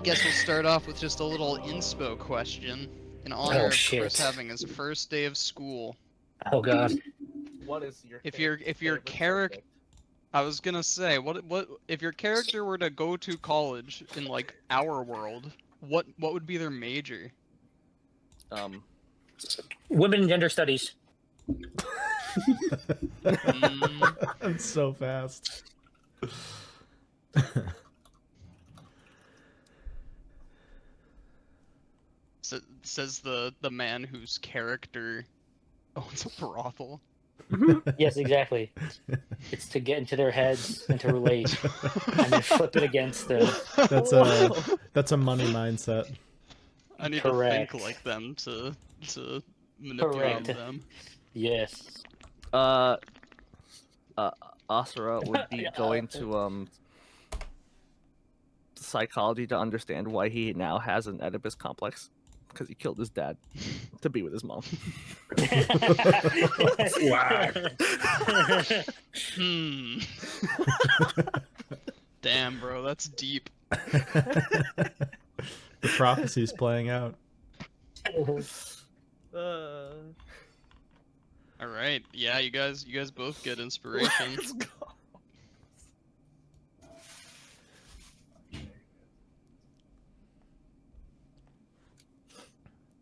Guess we'll start off with just a little inspo question in honor of Chris having his first day of school. Oh god. What is your if your favorite character, subject? I was gonna say, what if your character were to go to college in like our world? What would be their major? Women and gender studies. I'm so fast. Says the man whose character owns a brothel. Yes, exactly. It's to get into their heads and to relate, and then flip it against them. That's a money mindset. I need Correct. to think like them to manipulate them. Yes. Asura would be going to psychology to understand why he now has an Oedipus complex because he killed his dad to be with his mom. Wow. Damn, bro, that's deep. The prophecy's playing out. All right, yeah, you guys both get inspiration. Let's go.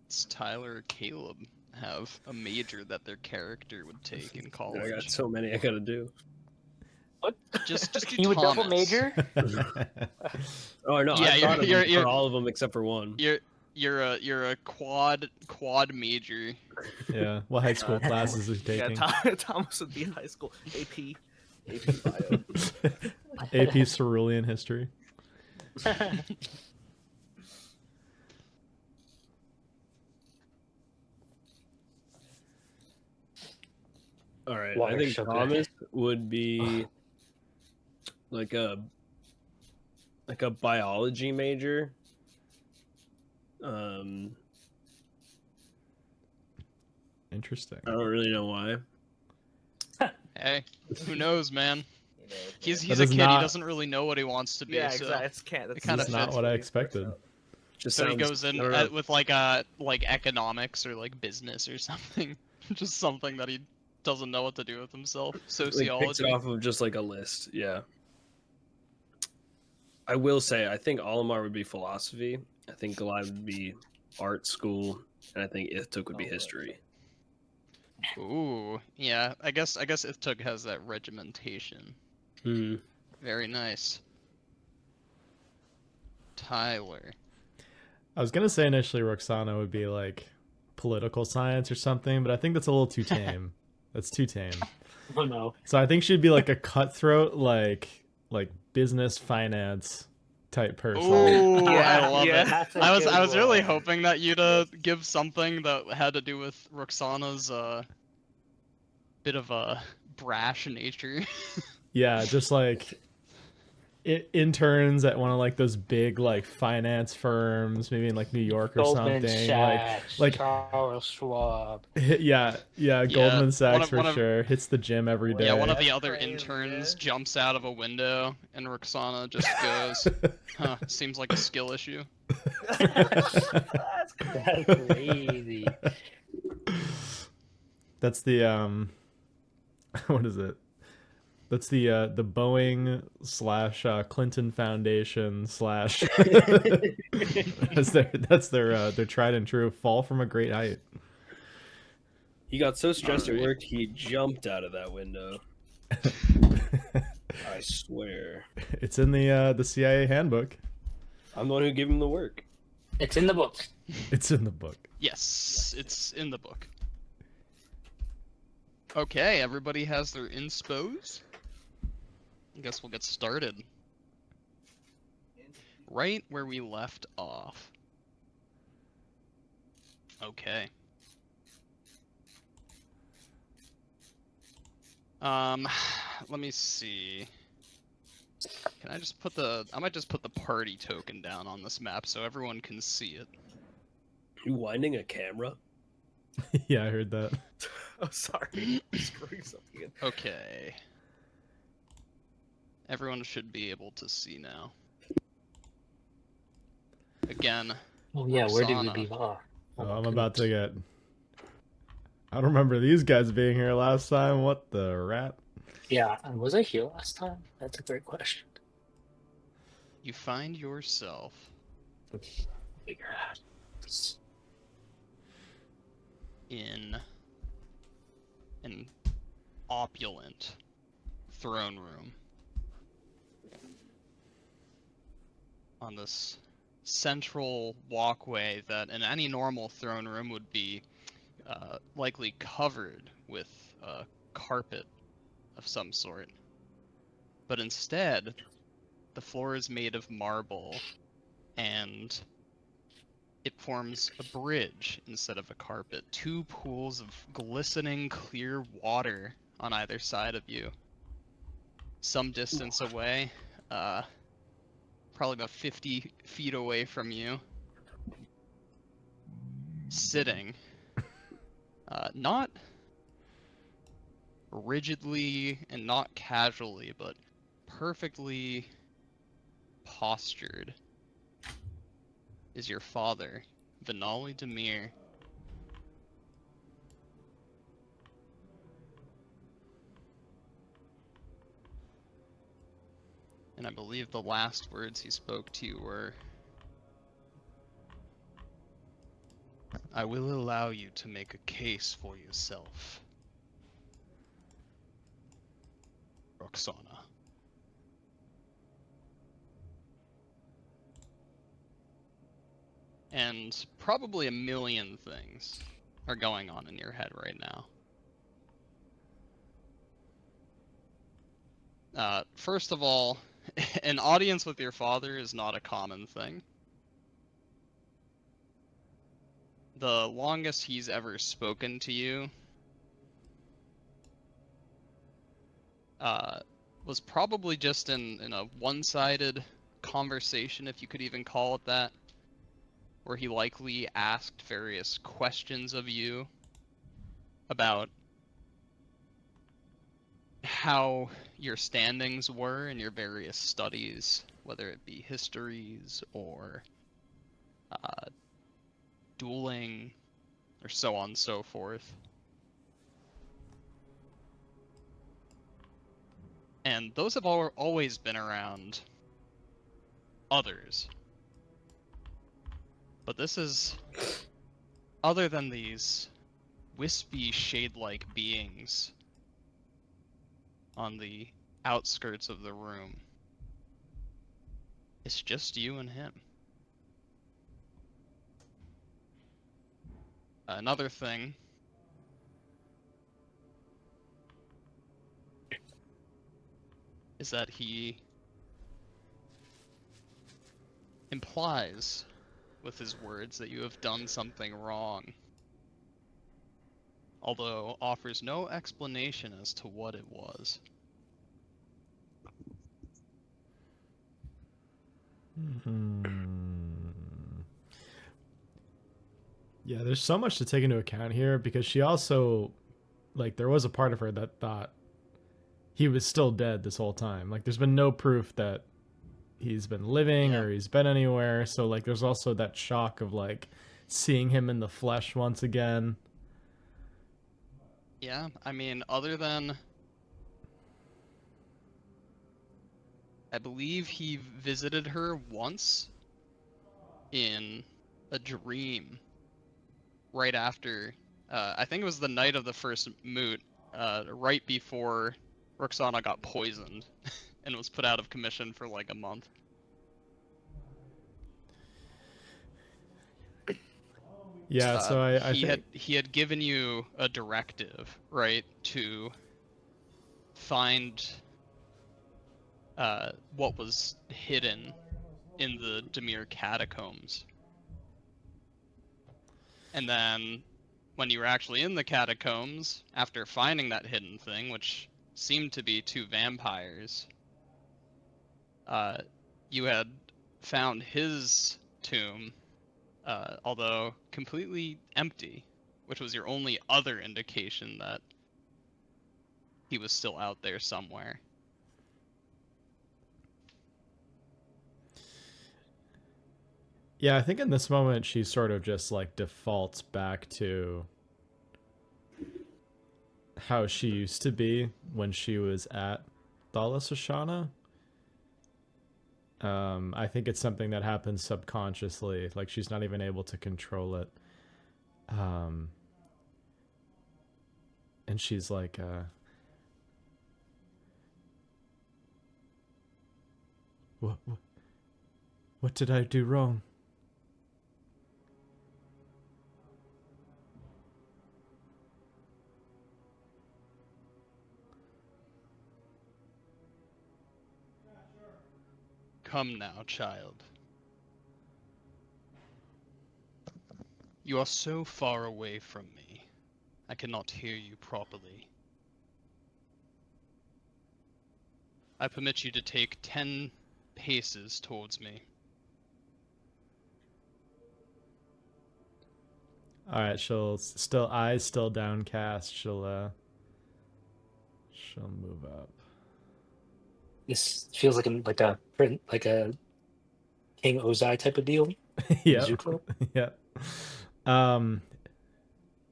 Does Tyler or Caleb have a major that their character would take in college? I got so many I gotta do. What? Just do You would Thomas. double major? Oh no, Yeah, I thought of them you're- for all of them except for one. You're a quad major. Yeah. What high school classes is he Yeah, taking? Thomas would be in high school. AP bio. AP Cerulean history. All right, Water I think so good. Thomas would be like a biology major. Interesting. I don't really know why. Hey, who knows, man? He's That a is kid. not- He doesn't really know what he wants to be. Yeah, so exactly. It's can't. That's kinda That's not fits what I expected. Just So he sounds, goes in I don't know. with like economics or like business or something. Just something that he doesn't know what to do with himself. Like, picks Sociology. it off of just like a list. Yeah. I will say, I think Olimar would be philosophy. I think Galai would be art school, and I think Ithtuk would be history. Ooh, yeah. I guess Ithtuk has that regimentation. Hmm. Very nice. Tyler. I was gonna say initially Roksana would be like political science or something, but I think that's a little too tame. That's too tame. Oh no. So I think she'd be like a cutthroat, like business finance type person. Ooh, Yeah, I love yeah. it. That's a I was good really one. hoping that you'd give something that had to do with Roxana's bit of a brash nature. Yeah, just like interns at one of like those big like finance firms, maybe in like New York or Goldman something. Sachs, like Charles Schwab. yeah, Goldman Sachs one for of- sure. Hits the gym every day. Yeah, one of That's the other crazy, interns yeah. jumps out of a window, and Roxana just goes, "Huh, seems like a skill issue." That's crazy. That's crazy. That's the what is it? That's the Boeing / Clinton Foundation / that's their tried and true fall from a great height. He got so stressed Alright. at work, he jumped out of that window. I swear. It's in the CIA handbook. I'm the one who gave him the work. It's in the book. It's in the book. Yes, it's in the book. Okay, everybody has their inspos. I guess we'll get started. Right where we left off. Okay. Let me see. Can I just put I might just put the party token down on this map so everyone can see it. You winding a camera? Yeah, I heard that. Oh, sorry. Screwing something in. Okay. Everyone should be able to see now. again, Oh yeah, where did we Roksana. leave off? Oh, my I'm about to goodness. get. I don't remember these guys being here last time. What the rat? Yeah, and was I here last time? That's a great question. You find yourself Let's figure out. in an opulent throne room on this central walkway that in any normal throne room would be likely covered with a carpet of some sort. But instead, the floor is made of marble and it forms a bridge instead of a carpet. Two pools of glistening clear water on either side of you. Some distance away, probably about 50 feet away from you, sitting, not rigidly and not casually, but perfectly postured, is your father, Venali Demir. And I believe the last words he spoke to you were, "I will allow you to make a case for yourself, Roksana." And probably a million things are going on in your head right now. First of all, an audience with your father is not a common thing. The longest he's ever spoken to you was probably just in a one-sided conversation, if you could even call it that, where he likely asked various questions of you about how your standings were in your various studies, whether it be histories or dueling or so on and so forth. And those have always been around others. But this is, other than these wispy shade-like beings on the outskirts of the room, it's just you and him. Another thing is that he implies with his words that you have done something wrong, although offers no explanation as to what it was. Yeah, there's so much to take into account here because she also, like, there was a part of her that thought he was still dead this whole time. Like, there's been no proof that he's been living Yeah. or he's been anywhere. So, like, there's also that shock of, like, seeing him in the flesh once again. Yeah, I mean, other than, I believe he visited her once in a dream right after, I think it was the night of the first moot, right before Roksana got poisoned and was put out of commission for like a month. Yeah, so I he think. had given you a directive, right, to find what was hidden in the Demir catacombs. And then when you were actually in the catacombs, after finding that hidden thing, which seemed to be two vampires, you had found his tomb, although completely empty, which was your only other indication that he was still out there somewhere. Yeah, I think in this moment she sort of just like defaults back to how she used to be when she was at Thalas Ashana. I think it's something that happens subconsciously, like she's not even able to control it. Um, and she's like, what did I do wrong? Come now, child. You are so far away from me. I cannot hear you properly. I permit you to take 10 paces towards me. All right, she'll still eyes still downcast. She'll move up. This feels like a King Ozai type of deal. Yep. Zuko. Yep. Um,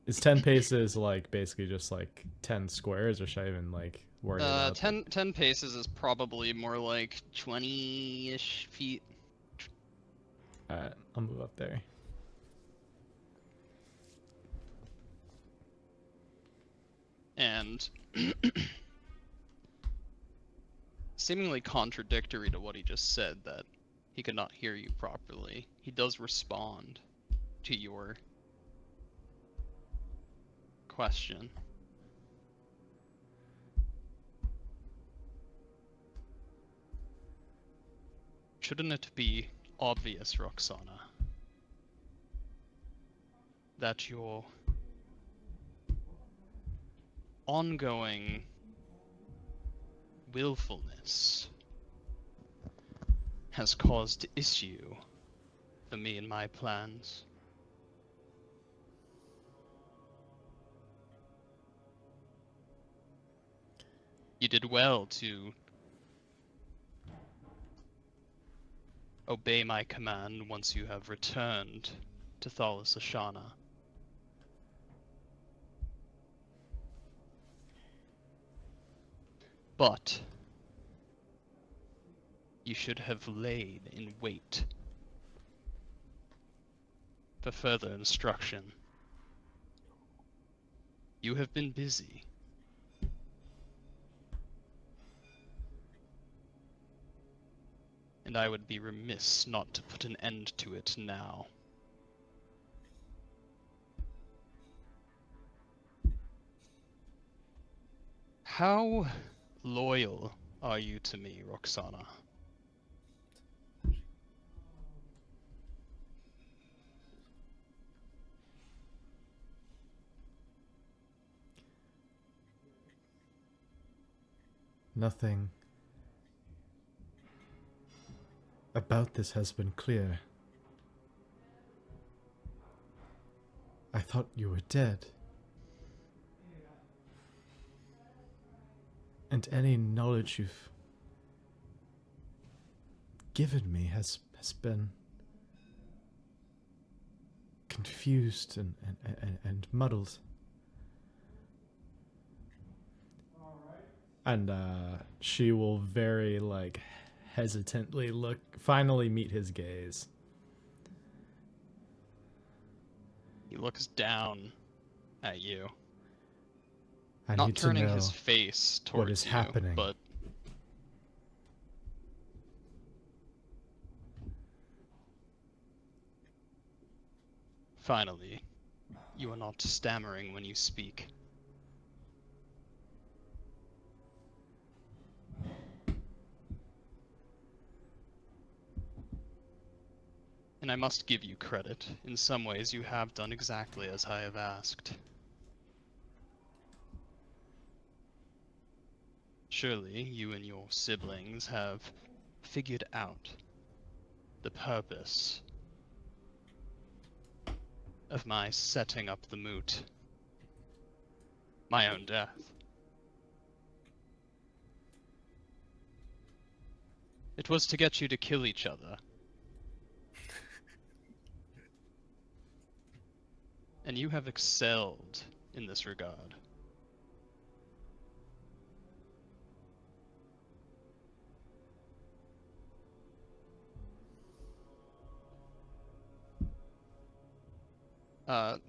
is 10 paces like basically just like 10 squares, or should I even like worry about 10 paces is probably more like 20-ish feet. All right, I'll move up there. And seemingly contradictory to what he just said, that he could not hear you properly, he does respond to your question. Shouldn't it be obvious, Roksana, that your ongoing willfulness has caused issue for me and my plans? You did well to obey my command once you have returned to Thalas Ashana. But you should have laid in wait for further instruction. You have been busy. And I would be remiss not to put an end to it now. How loyal are you to me, Roksana? Nothing about this has been clear. I thought you were dead. And any knowledge you've given me has been confused and muddled. And she will very like hesitantly finally meet his gaze. He looks down at you. I Not need to turning know his face towards what is you, happening. but finally, you are not stammering when you speak. And I must give you credit. In some ways, you have done exactly as I have asked. Surely, you and your siblings have figured out the purpose of my setting up the moot. My own death. It was to get you to kill each other. and you have excelled in this regard.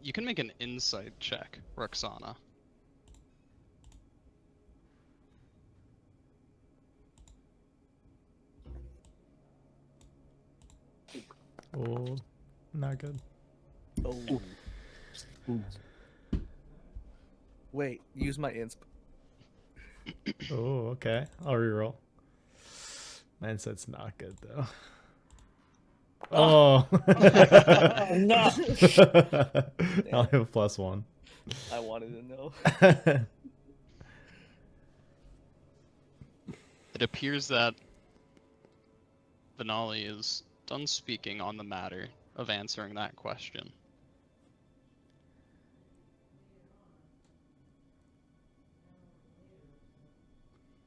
You can make an insight check, Roksana. Oh, not good. Oh. Ooh. Wait, use my insp. Oh, okay. I'll reroll. My insight's not good though. Oh. No. I'll have a +1. I wanted to know. It appears that Venali is done speaking on the matter of answering that question.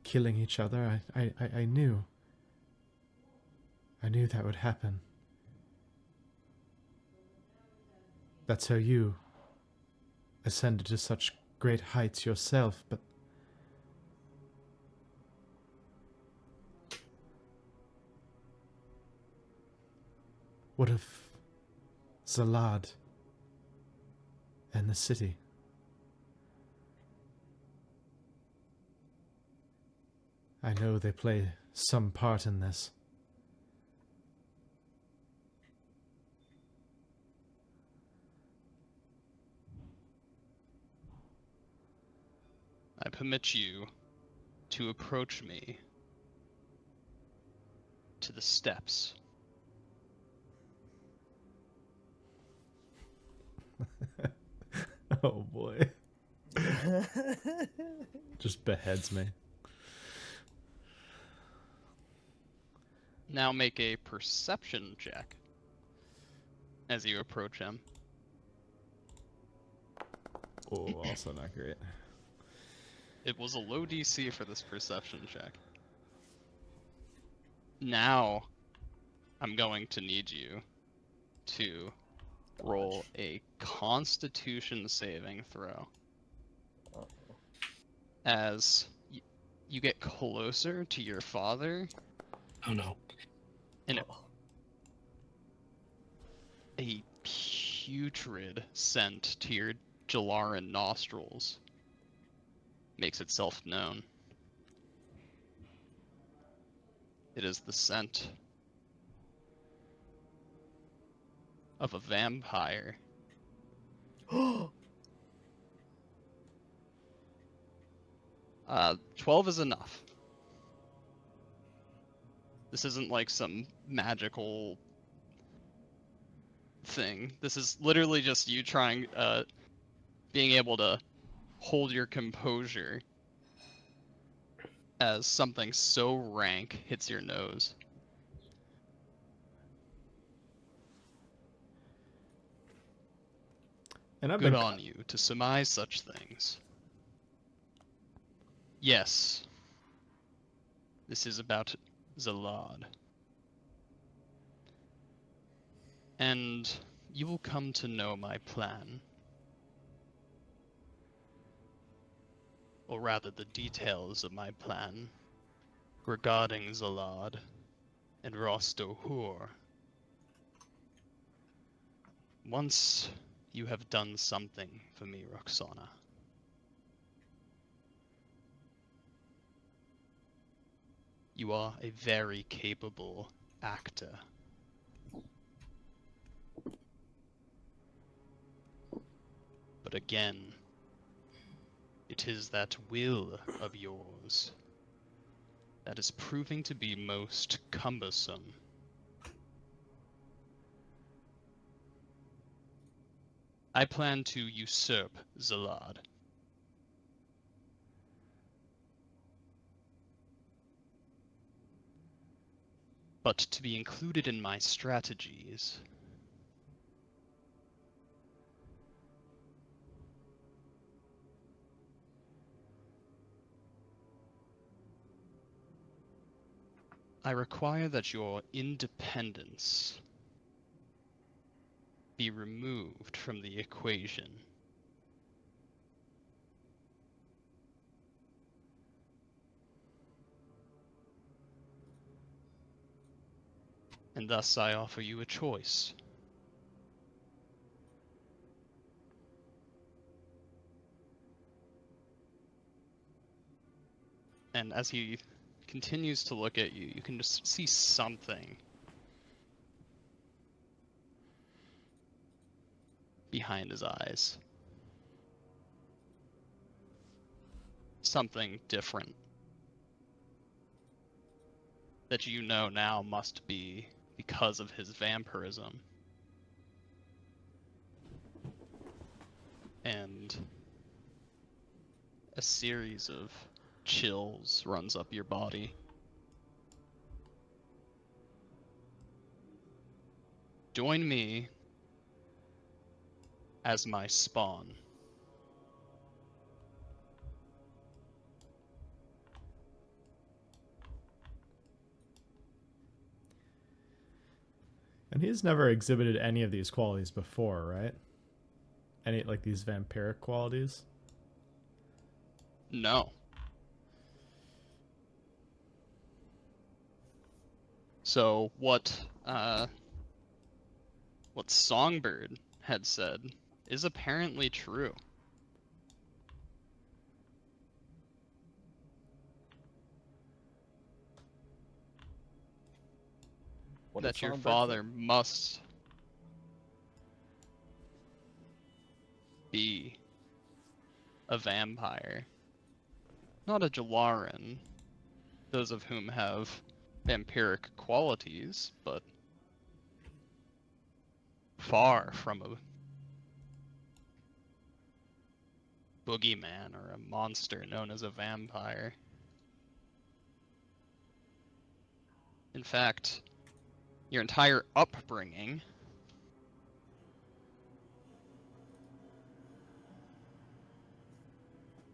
Killing each other, I knew. I knew that would happen. That's how you ascended to such great heights yourself, but what of Zalad and the city? I know they play some part in this. I permit you to approach me to the steps. Oh boy. Just beheads me. Now make a perception check as you approach him. Oh, also not great. It was a low DC for this perception check. Now, I'm going to need you to roll a Constitution saving throw. As you get closer to your father, Oh no. and a putrid scent to your Jalaran nostrils makes itself known. It is the scent of a vampire. 12 is enough. This isn't like some magical thing. This is literally just you trying, being able to hold your composure as something so rank hits your nose. And I've Good been on you to surmise such things. Yes, this is about Zalad. And you will come to know my plan. Or rather, the details of my plan regarding Zalad and Rostohur. Once you have done something for me, Roksana. You are a very capable actor. But again, it is that will of yours that is proving to be most cumbersome. I plan to usurp Zalad. But to be included in my strategies, I require that your independence be removed from the equation. And thus I offer you a choice. And as he continues to look at you, you can just see something behind his eyes. Something different that you know now must be because of his vampirism. And a series of chills runs up your body. Join me as my spawn. And he's never exhibited any of these qualities before, right? Any, like, these vampiric qualities? No. So what Songbird had said is apparently true. What That did your Songbird father must be a vampire. Not a Jalaran, those of whom have vampiric qualities, but far from a boogeyman or a monster known as a vampire. In fact, your entire upbringing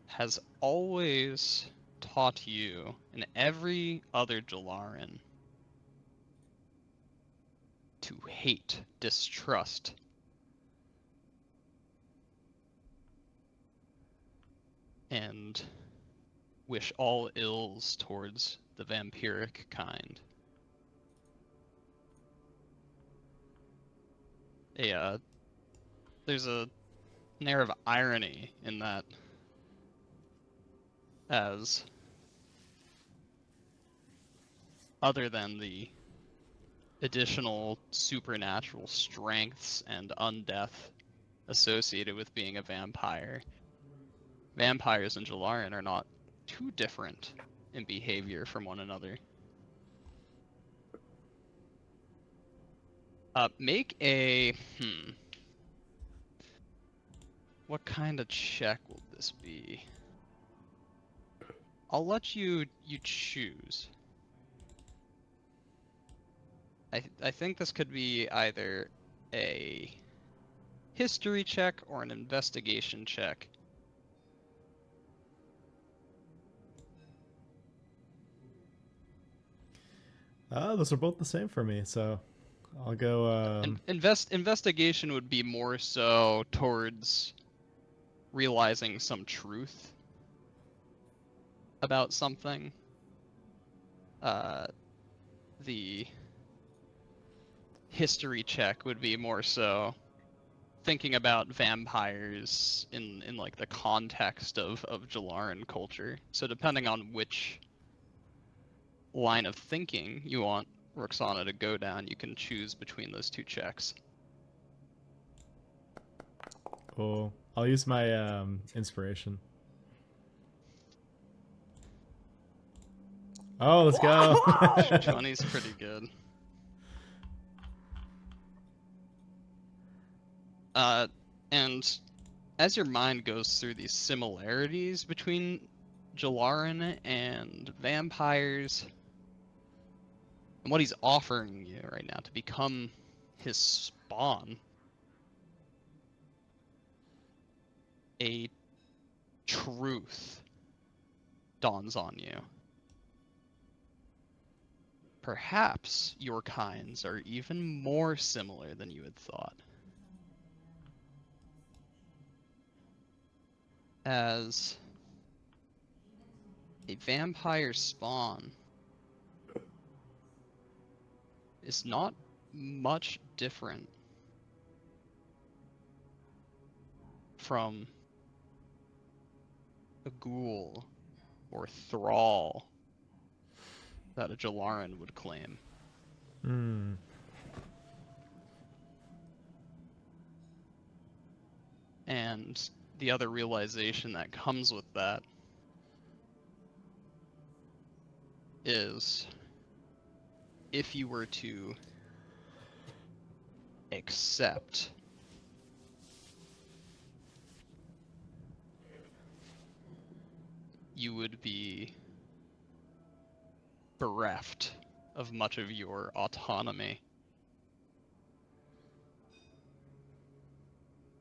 has always taught you and every other Jalaran to hate, distrust, and wish all ills towards the vampiric kind. There's an air of irony in that, as other than the additional supernatural strengths and undeath associated with being a vampire, vampires and Jalaran are not too different in behavior from one another. Make a what kind of check will this be? I'll let you choose. I think this could be either a history check or an investigation check. Those are both the same for me, so I'll go. Investigation would be more so towards realizing some truth about something. The history check would be more so thinking about vampires in like the context of Jalaran culture. So depending on which line of thinking you want Roksana to go down, you can choose between those two checks. Cool. I'll use my inspiration. Oh, let's go. 20's pretty good. And as your mind goes through these similarities between Jalaran and vampires, and what he's offering you right now to become his spawn, a truth dawns on you. Perhaps your kinds are even more similar than you had thought. as a vampire spawn is not much different from a ghoul or thrall that a Jalaran would claim. Hmm. And the other realization that comes with that is if you were to accept you would be bereft of much of your autonomy.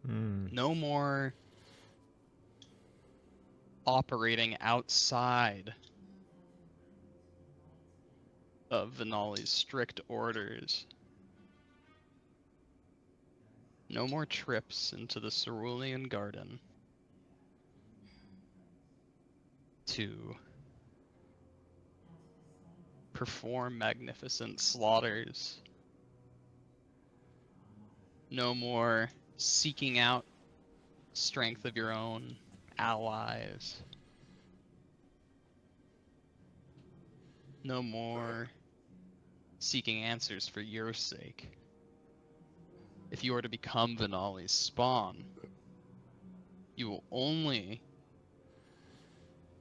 Hmm. No more operating outside of Venali's strict orders. No more trips into the Cerulean Garden to perform magnificent slaughters. No more seeking out strength of your own allies. No more seeking answers for your sake. If you are to become Venali's spawn, you will only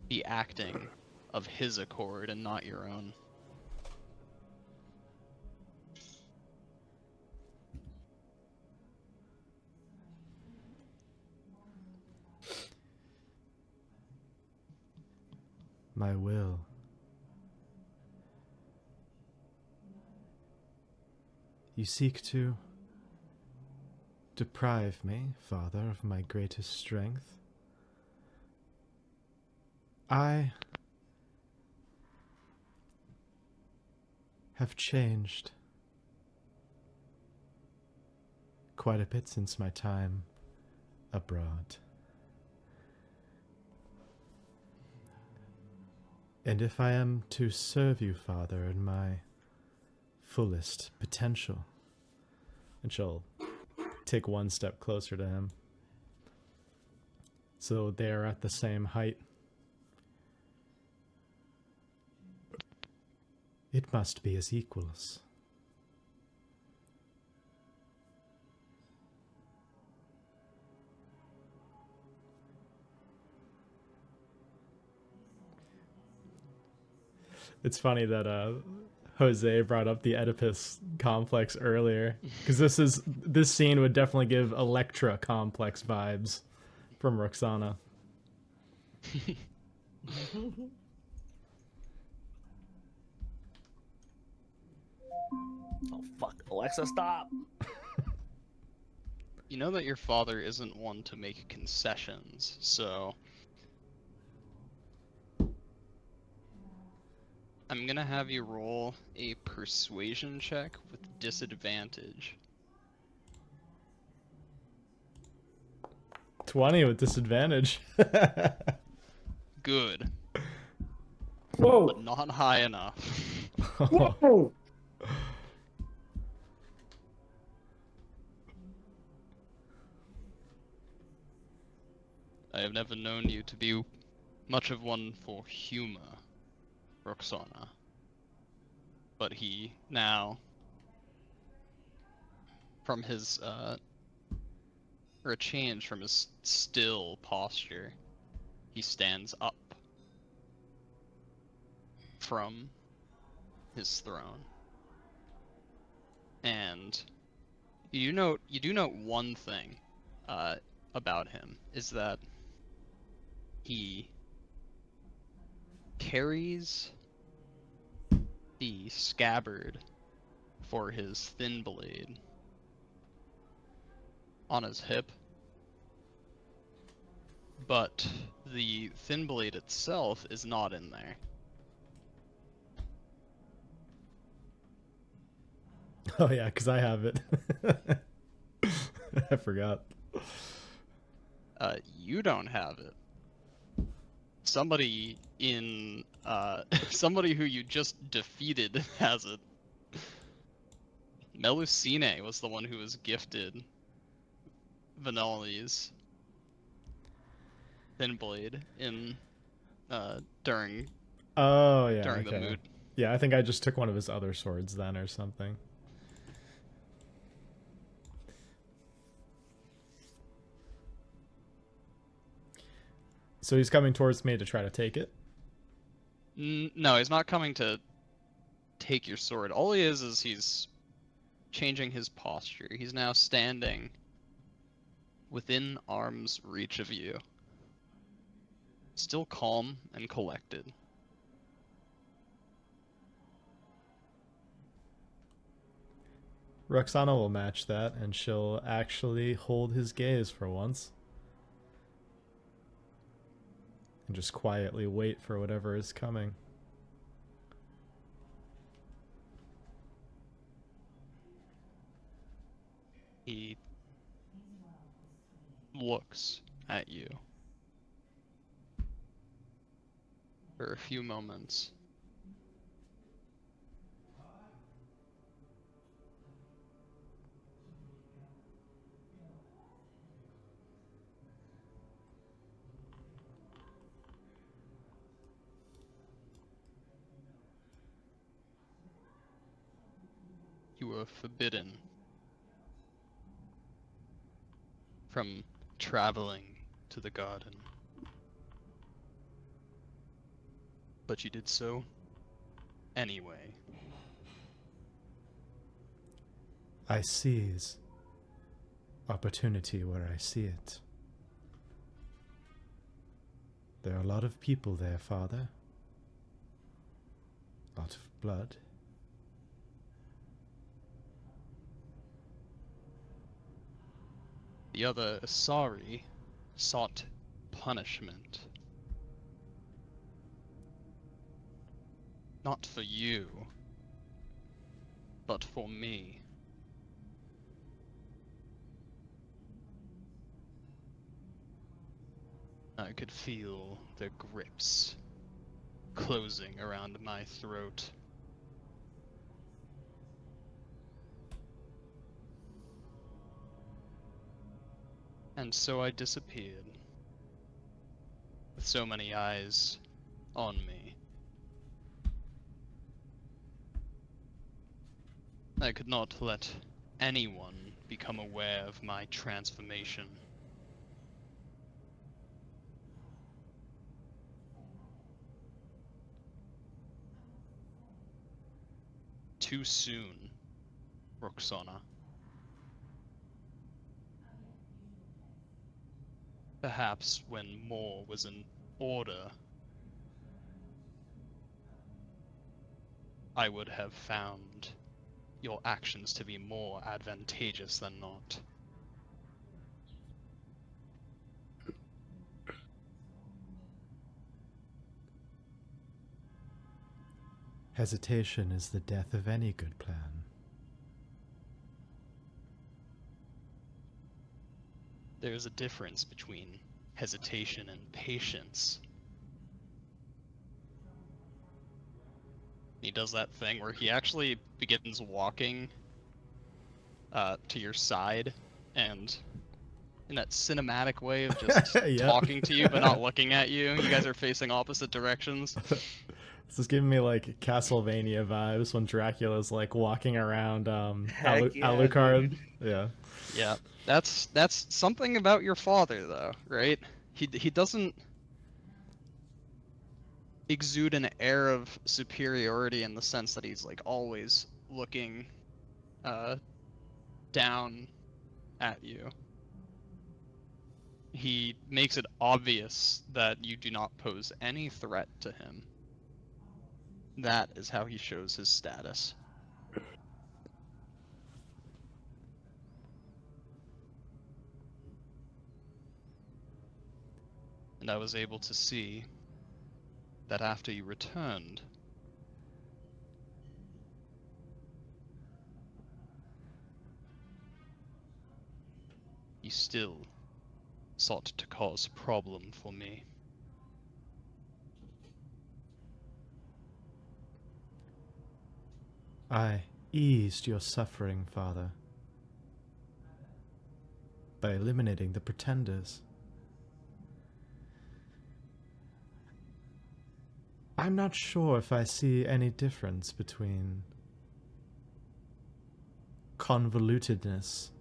be acting of his accord and not your own. My will. You seek to deprive me, Father, of my greatest strength. I have changed quite a bit since my time abroad. And if I am to serve you, Father, in my fullest potential, and she'll take one step closer to him, so they are at the same height. It must be as equals. It's funny that Jose brought up the Oedipus complex earlier, because this scene would definitely give Electra complex vibes from Roksana. Oh fuck, Alexa, stop! You know that your father isn't one to make concessions, so I'm gonna have you roll a persuasion check with disadvantage. 20 with disadvantage. Good, Whoa! but not high enough. Whoa! I have never known you to be much of one for humor, Roksana. But he now, from his, or a change from his still posture, he stands up from his throne. And you do note one thing about him, is that he carries the scabbard for his thin blade on his hip, but the thin blade itself is not in there. Oh yeah, because I have it. I forgot. You don't have it, somebody in somebody who you just defeated has it. Melusine was the one who was gifted Venali's thin blade in during Oh yeah, during the okay. mood. Yeah, I think I just took one of his other swords then or something. So he's coming towards me to try to take it. No, he's not coming to take your sword. All he is he's changing his posture. He's now standing within arm's reach of you. Still calm and collected. Roksana will match that, and she'll actually hold his gaze for once. And just quietly wait for whatever is coming. He looks at you for a few moments. You were forbidden from traveling to the garden. But you did so anyway. I seize opportunity where I see it. There are a lot of people there, Father. A lot of blood. The other Asari sought punishment. Not for you, but for me. I could feel their grips closing around my throat. And so I disappeared, with so many eyes on me. I could not let anyone become aware of my transformation. Too soon, Roksana. Perhaps when more was in order, I would have found your actions to be more advantageous than not. Hesitation is the death of any good plan. There is a difference between hesitation and patience. He does that thing where he actually begins walking to your side, and in that cinematic way of just Yep. talking to you but not looking at you. You guys are facing opposite directions. This is giving me like Castlevania vibes when Dracula's like walking around Heck yeah, Alucard. dude. Yeah. Yeah, that's something about your father, though, right? He doesn't exude an air of superiority in the sense that he's like always looking down at you. He makes it obvious that you do not pose any threat to him. That is how he shows his status. And I was able to see that after you returned, you still sought to cause problem for me. I eased your suffering, Father, by eliminating the pretenders. I'm not sure if I see any difference between convolutedness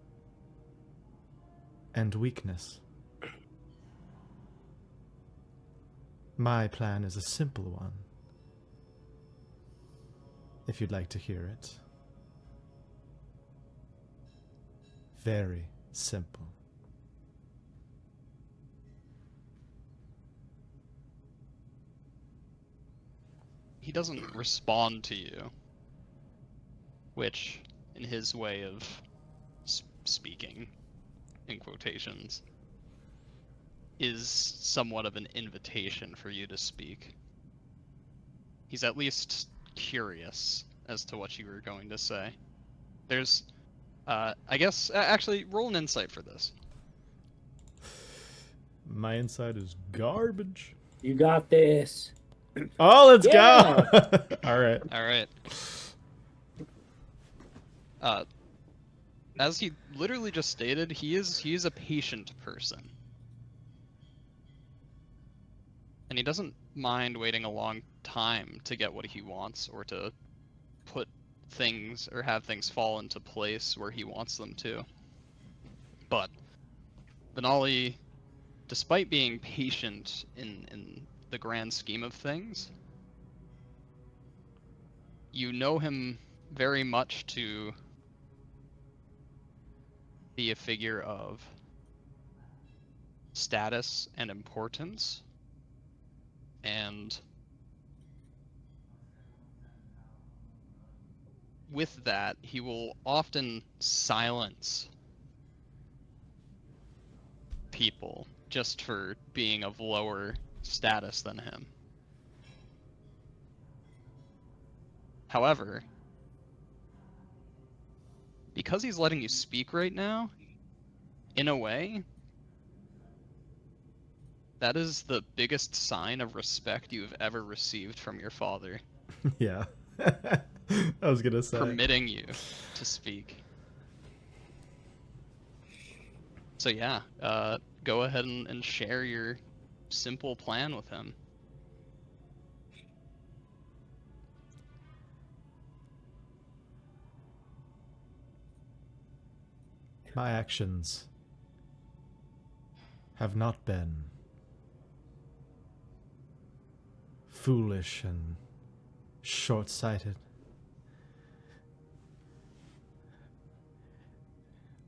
and weakness. My plan is a simple one, if you'd like to hear it. Very simple. He doesn't respond to you, which, in his way of speaking, in quotations, is somewhat of an invitation for you to speak. He's at least curious as to what you were going to say. There's, I guess, actually, roll an insight for this. My insight is garbage. You got this. Oh, let's Yeah. go! All right. All right. As he literally just stated, he is a patient person. And he doesn't mind waiting a long time to get what he wants or to put things or have things fall into place where he wants them to. But Venali, despite being patient in the grand scheme of things, you know him very much to be a figure of status and importance, and with that, he will often silence people just for being of lower status than him. However, because he's letting you speak right now, in a way, that is the biggest sign of respect you have ever received from your father, Yeah. I was gonna say. permitting you to speak. So yeah, go ahead and share your simple plan with him. My actions have not been foolish and short-sighted.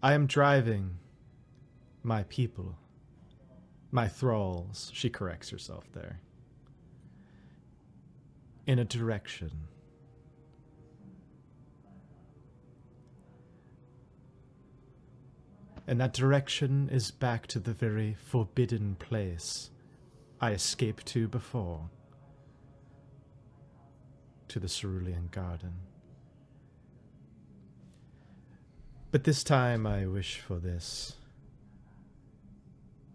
I am driving my people, my thralls, she corrects herself there, in a direction. And that direction is back to the very forbidden place I escaped to before. To the Cerulean Garden. But this time I wish for this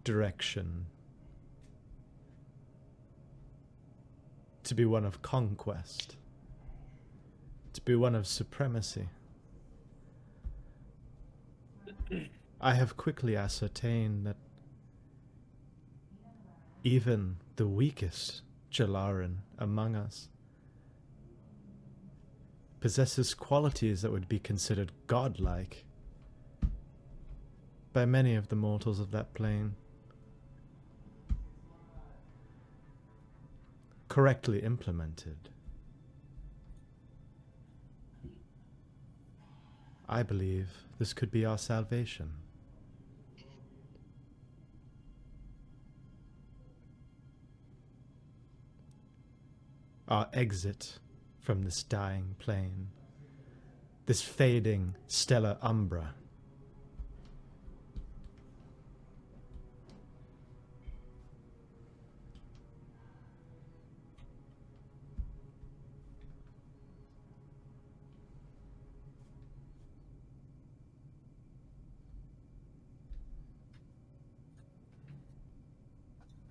direction to be one of conquest, to be one of supremacy. I have quickly ascertained that even the weakest Jalaran among us possesses qualities that would be considered godlike by many of the mortals of that plane. Correctly implemented, I believe this could be our salvation. Our exit from this dying plane, this fading stellar umbra.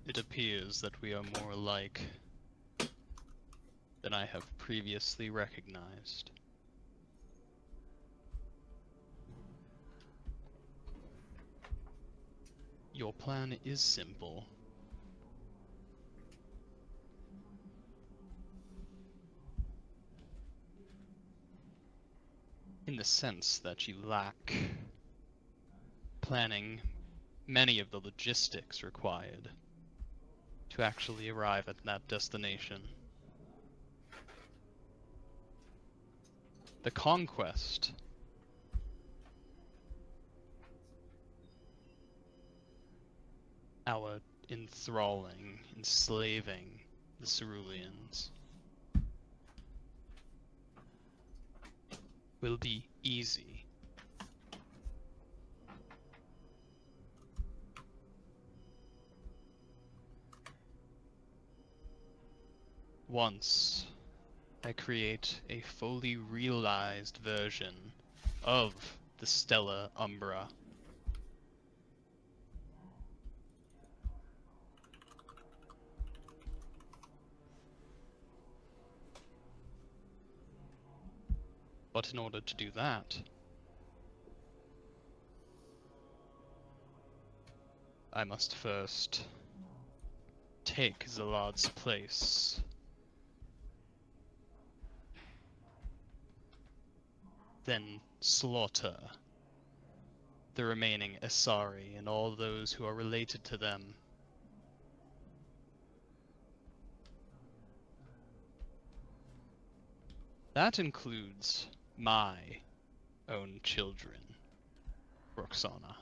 It appears that we are more alike than I have previously recognized. Your plan is simple. In the sense that you lack planning many of the logistics required to actually arrive at that destination. The conquest our enthralling, enslaving the Ceruleans will be easy. Once I create a fully realized version of the Stella Umbra, but in order to do that, I must first take Zalad's place. Then slaughter the remaining Asari and all those who are related to them. That includes my own children, Roksana.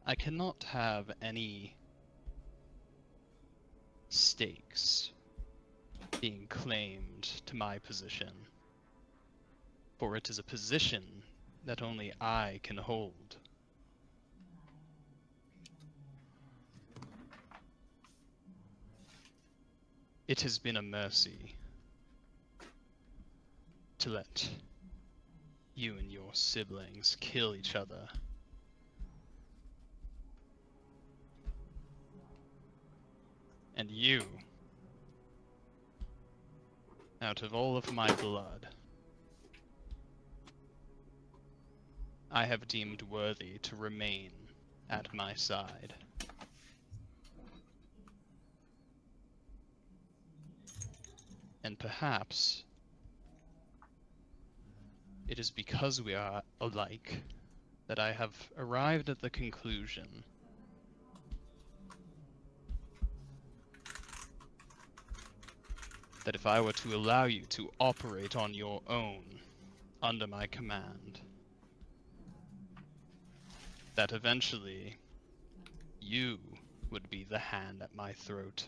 I cannot have any stakes being claimed to my position, for it is a position that only I can hold. It has been a mercy to let you and your siblings kill each other. And you, out of all of my blood, I have deemed worthy to remain at my side. And perhaps it is because we are alike that I have arrived at the conclusion that if I were to allow you to operate on your own under my command, that eventually you would be the hand at my throat.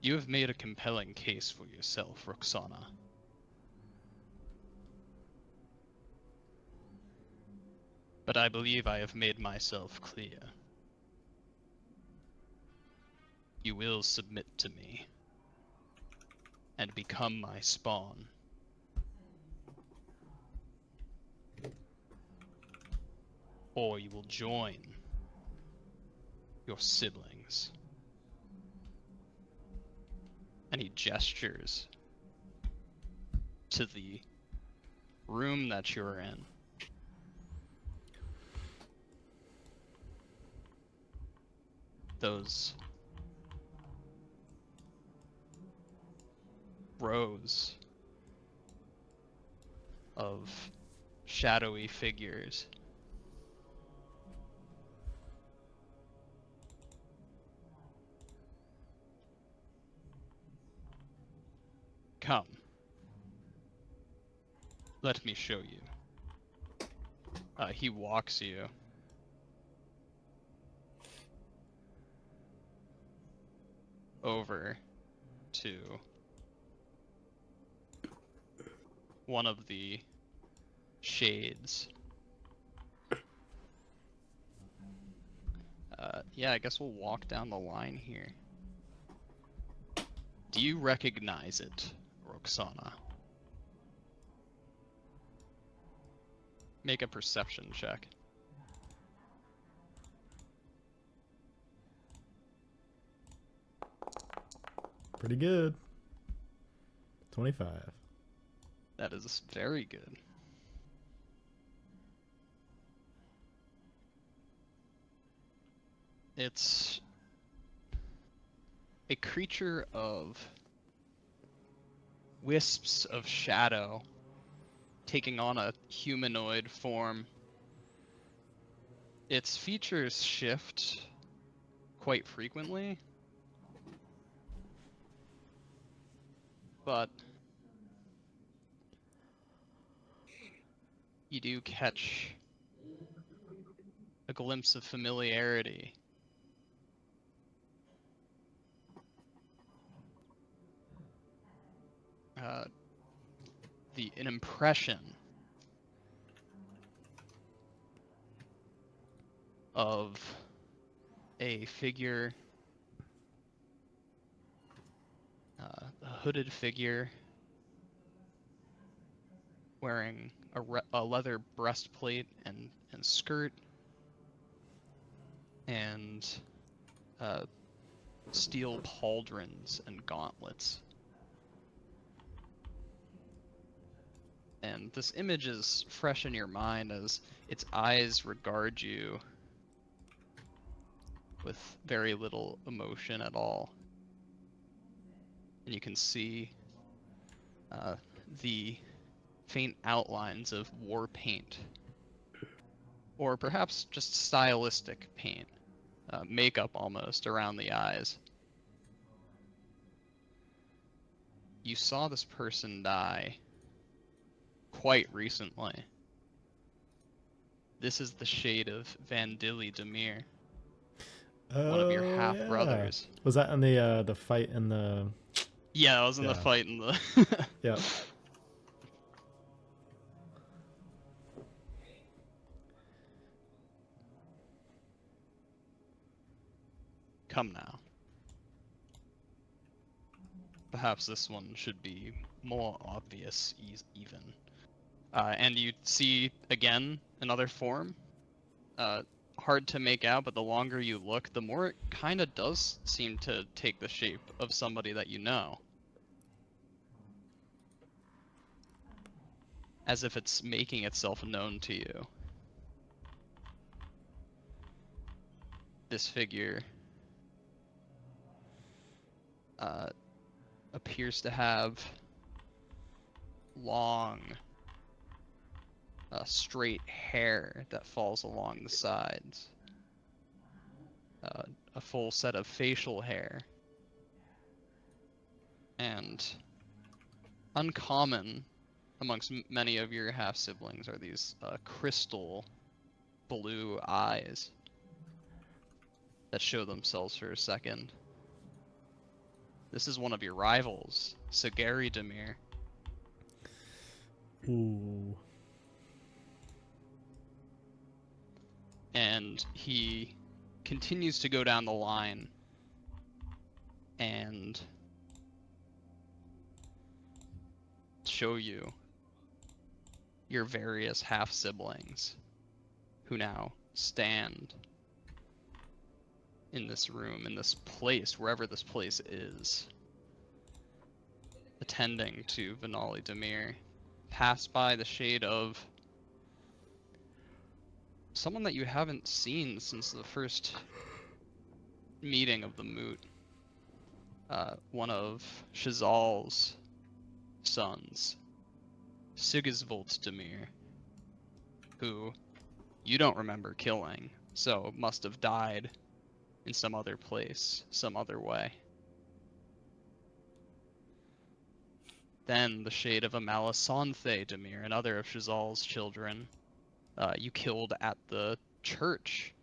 You have made a compelling case for yourself, Roksana. But I believe I have made myself clear. You will submit to me and become my spawn. Or you will join your siblings. And he gestures to the room that you're in. Those rows of shadowy figures. Come. Let me show you. He walks you over to one of the shades. Yeah, I guess we'll walk down the line here. Do you recognize it, Roksana? Make a perception check. Pretty good. 25. That is very good. It's a creature of wisps of shadow taking on a humanoid form. Its features shift quite frequently, but you do catch a glimpse of familiarity. An impression of a figure, a hooded figure wearing a leather breastplate and skirt, and steel pauldrons and gauntlets. And this image is fresh in your mind as its eyes regard you with very little emotion at all. And you can see the faint outlines of war paint, or perhaps just stylistic paint, makeup almost around the eyes. You saw this person die quite recently. This is the shade of Venali Demir, one of your half brothers. Was that in the fight in the? Yeah, I was in the Yeah. fight in the. Yeah. Come now. Perhaps this one should be more obvious, even. And you see again another form. Hard to make out, but the longer you look, the more it kind of does seem to take the shape of somebody that you know. As if it's making itself known to you. This figure appears to have long, straight hair that falls along the sides. A full set of facial hair. And uncommon amongst many of your half-siblings are these crystal blue eyes that show themselves for a second. This is one of your rivals, Sagari Demir. Ooh. And he continues to go down the line and show you your various half-siblings who now stand in this room, in this place, wherever this place is, attending to Venali Demir. Pass by the shade of someone that you haven't seen since the first meeting of the moot. One of Shazal's sons, Sigisvold Demir, who you don't remember killing, so must have died in some other place, some other way. Then the shade of Amalisanthe Demir, another of Shazal's children, you killed at the church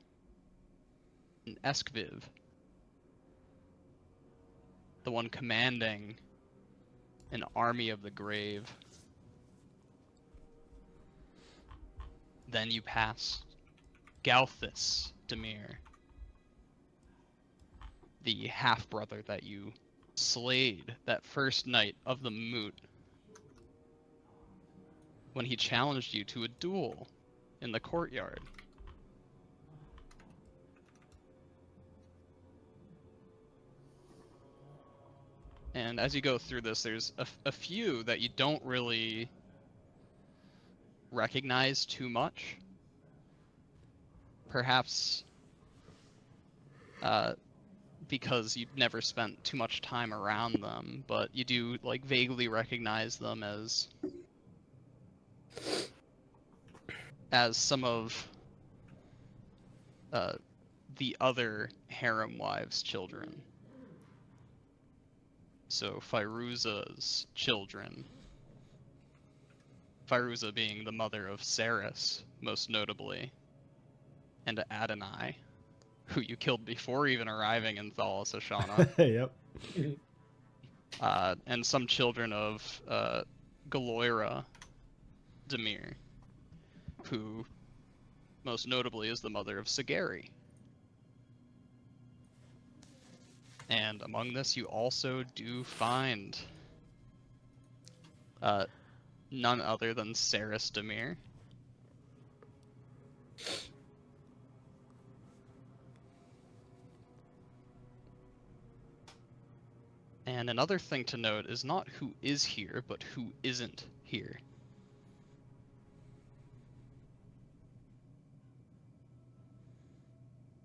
in Eskviv. The one commanding an army of the grave. Then you pass Galthus Demir, the half-brother that you slayed that first night of the moot when he challenged you to a duel in the courtyard. And as you go through this, there's a few that you don't really recognize too much. Perhaps because you've never spent too much time around them, but you do like vaguely recognize them as some of the other harem wives' children. So Firuza's children. Firuza being the mother of Saris, most notably, and Adonai, who you killed before even arriving in Thalas Ashana. Yep. And some children of Galoira Demir, who most notably is the mother of Sagari. And among this, you also do find none other than Saris Demir. And another thing to note is not who is here, but who isn't here.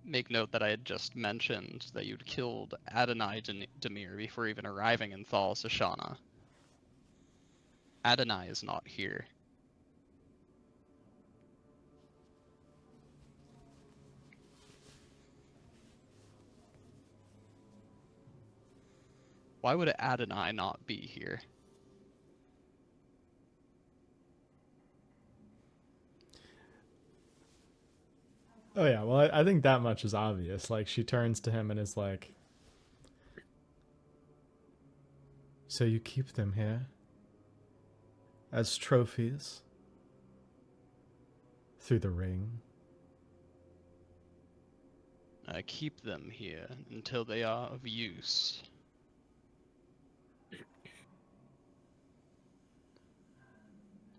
Make note that I had just mentioned that you'd killed Adonai Demir before even arriving in Thalas Ashana. Adonai is not here. Why would Adonai not be here? Oh yeah, well I think that much is obvious. Like she turns to him and is like, "So you keep them here as trophies through the ring?" I keep them here until they are of use.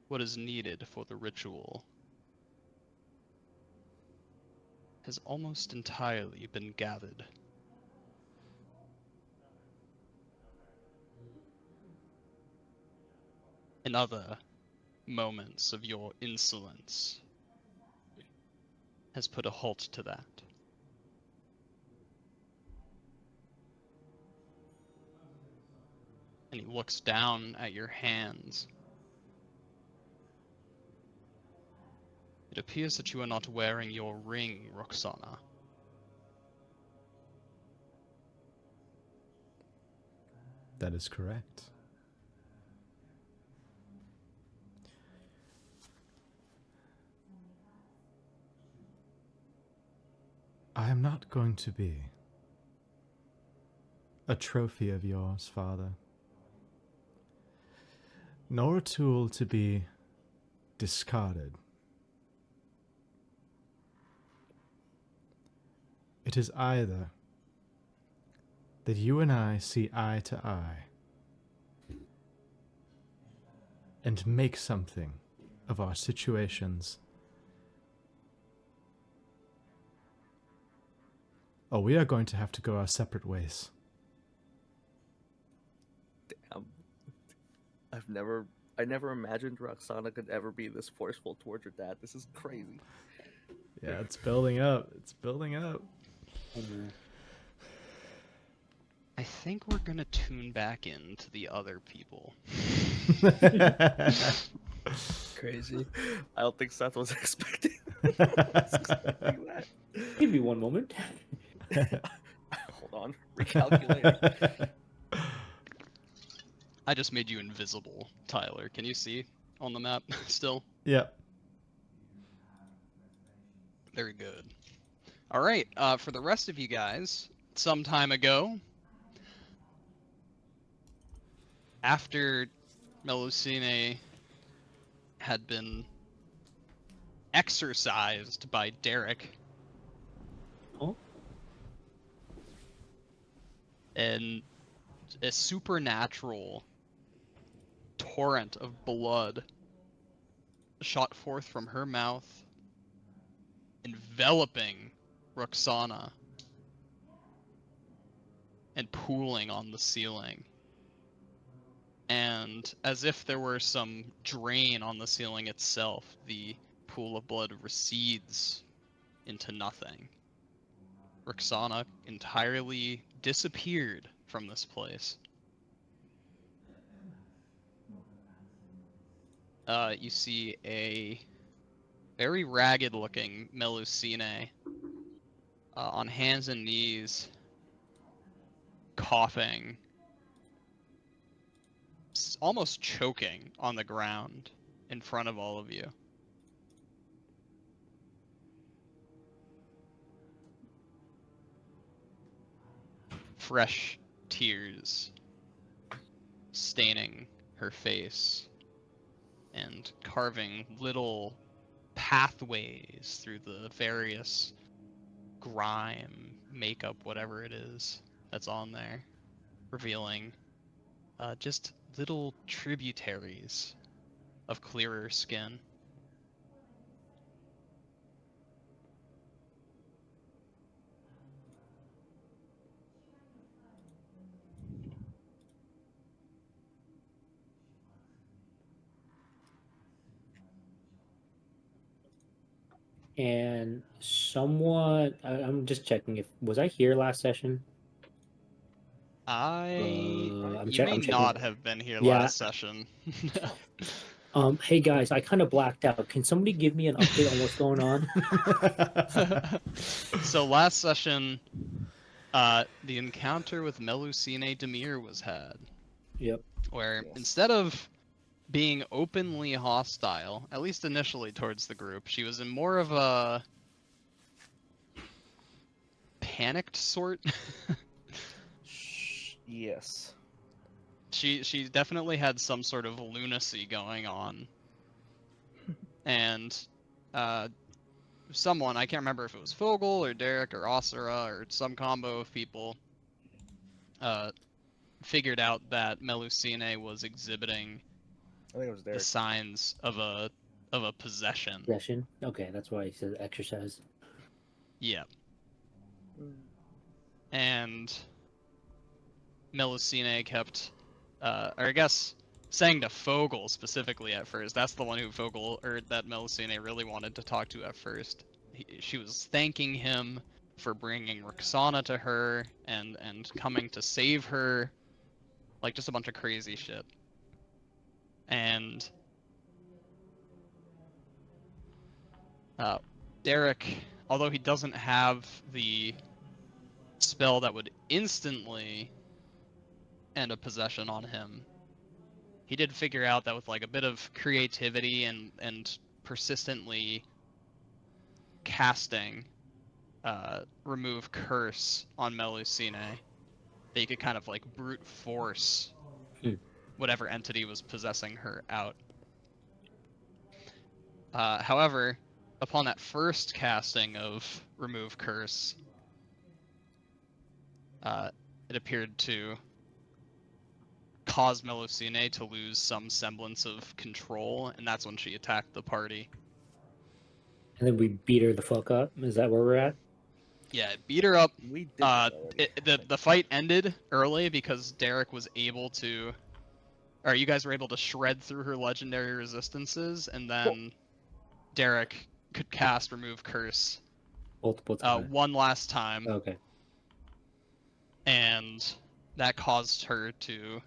What is needed for the ritual has almost entirely been gathered. In other moments of your insolence has put a halt to that. And he looks down at your hands. It appears that you are not wearing your ring, Roksana. That is correct. I am not going to be a trophy of yours, Father, nor a tool to be discarded. It is either that you and I see eye to eye and make something of our situations, or we are going to have to go our separate ways. Damn. I never imagined Roxana could ever be this forceful towards her dad. This is crazy. Yeah, it's building up. It's building up. I think we're gonna tune back into the other people. Crazy. I don't think Seth was expecting, that. Give me one moment. Hold on. Recalculate. I just made you invisible, Tyler. Can you see on the map still? Yep. Very good. All right, for the rest of you guys, some time ago, after Melusine had been exorcised by Derek, Oh? and a supernatural torrent of blood shot forth from her mouth, enveloping Roksana and pooling on the ceiling. and as if there were some drain on the ceiling itself, the pool of blood recedes into nothing. Roksana entirely disappeared from this place. You see a very ragged-looking Melusine on hands and knees, coughing, almost choking on the ground in front of all of you. Fresh tears staining her face and carving little pathways through the various grime, makeup, whatever it is that's on there, revealing just little tributaries of clearer skin. And somewhat, I'm just checking if was I here last session. I'm You may checking. not have been here Yeah. last session. Hey guys, I kind of blacked out. Can somebody give me an update on what's going on? So last session, the encounter with Melusine Demir was had, Yep. where Yes. instead of being openly hostile, at least initially towards the group, she was in more of a panicked sort. Yes. She definitely had some sort of lunacy going on, and someone, I can't remember if it was Fogel or Derek or Osira or some combo of people, figured out that Melusine was exhibiting I think it was the Derek. signs of a possession. Session. Okay, that's why he says exercise. Yeah. And Melusine kept, or I guess, saying to Fogel specifically at first. That's the one who Fogel, or that Melusine really wanted to talk to at first. She was thanking him for bringing Roksana to her and coming to save her, like just a bunch of crazy shit. And Derek, although he doesn't have the spell that would instantly end a possession on him, he did figure out that with like a bit of creativity and persistently casting remove curse on Melusine, that you could kind of like brute force whatever entity was possessing her out. However, upon that first casting of remove curse, it appeared to cause Melusine to lose some semblance of control, and that's when she attacked the party. And then we beat her the fuck up. Is that where we're at? Yeah, it beat her up. We did that already. The fight ended early because Derek was able to, or you guys were able to shred through her legendary resistances, and then Derek could cast remove curse Multiple times. one last time, Okay. and that caused her to,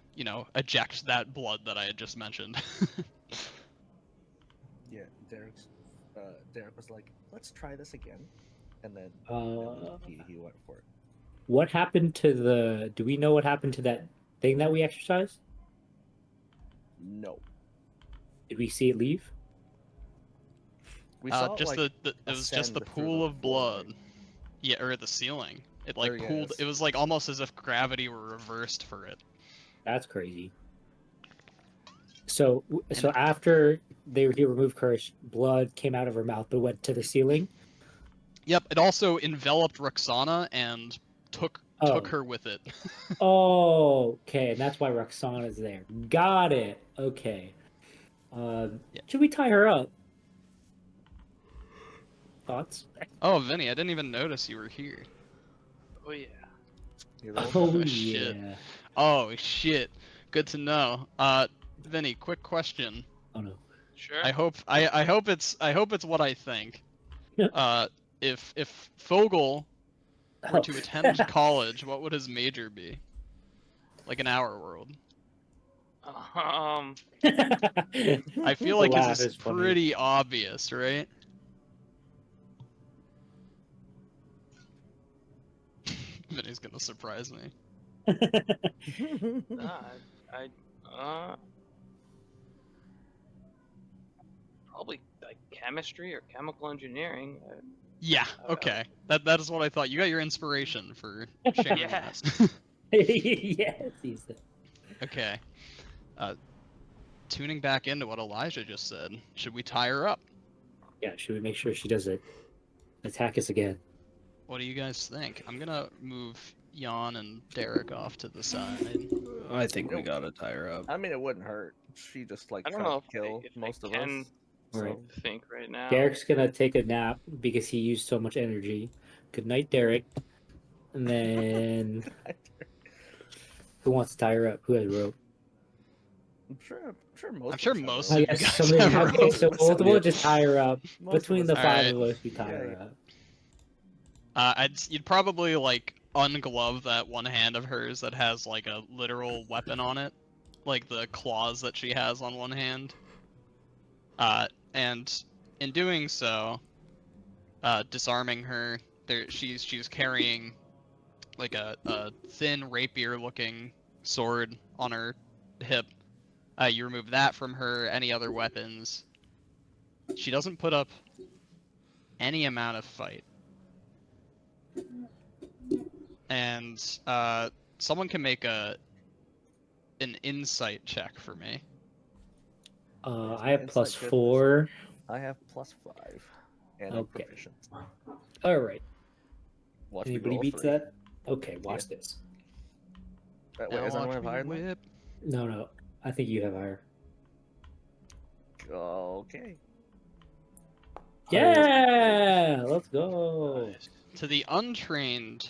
eject that blood that I had just mentioned. Yeah, Derek was like, "Let's try this again," and then he went for it. What happened to the? Do we know what happened to that thing that we exercised? No, Did we see it leave? we saw just it, it was just the ascend through pool the of blood. void. Yeah, or the ceiling. It like There he pooled. is. It was like almost as if gravity were reversed for it. That's crazy. So after he removed curse, blood came out of her mouth but went to the ceiling. Yep. It also enveloped Roksana and took her with it. Oh, okay, and that's why Roxana's there. Got it. Okay. Yeah. Should we tie her up? Thoughts? Oh, Vinny, I didn't even notice you were here. Oh yeah. You're the Oh one- shit. yeah. Oh shit. Good to know. Vinny, quick question. Oh no. Sure. I hope it's what I think. If Fogel were to attend college, what would his major be? Like in our world. Um, I feel The like laugh this is funny. pretty obvious, right? Vinny's gonna surprise me. probably like chemistry or chemical engineering. Yeah, okay. That is what I thought. You got your inspiration for sharing Yes. that. Yes, he said. Okay. Tuning back into what Elijah just said, should we tie her up? Yeah, should we make sure she doesn't attack us again? What do you guys think? I'm gonna move Jan and Derek off to the side. I think we gotta tie her up. I mean, it wouldn't hurt. She just like I don't tried know to kill if most I of can us. Right. So think right now. Derek's gonna take a nap because he used so much energy. Good night, Derek. And then who wants to tie her up? Who has rope? I'm sure most. I'm sure of us have most rope. of I you guess guys somebody. have Okay, rope. so we'll just tie her up. Most of Between us the have five Alright. of us, we tie her up. You'd probably like unglove that one hand of hers that has like a literal weapon on it, like the claws that she has on one hand. And in doing so, disarming her, she's carrying like a thin rapier-looking sword on her hip. You remove that from her. Any other weapons? She doesn't put up any amount of fight. And someone can make an insight check for me. I have Insight +4. goodness. I have +5, and I'm Okay. proficient. All right. Watch me Anybody roll beats 3. that? Okay, watch this. Wait, Now is watch anyone have me higher than that? whip. No, I think you have higher. Okay. Yeah, let's go. To the untrained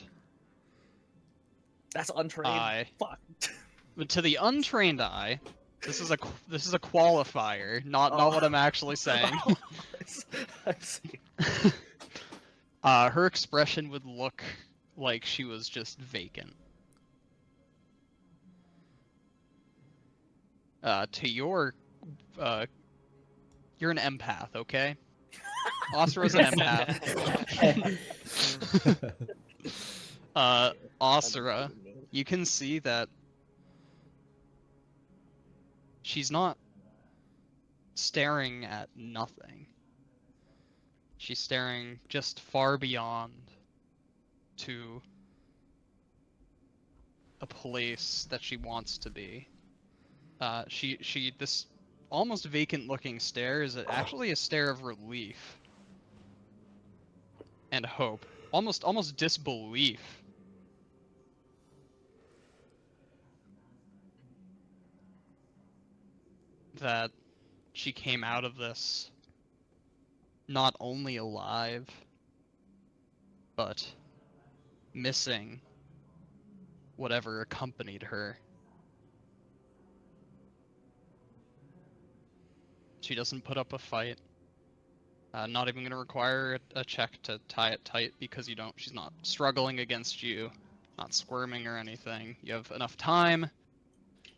That's untrained. eye, Fuck. but to the untrained eye, this is a qualifier, not what I'm actually saying. I see. Her expression would look like she was just vacant. To your, you're an empath, okay? Osra's an empath. Osra, you can see that she's not staring at nothing. She's staring just far beyond to a place that she wants to be. This almost vacant looking stare is actually a stare of relief and hope, almost disbelief. That she came out of this not only alive, but missing whatever accompanied her. She doesn't put up a fight. Not even going to require a check to tie it tight because she's not struggling against you, not squirming or anything. You have enough time,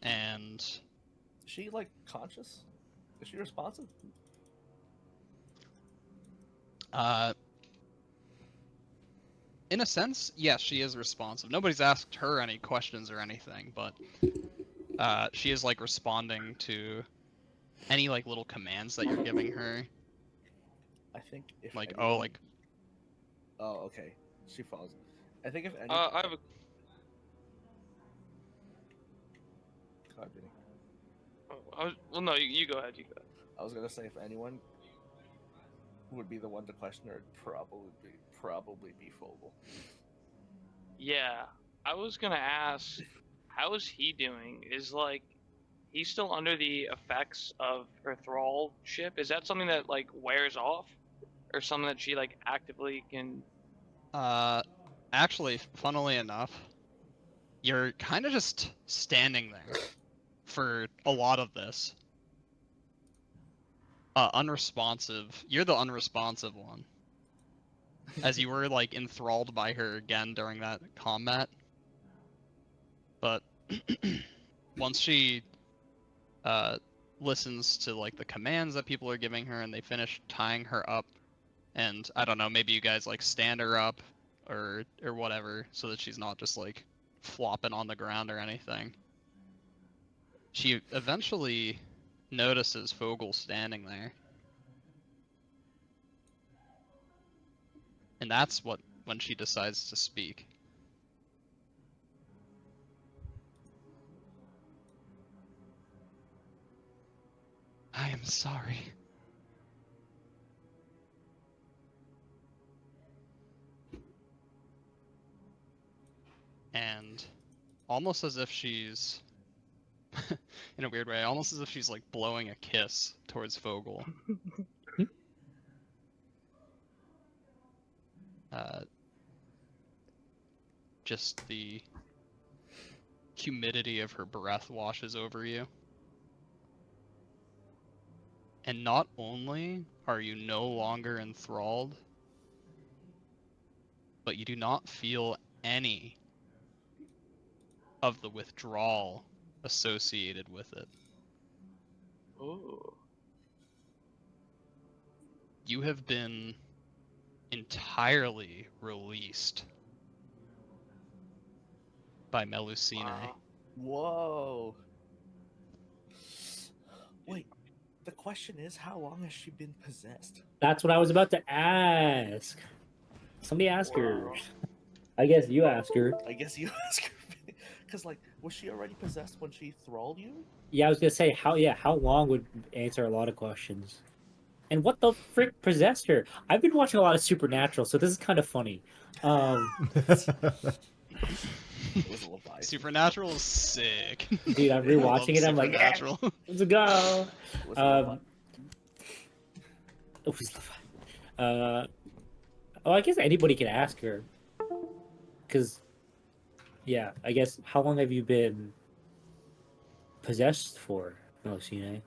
and Is she like conscious? Is she responsive? In a sense, yes, she is responsive. Nobody's asked her any questions or anything, but she is like responding to any like little commands that you're giving her. I think if Like, anyone... Oh, okay. She falls. I think if anyone... I have a. God, Vinny. Well, no, you go ahead. You go ahead. I was gonna say if anyone would be the one to question her, it'd probably be Fogel. Yeah, I was gonna ask, how is he doing? Is like, he's still under the effects of her thrallship? Is that something that like wears off, or something that she like actively can? Actually, funnily enough, you're kind of just standing there. for a lot of this. Unresponsive. You're the unresponsive one. As you were like enthralled by her again during that combat. But once she listens to like the commands that people are giving her and they finish tying her up, and I don't know, maybe you guys like stand her up or whatever so that she's not just like flopping on the ground or anything. She eventually notices Fogel standing there. And that's when she decides to speak. I am sorry. And almost as if she's, in a weird way, almost as if she's like blowing a kiss towards Fogel. Just the humidity of her breath washes over you. And not only are you no longer enthralled, but you do not feel any of the withdrawal associated with it. Ooh. You have been entirely released by Melusine. Wow. Whoa. Wait, the question is, how long has she been possessed? That's what I was about to ask. Somebody ask her. Wow. I guess you ask her. I guess you ask her. Because, like, was she already possessed when she thralled you? Yeah, I was gonna say how long would answer a lot of questions. And what the frick possessed her? I've been watching a lot of Supernatural, so this is kind of funny. It was a Leviathan. Supernatural is sick. Dude, I'm I love rewatching it. I'm like, Supernatural. let's go. It was a Leviathan. It was oh, I guess anybody can ask her. Because, yeah, I guess, how long have you been possessed for, Melusine?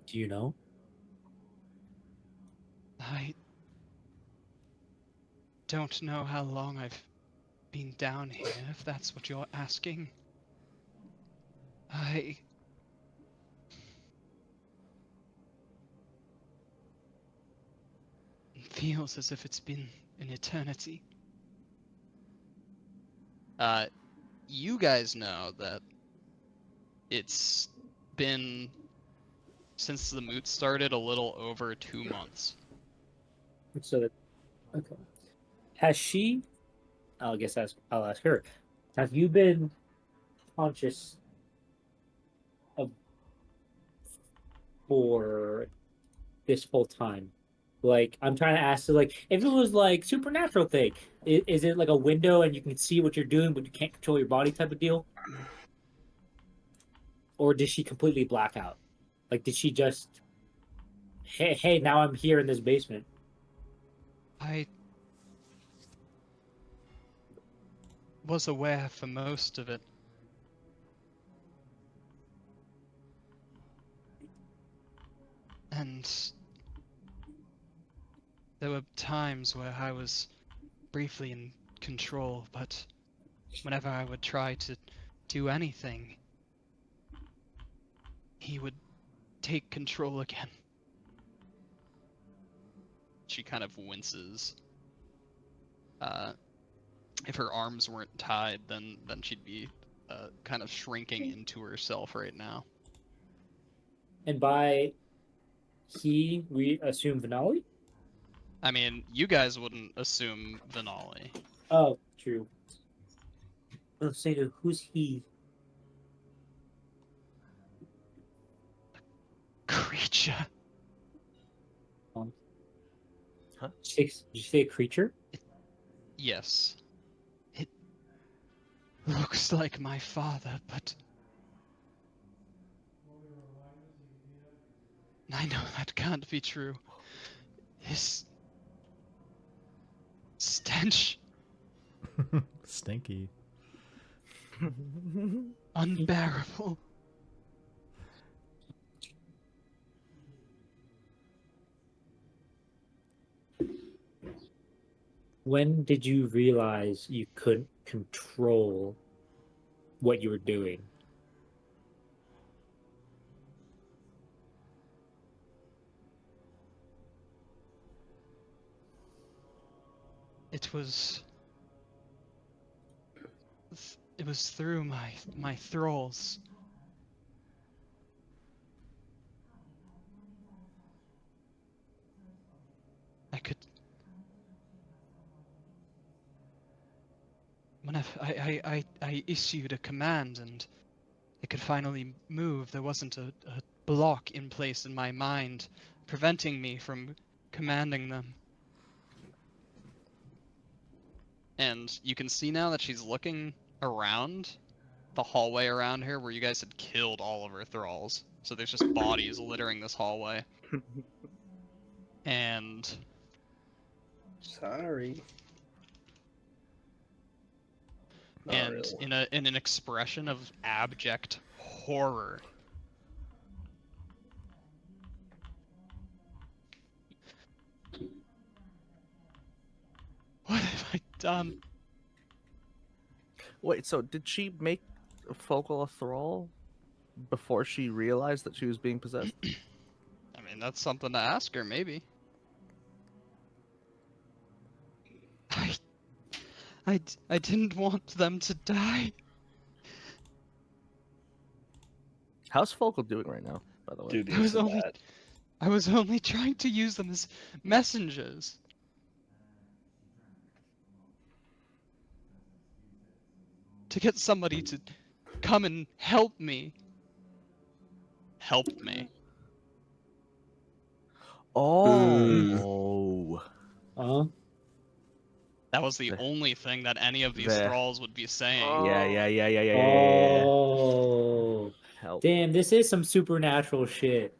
Do you know? I don't know how long I've been down here, if that's what you're asking. It feels as if it's been an eternity. You guys know that it's been, since the moot started, a little over 2 months. So, okay. Has she, I'll ask her, have you been conscious of for this whole time? Like, I'm trying to ask, like, if it was like supernatural thing, is it like a window and you can see what you're doing, but you can't control your body type of deal? Or did she completely black out? Like, did she just, hey, now I'm here in this basement? I was aware for most of it. And there were times where I was briefly in control, but whenever I would try to do anything, he would take control again. She kind of winces. If her arms weren't tied, then she'd be kind of shrinking into herself right now. And by he, we assume Venali? I mean, you guys wouldn't assume Venali. Oh, true. Let's say to who's he? Creature. Huh? Did you say a creature? Yes. It looks like my father, but I know that can't be true. His stench. Stinky. Unbearable. When did you realize you couldn't control what you were doing? It was through my thralls. I could when I issued a command and it could finally move, there wasn't a block in place in my mind preventing me from commanding them. And you can see now that she's looking around the hallway around her where you guys had killed all of her thralls. So there's just bodies littering this hallway. And Sorry. Not and really. in an expression of abject horror, what have I done? Wait, so did she make Focal a thrall before she realized that she was being possessed? I mean, that's something to ask her, maybe. I didn't want them to die. How's Focal doing right now, by the way? Dude, I was it's so only bad. I was only trying to use them as messengers. To get somebody to come and help me. Help me. Oh. Huh? That was the The- only thing that any of these the- thralls would be saying. Yeah. Oh. Help. Damn, this is some supernatural shit.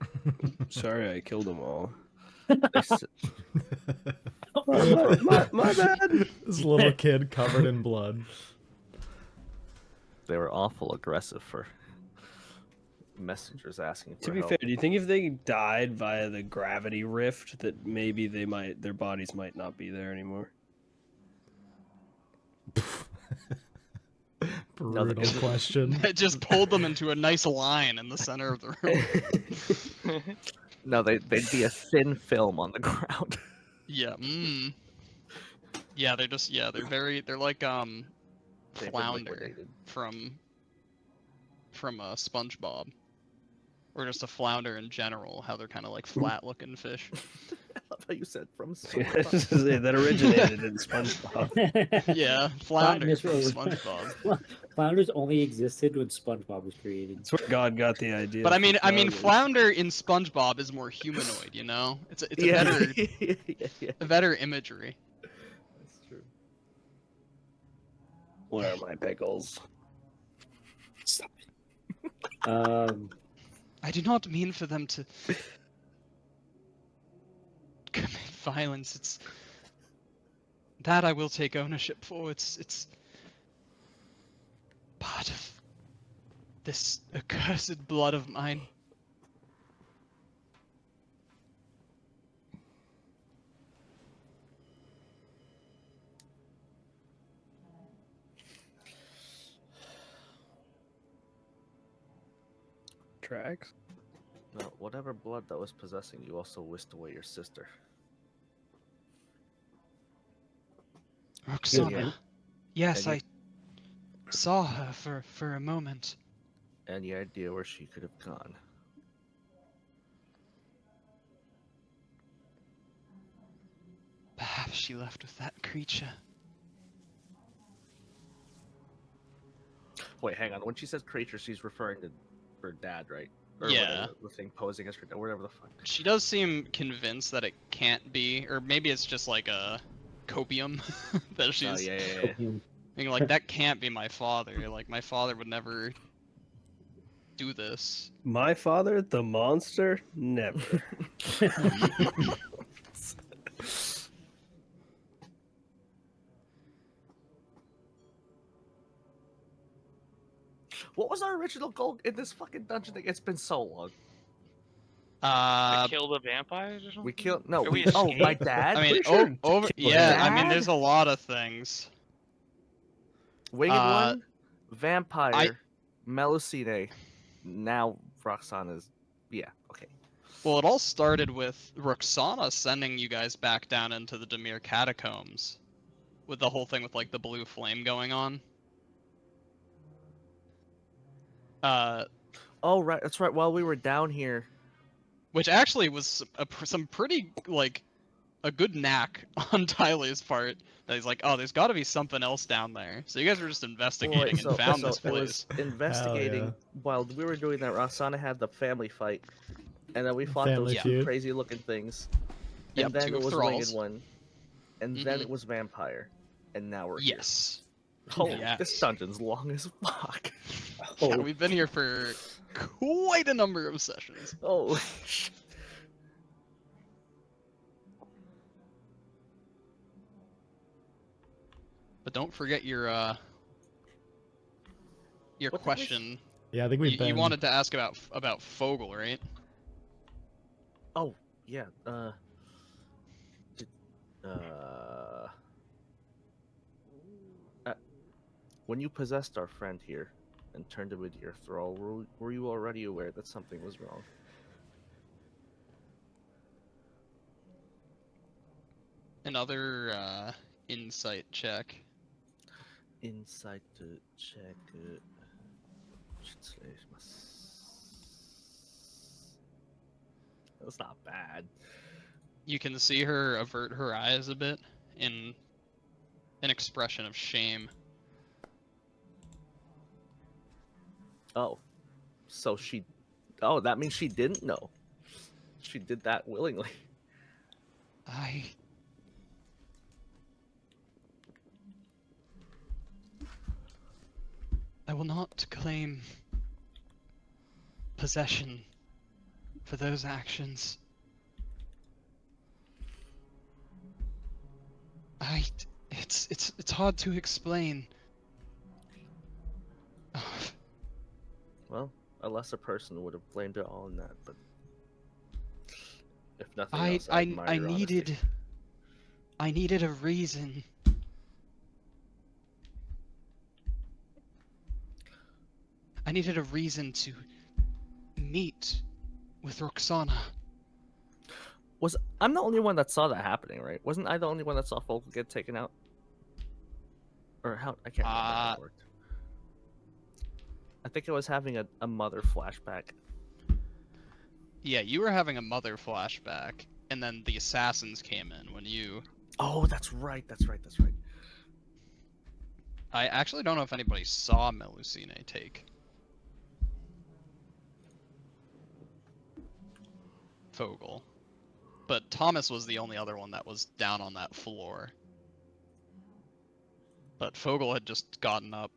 Sorry, I killed them all. They s- My bad. This little kid covered in blood. they were awful aggressive for messengers asking for To be help. fair, do you think if they died via the gravity rift that maybe their bodies might not be there anymore? Brutal is it- question. It just pulled them into a nice line in the center of the room. No, they'd be a thin film on the ground. Yeah. Yeah, they're like They've been Flounder liquidated. from SpongeBob, or just a flounder in general. How they're kind of like flat-looking fish. I love how you said from That originated in SpongeBob. Yeah, flounder from Flatness SpongeBob. Flounders only existed when SpongeBob was created. That's where God got the idea. But I mean, for flounder in SpongeBob is more humanoid. You know, it's a yeah. better yeah. a better imagery. That's true. Where are my pickles? Stop it. I do not mean for them to commit violence. It's that I will take ownership for. It's part of this accursed blood of mine. Tracks? No, whatever blood that was possessing you also whisked away your sister. Roksana. Yeah. Yes, And I saw her for a moment. Any idea where she could have gone? Perhaps she left with that creature. Wait, hang on. When she says creature, she's referring to her dad, right? Or Yeah. whatever, the thing posing as her dad, whatever the fuck. She does seem convinced that it can't be, or maybe it's just like a copium that she's Oh, yeah. being like, that can't be my father. Like, my father would never do this. My father, the monster? Never. What was our original goal in this fucking dungeon thing? It's been so long. To kill the vampires or something? We killed. No, Or we. we Oh, my escaped? dad. I mean, Pretty sure over. to kill Yeah, him. I mean, Dad? there's a lot of things. Winged one, I- vampire, Melusine. Now Roxana's. Yeah. Okay. Well, it all started with Roksana sending you guys back down into the Demir catacombs, with the whole thing with like the blue flame going on. Oh right, that's right. While we were down here. Which actually was some pretty like a good knack on Tyler's part. That he's like, oh, there's got to be something else down there. So you guys were just investigating and found this it was place. investigating yeah. while we were doing that. Roxana had the family fight, and then we fought Family those feud. crazy looking things. Yep, And then two it was thralls. winged one, and then Mhm. it was vampire, and now we're Yes. here. Holy, Yes. this dungeon's long as fuck. Yeah, Oh, we've been here for quite a number of sessions. Oh shit. But don't forget your What did we- question. Yeah, I think we've You, been. you wanted to ask about Fogel, right? Oh yeah. Did, when you possessed our friend here and turned him into your thrall, were you already aware that something was wrong? Another insight check. Insight to check. That's not bad. You can see her avert her eyes a bit in an expression of shame. Oh, so she. Oh, that means she didn't know. She did that willingly. I will not claim possession for those actions. It's hard to explain. Well, a lesser person would have blamed it all on that, but if nothing else, I admire I your honesty. needed a reason. I needed a reason to meet with Roksana. I'm the only one that saw that happening, right? Wasn't I the only one that saw Fogel get taken out? Or how? I can't remember how it worked. I think I was having a mother flashback. Yeah, you were having a mother flashback, and then the assassins came in when you... Oh, that's right. That's right. That's right. I actually don't know if anybody saw Melusine take Fogel. But Thomas was the only other one that was down on that floor. But Fogel had just gotten up,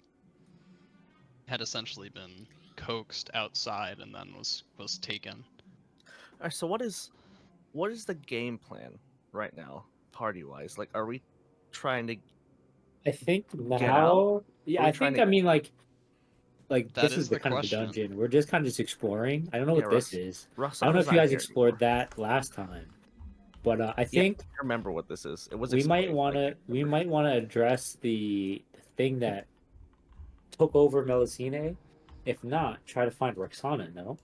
had essentially been coaxed outside, and then was taken. All right. So what is the game plan right now, party wise? Like, are we trying to? I think out? now. Yeah, Are we I trying think. to- I mean, like That this is is the the kind of the question. dungeon. We're just kind of just exploring. I don't know Yeah, what this is. I don't know Roxana's if you not guys here explored anymore. that last time, but I Yeah, think I remember what this is. It was. we might explained, want I to can't we remember. might want to address the thing that took over Melusine. If not, try to find Roxana. No,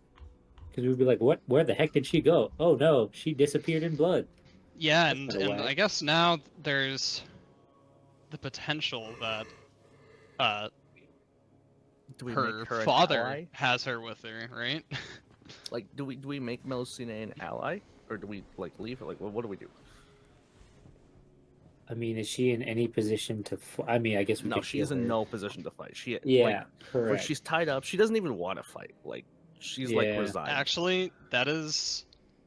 because we'd be like, what? Where the heck did she go? Oh no, she disappeared in blood. Yeah, That's and kinda whack. I guess now there's the potential that Do we her make her an father ally? has her with her, right? Like, do we make Melusine an ally, or do we like leave her? Like, what do we do? I mean, is she in any position to? I mean, I guess we No, could she's heal in her. no position to fight. She Yeah, like, when correct. she's tied up, she doesn't even want to fight. Like, she's like Yeah. resigned. Actually, that is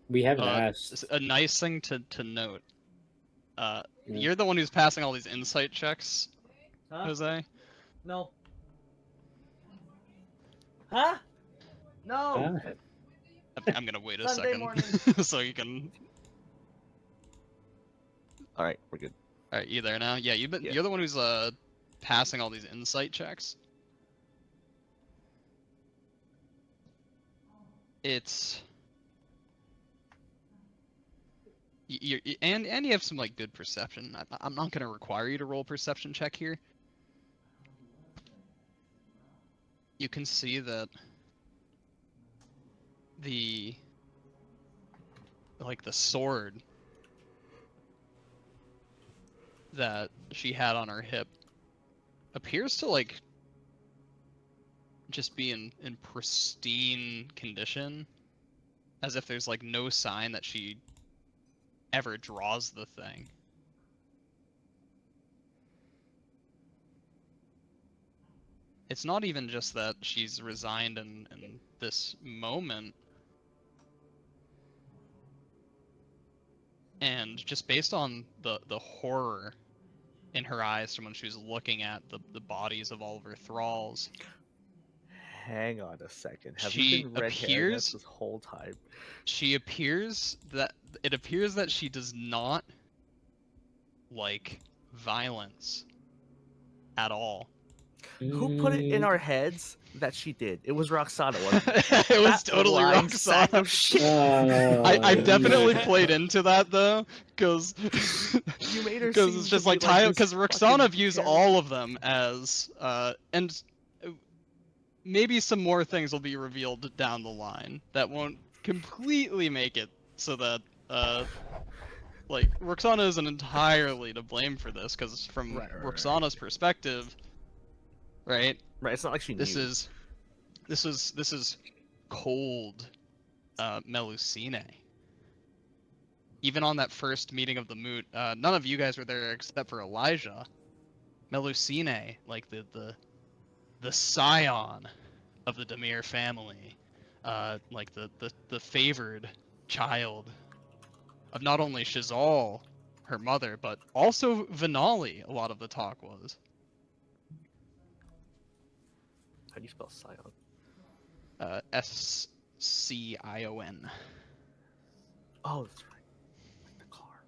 We haven't Uh, asked. a nice thing to note. Yeah. You're the one who's passing all these insight checks, Huh? Jose. No. Huh? No. Ah, I'm gonna wait a Sunday second morning. so you can. All right, we're good. All right, you there now? Yeah, Yeah. You're the one who's passing all these insight checks. it's and you have some like good perception. I'm not gonna require you to roll a perception check here. You can see that the sword that she had on her hip appears to like just be in pristine condition, as if there's like no sign that she ever draws the thing. It's not even just that she's resigned in this moment, and just based on the horror in her eyes from when she was looking at the bodies of all of her thralls. Hang on a second. Have She you been red herring us this whole time? It appears that she does not like violence at all. Who put it in our heads that she did? It was Roksana, wasn't it? It was That totally lying sack Roksana. of shit. I definitely yeah. played into that though, because You made her because seem it's to just be like like this because Roksana fucking views terrible- all of them as and maybe some more things will be revealed down the line that won't completely make it so that like Roksana isn't entirely to blame for this, because from Right. Roxana's perspective, right? Right, it's not like she This knew. this is cold Melusine. Even on that first meeting of the moot, none of you guys were there except for Elijah. Melusine, like the scion of the Demir family, like the favored child of not only Shizal, her mother, but also Venali. A lot of the talk was. How do you spell Scion? Scion. Oh, that's right. Like the car.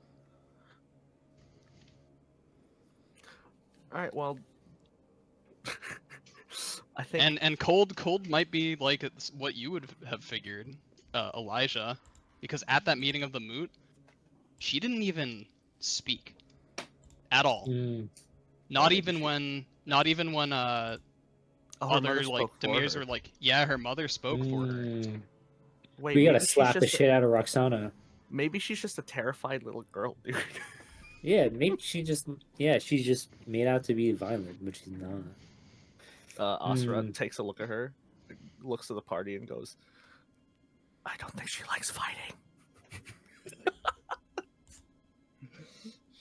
All right, well, I think And cold might be like it's what you would have figured, Elijah, because at that meeting of the moot, she didn't even speak at all. Not maybe even she- when her mother other like spoke for Demirs her. were like, yeah, her mother spoke for her. Wait, We gotta maybe she's slap the just shit out of Roxana. maybe she's just a terrified little girl, dude. Yeah, maybe she's just made out to be violent, but she's not. Asra takes a look at her, looks at the party, and goes, "I don't think she likes fighting."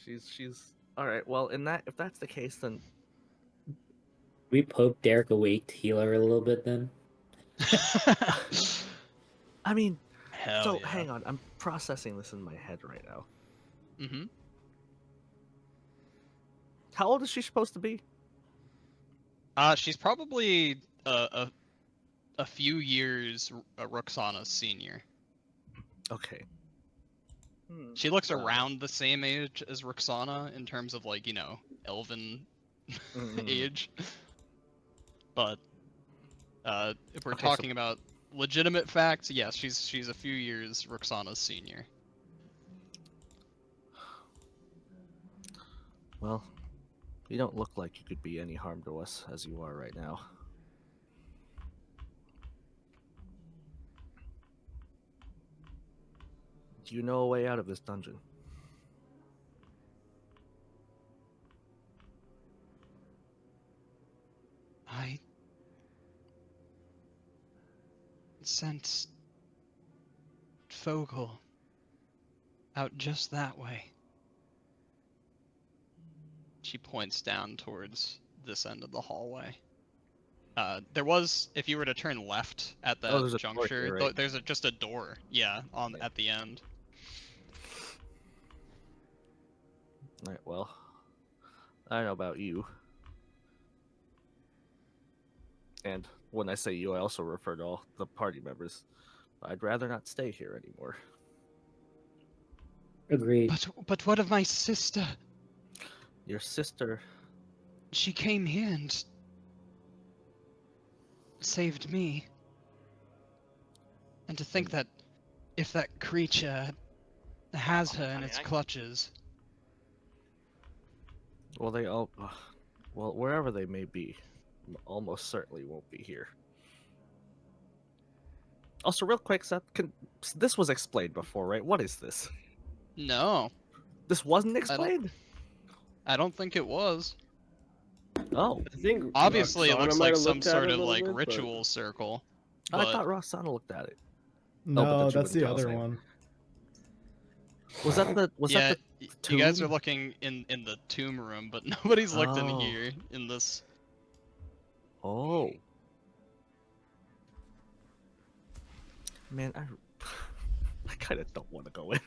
she's all right. Well, if that's the case, then We poke Derek awake to heal her a little bit then. I mean, Hell so yeah. hang on, I'm processing this in my head right now. Mm-hmm. How old is she supposed to be? She's probably a few years Roxana's senior. Okay. She looks Well. around the same age as Roxana in terms of like, elven age. But if we're Okay, so- talking about legitimate facts, yes, she's a few years Roxana's senior. Well, you don't look like you could be any harm to us as you are right now. Do you know a way out of this dungeon? I sent Fogel out just that way. She points down towards this end of the hallway. There was, if you were to turn left at that there's a door juncture, here, right? there's just a door, yeah, Right. at the end. Alright, well, I don't know about you. And when I say you, I also refer to all the party members. I'd rather not stay here anymore. Agreed. But what of my sister? Your sister, She came here and saved me. And to think that if that creature has her in its clutches, Well, they all, well, wherever they may be, almost certainly won't be here. Also, real quick, Seth, this was explained before, right? What is this? no, This wasn't explained? I don't think it was. Oh, I think Obviously, it Roksana looks might like have some looked at sort it a of little like bit, but- ritual circle. I But thought Roksana looked at it. No, but the that's the Juvenile other thing. one. Was that the yeah, that the you guys are tomb? looking in the tomb room, but nobody's looked in Oh. here in this. Oh. Man, I kind of don't want to go in.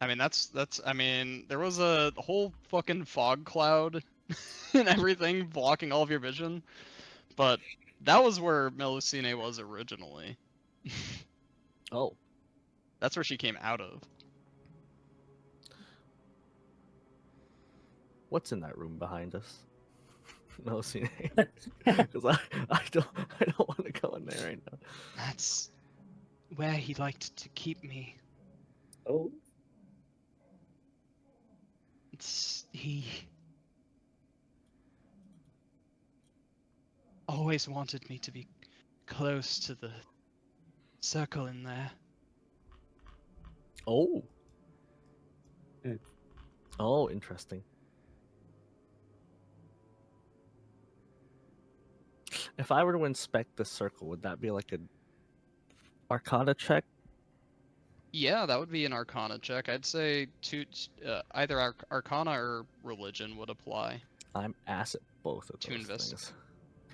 I mean, that's. I mean, there was a whole fucking fog cloud and everything blocking all of your vision, but that was where Melusine was originally. Oh. That's where she came out of. What's in that room behind us? No, see, because I don't want to go in there right now. That's where he liked to keep me. Oh, He always wanted me to be close to the circle in there. Oh. Hmm. Oh, interesting. If I were to inspect the circle, would that be like an Arcana check? Yeah, that would be an Arcana check. I'd say either Arcana or Religion would apply. I'm ass at both of To those invest- things.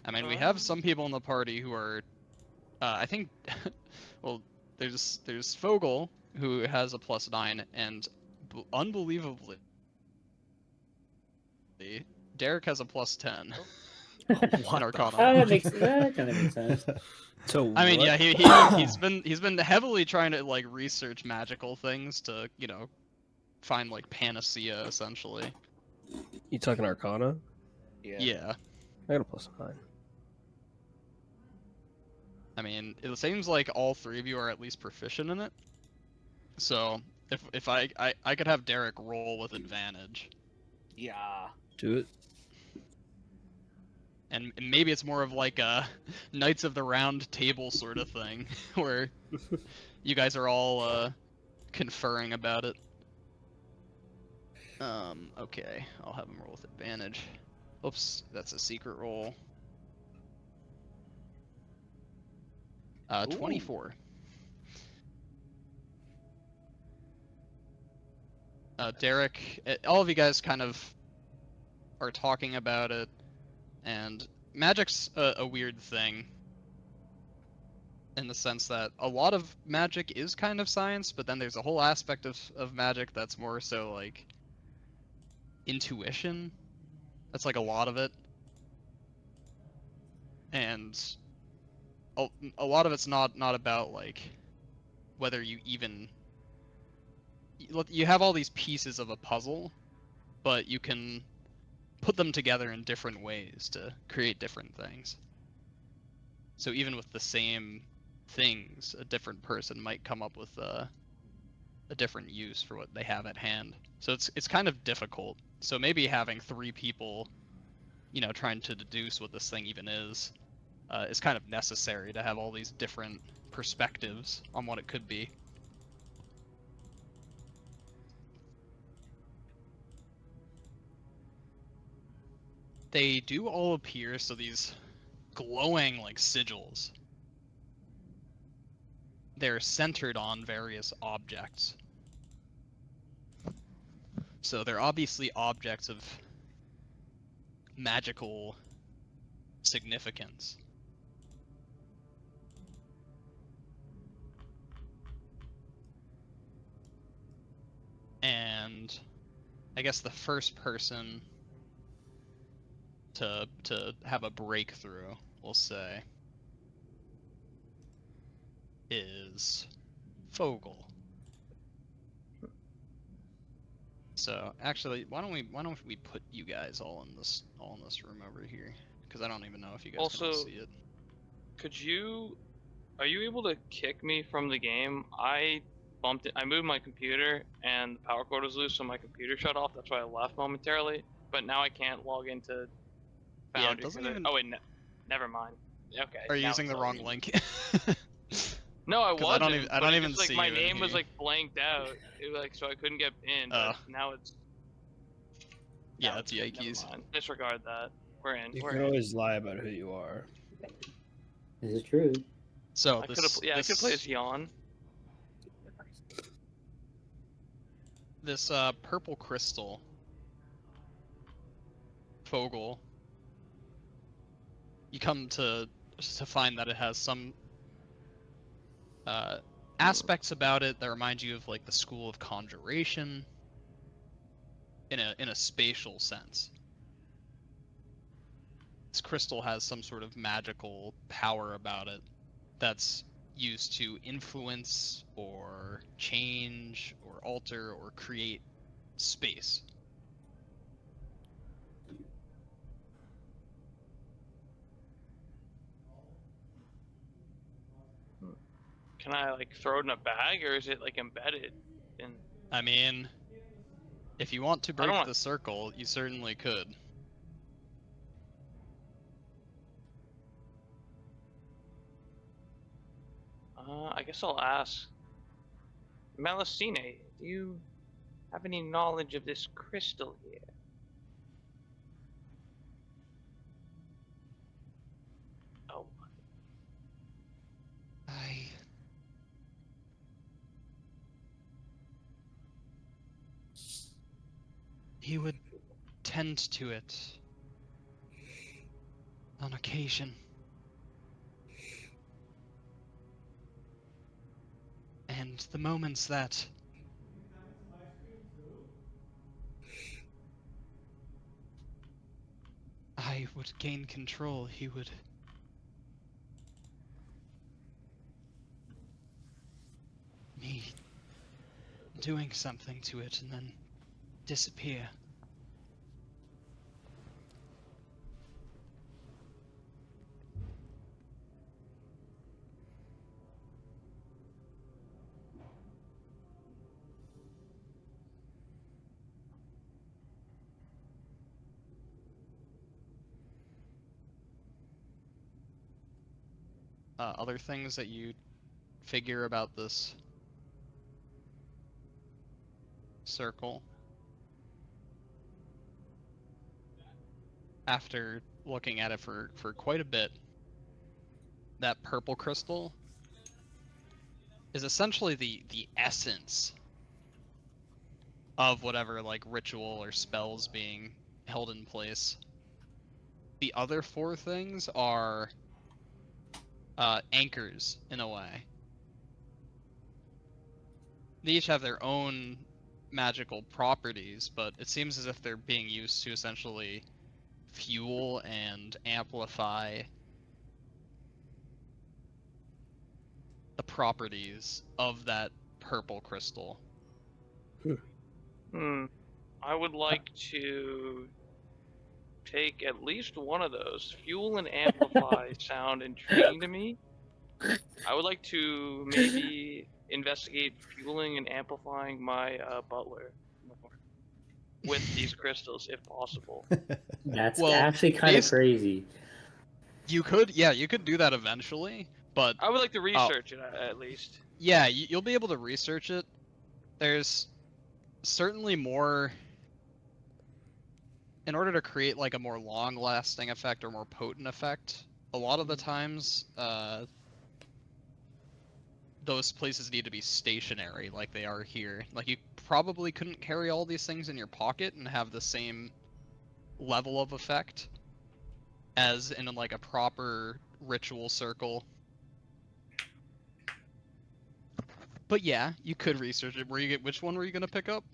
I mean, we have some people in the party who are, I think, well, there's Fogel who has a +9, and unbelievably, Derek has a +10 What in the Arcana. that kind of makes sense. So I mean, what- yeah, he's been heavily trying to like research magical things to find like panacea essentially. You talking Arcana? Yeah. I got a +9. I mean, it seems like all three of you are at least proficient in it. So if I could have Derek roll with advantage, Yeah. Do it. and maybe it's more of like a Knights of the Round Table sort of thing, where you guys are all conferring about it. Okay, I'll have him roll with advantage. Oops, that's a secret roll. 24. Derek, all of you guys kind of are talking about it, and magic's a weird thing in the sense that a lot of magic is kind of science, but then there's a whole aspect of magic that's more so like intuition. That's like a lot of it. And a lot of it's not about like whether you even you have all these pieces of a puzzle, but you can put them together in different ways to create different things. So even with the same things, a different person might come up with a different use for what they have at hand. So it's kind of difficult. So maybe having 3 people, trying to deduce what this thing even is kind of necessary to have all these different perspectives on what it could be. They do all appear, so these glowing like sigils, they're centered on various objects. So they're obviously objects of magical significance. And I guess the first person to have a breakthrough, we'll say, is Fogel. So actually, why don't we put you guys all in this room over here? Because I don't even know if you guys can all Also, see it. Are you able to kick me from the game? I moved my computer and the power cord was loose, so my computer shut off. That's why I left momentarily. But now I can't log into Yeah, it Foundry. doesn't 'cause even. Oh wait, never mind. Okay. Are you now using it's the wrong loading. link? No, I 'Cause I don't wasn't. even- I but don't it even just, like, see my you in name was here. like blanked out. It, like, so I couldn't get in. But now it's. Yeah, now that's it's- Yankees. Never mind. Disregard that. We're in. You We're can in. always lie about who you are. This is true. So I could have. Yeah, I could play as Yawn. this purple crystal Fogel. You come to find that it has some aspects about it that remind you of like the school of conjuration in a spatial sense. This crystal has some sort of magical power about it that's used to influence or change or alter or create space. Can I like throw it in a bag, or is it like embedded in? I mean, if you want to I break don't want- the circle, you certainly could. I guess I'll ask. Melusine, do you have any knowledge of this crystal here? Oh, He would tend to it on occasion. And the moments that I would gain control, he would me doing something to it and then disappear. Other things that you figure about this circle after looking at it for quite a bit, that purple crystal is essentially the essence of whatever like ritual or spells being held in place. The other four things are anchors in a way. They each have their own magical properties, but it seems as if they're being used to essentially fuel and amplify the properties of that purple crystal. I would like to take at least one of those. Fuel and amplify sound intriguing to me. I would like to maybe investigate fueling and amplifying my butler more with these crystals, if possible. That's Well, actually kind of based- crazy. You could do that eventually, but I would like to research it at least. yeah, you'll be able to research it. There's certainly more in order to create like a more long-lasting effect or more potent effect. A lot of the times, those places need to be stationary, like they are here. Like you probably couldn't carry all these things in your pocket and have the same level of effect as in like a proper ritual circle. But yeah, you could research it. Which one were you gonna pick up?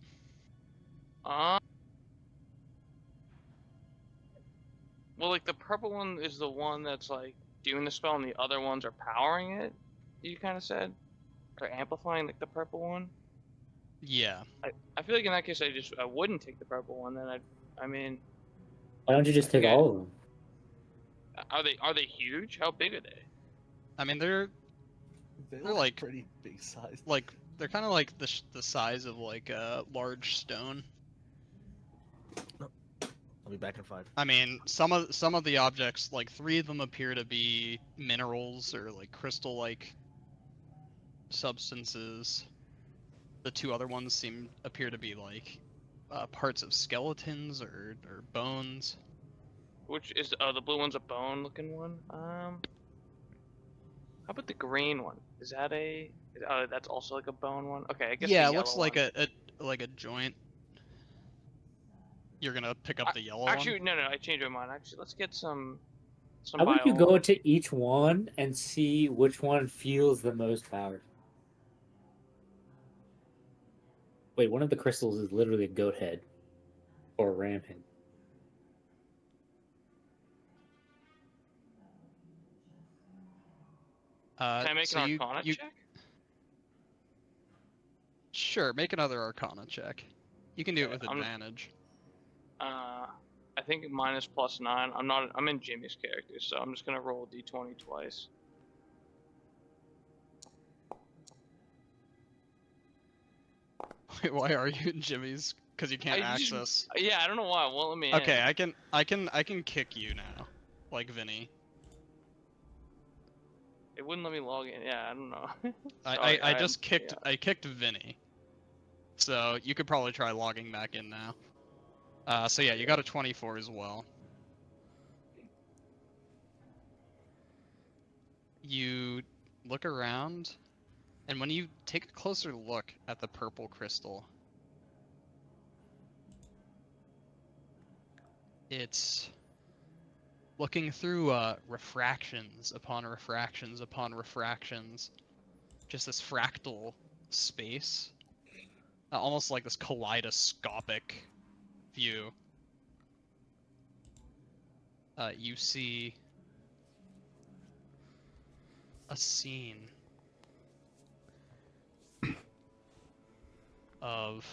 Well, like the purple one is the one that's like doing the spell, and the other ones are powering it. You kind of said, or amplifying like the purple one. Yeah. I feel like in that case, I wouldn't take the purple one. Then I mean, Why don't you just take all of them? are they huge? How big are they? I mean, they're They're like- pretty big size. like they're kind of like the size of like a large stone. I'll be back in 5. I mean, some of the objects, like 3 of them appear to be minerals or like crystal-like substances. The 2 other ones appear to be like parts of skeletons or bones. Which is the blue one's a bone looking one. How about the green one? Is that a? That's also like a bone one. Okay, I guess. Yeah, the it looks yellow like one. a joint. You're gonna pick up the yellow Actually, one. no, I changed my mind. Actually, let's get some. How about you go bio- to each one and see which one feels the most power? Wait, one of the crystals is literally a goat head or a ram head. Can I make so an Arcana check? Sure, make another Arcana check. You can do it Okay, with advantage. I think minus +9. I'm in Jimmy's character, so I'm just gonna roll a d20 twice. Wait, why are you in Jimmy's? Because you can't I just- access. Yeah, I don't know why it won't let me Okay, in. I can kick you now, like Vinny. It wouldn't let me log in. Yeah, I don't know. I Sorry, just kicked yeah. I kicked Vinny. So you could probably try logging back in now. So yeah, you got a 24 as well. You look around, and when you take a closer look at the purple crystal, it's looking through refractions upon refractions upon refractions, just this fractal space, almost like this kaleidoscopic view. You see a scene of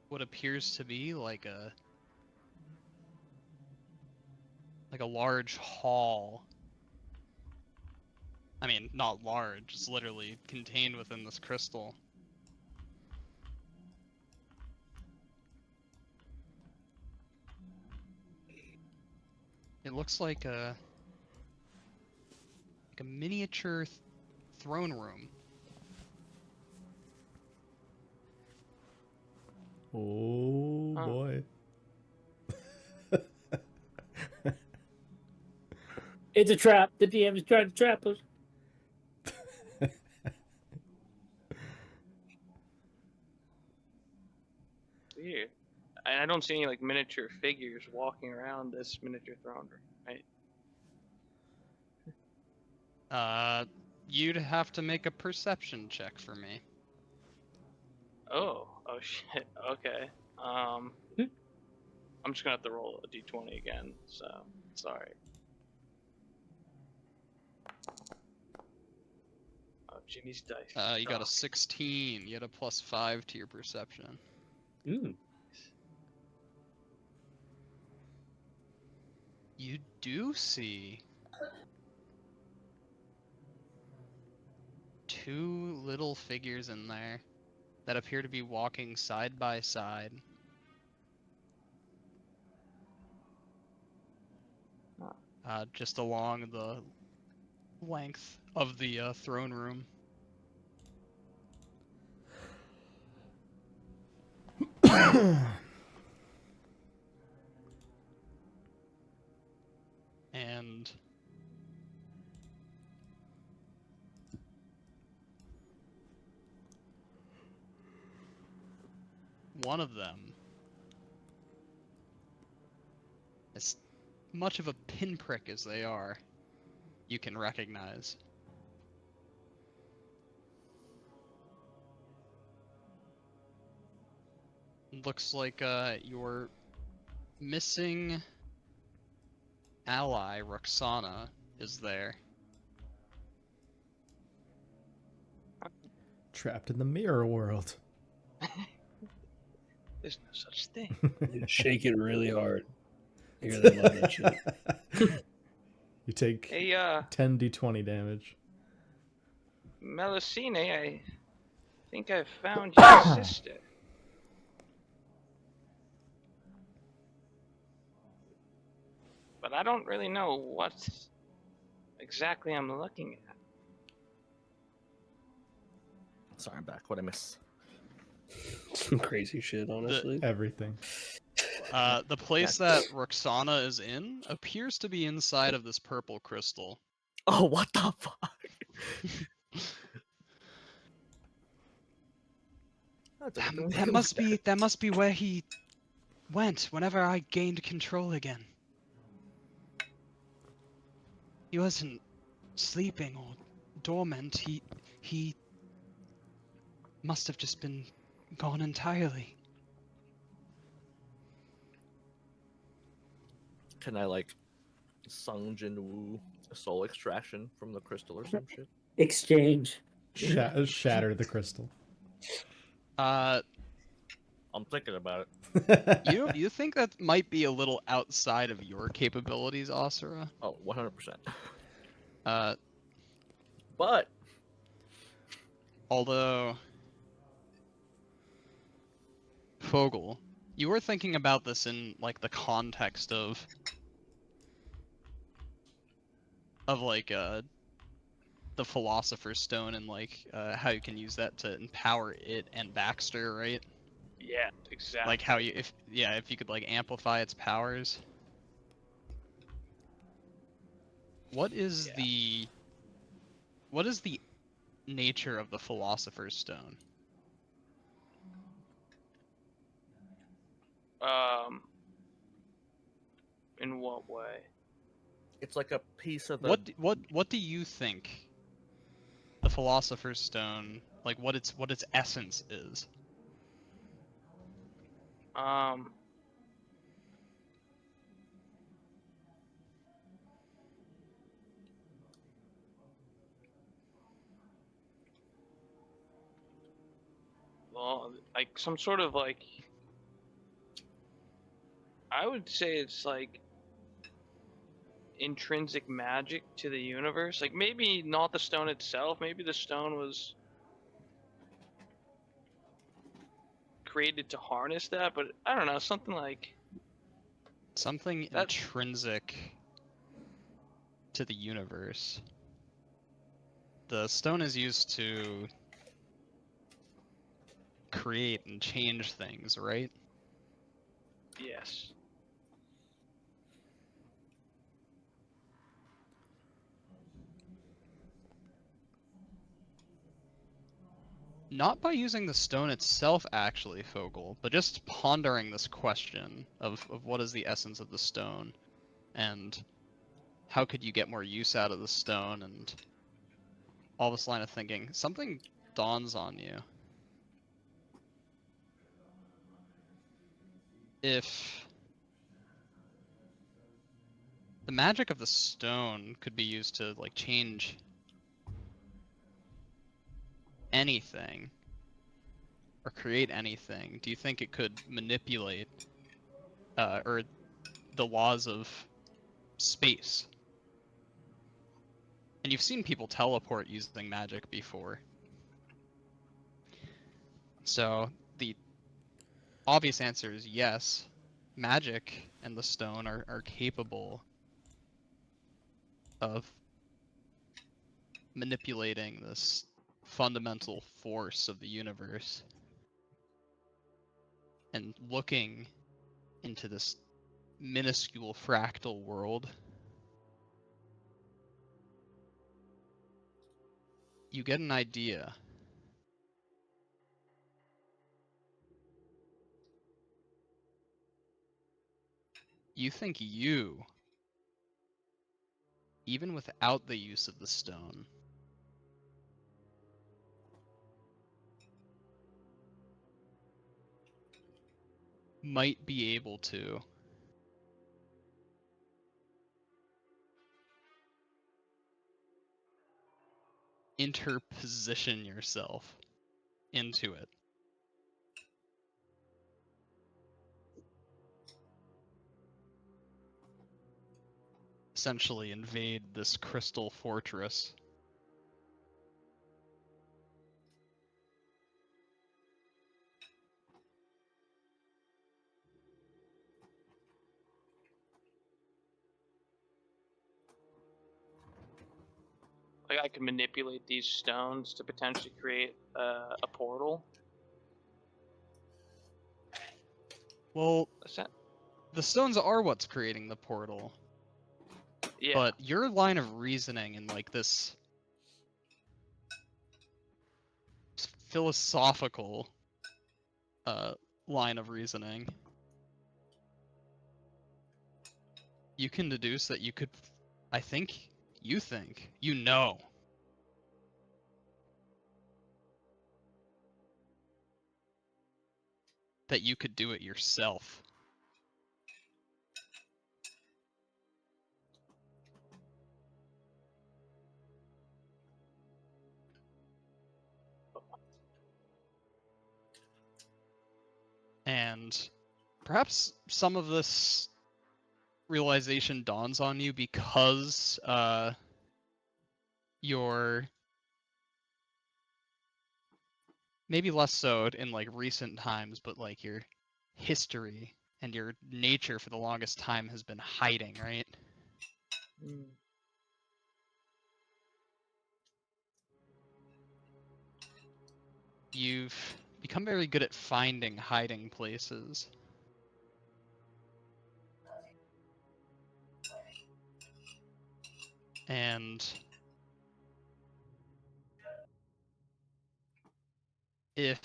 what appears to be like a large hall. I mean, not large, it's literally contained within this crystal. It looks like a miniature throne room. Oh Huh. boy. It's a trap. The DM is trying to trap us. Weird. And I don't see any like miniature figures walking around this miniature throne room, right? You'd have to make a perception check for me. Oh shit. Okay. I'm just gonna have to roll a d20 again. So sorry. Oh, Jimmy's dice. You got a suck. 16. You had a +5 to your perception. You do see 2 little figures in there that appear to be walking side by side. Just along the length of the throne room. And one of them, as much of a pinprick as they are, you can recognize. Looks like your missing ally, Roksana, is there. Trapped in the mirror world. There's no such thing. You shake it really hard. You hear that loud shit. You take Hey, 10 d20 damage. Melusine, I think I found your sister. But I don't really know what exactly I'm looking at. Sorry, I'm back. What I miss? Some crazy shit, honestly. Everything. The place that Roksana is in appears to be inside of this purple crystal. Oh, what the fuck? That's a good thing we That moved must be where he went whenever I gained control again. He wasn't sleeping or dormant. He must have just been gone entirely. Can I like Sung Jin Woo soul extraction from the crystal or some shit? Exchange. Shatter the crystal. Uh, I'm thinking about it. you think that might be a little outside of your capabilities, Asura? Oh, 100%. Uh, But although Fogel, you were thinking about this in like the context of like the Philosopher's Stone and like how you can use that to empower it and Baxter, right? Yeah, exactly. Like how you if you could like amplify its powers. What is the nature of the Philosopher's Stone? In what way? it's like a piece of the. What do you think the Philosopher's Stone, like what its essence is? Well, like some sort of like, I would say it's like intrinsic magic to the universe. Like maybe not the stone itself. Maybe the stone was created to harness that, but I don't know, something like Something that. intrinsic to the universe. The stone is used to create and change things, right? Yes. Not by using the stone itself, actually, Fogel, but just pondering this question of what is the essence of the stone, and how could you get more use out of the stone, and all this line of thinking. Something dawns on you. If the magic of the stone could be used to, like, change anything, or create anything, do you think it could manipulate or the laws of space? And you've seen people teleport using magic before. So the obvious answer is yes. Magic and the stone are capable of manipulating this fundamental force of the universe and looking into this minuscule fractal world. You get an idea. You think you, even without the use of the stone, might be able to interposition yourself into it. Essentially invade this crystal fortress like I could manipulate these stones to potentially create a portal. Well, Is that- the stones are what's creating the portal. Yeah. But your line of reasoning and like this philosophical line of reasoning, you can deduce that you could, you know that you could do it yourself. And perhaps some of this realization dawns on you because you're maybe less so in like recent times, but like your history and your nature for the longest time has been hiding, right? You've become very good at finding hiding places. And if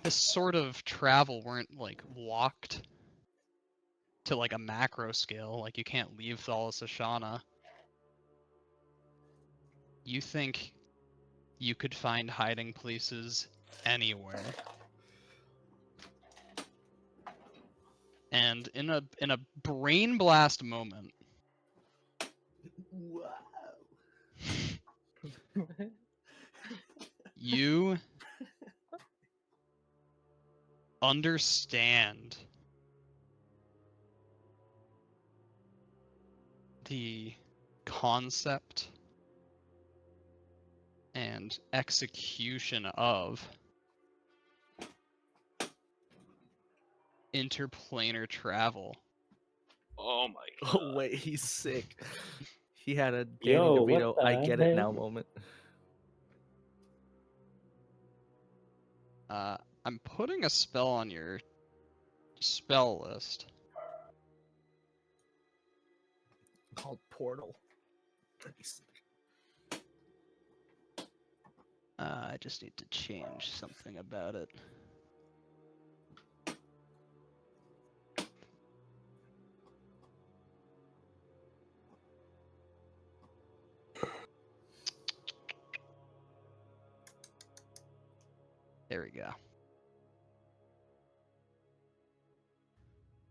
this sort of travel weren't like locked to like a macro scale, like you can't leave Thalas Ashana, you think you could find hiding places anywhere. And in a brain blast moment, Wow. you understand the concept and execution of interplanar travel. Oh my god. Oh wait, he's sick. He had a Danny Yo, what DeVito the I get it now heck? moment. I'm putting a spell on your spell list. Called Portal. Pretty sick. I just need to change something about it. There we go.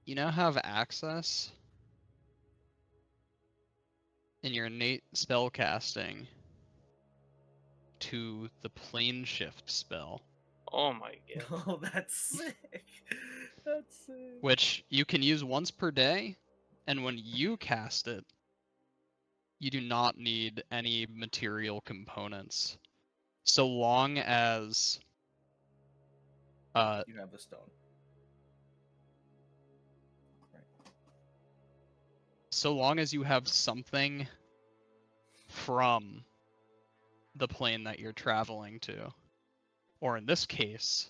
You now have access in your innate spellcasting to the plane shift spell, Oh my god. Oh, that's sick. That's sick. which you can use once per day, and when you cast it, you do not need any material components, so long as You have the stone. so long as you have something from the plane that you're traveling to, or in this case,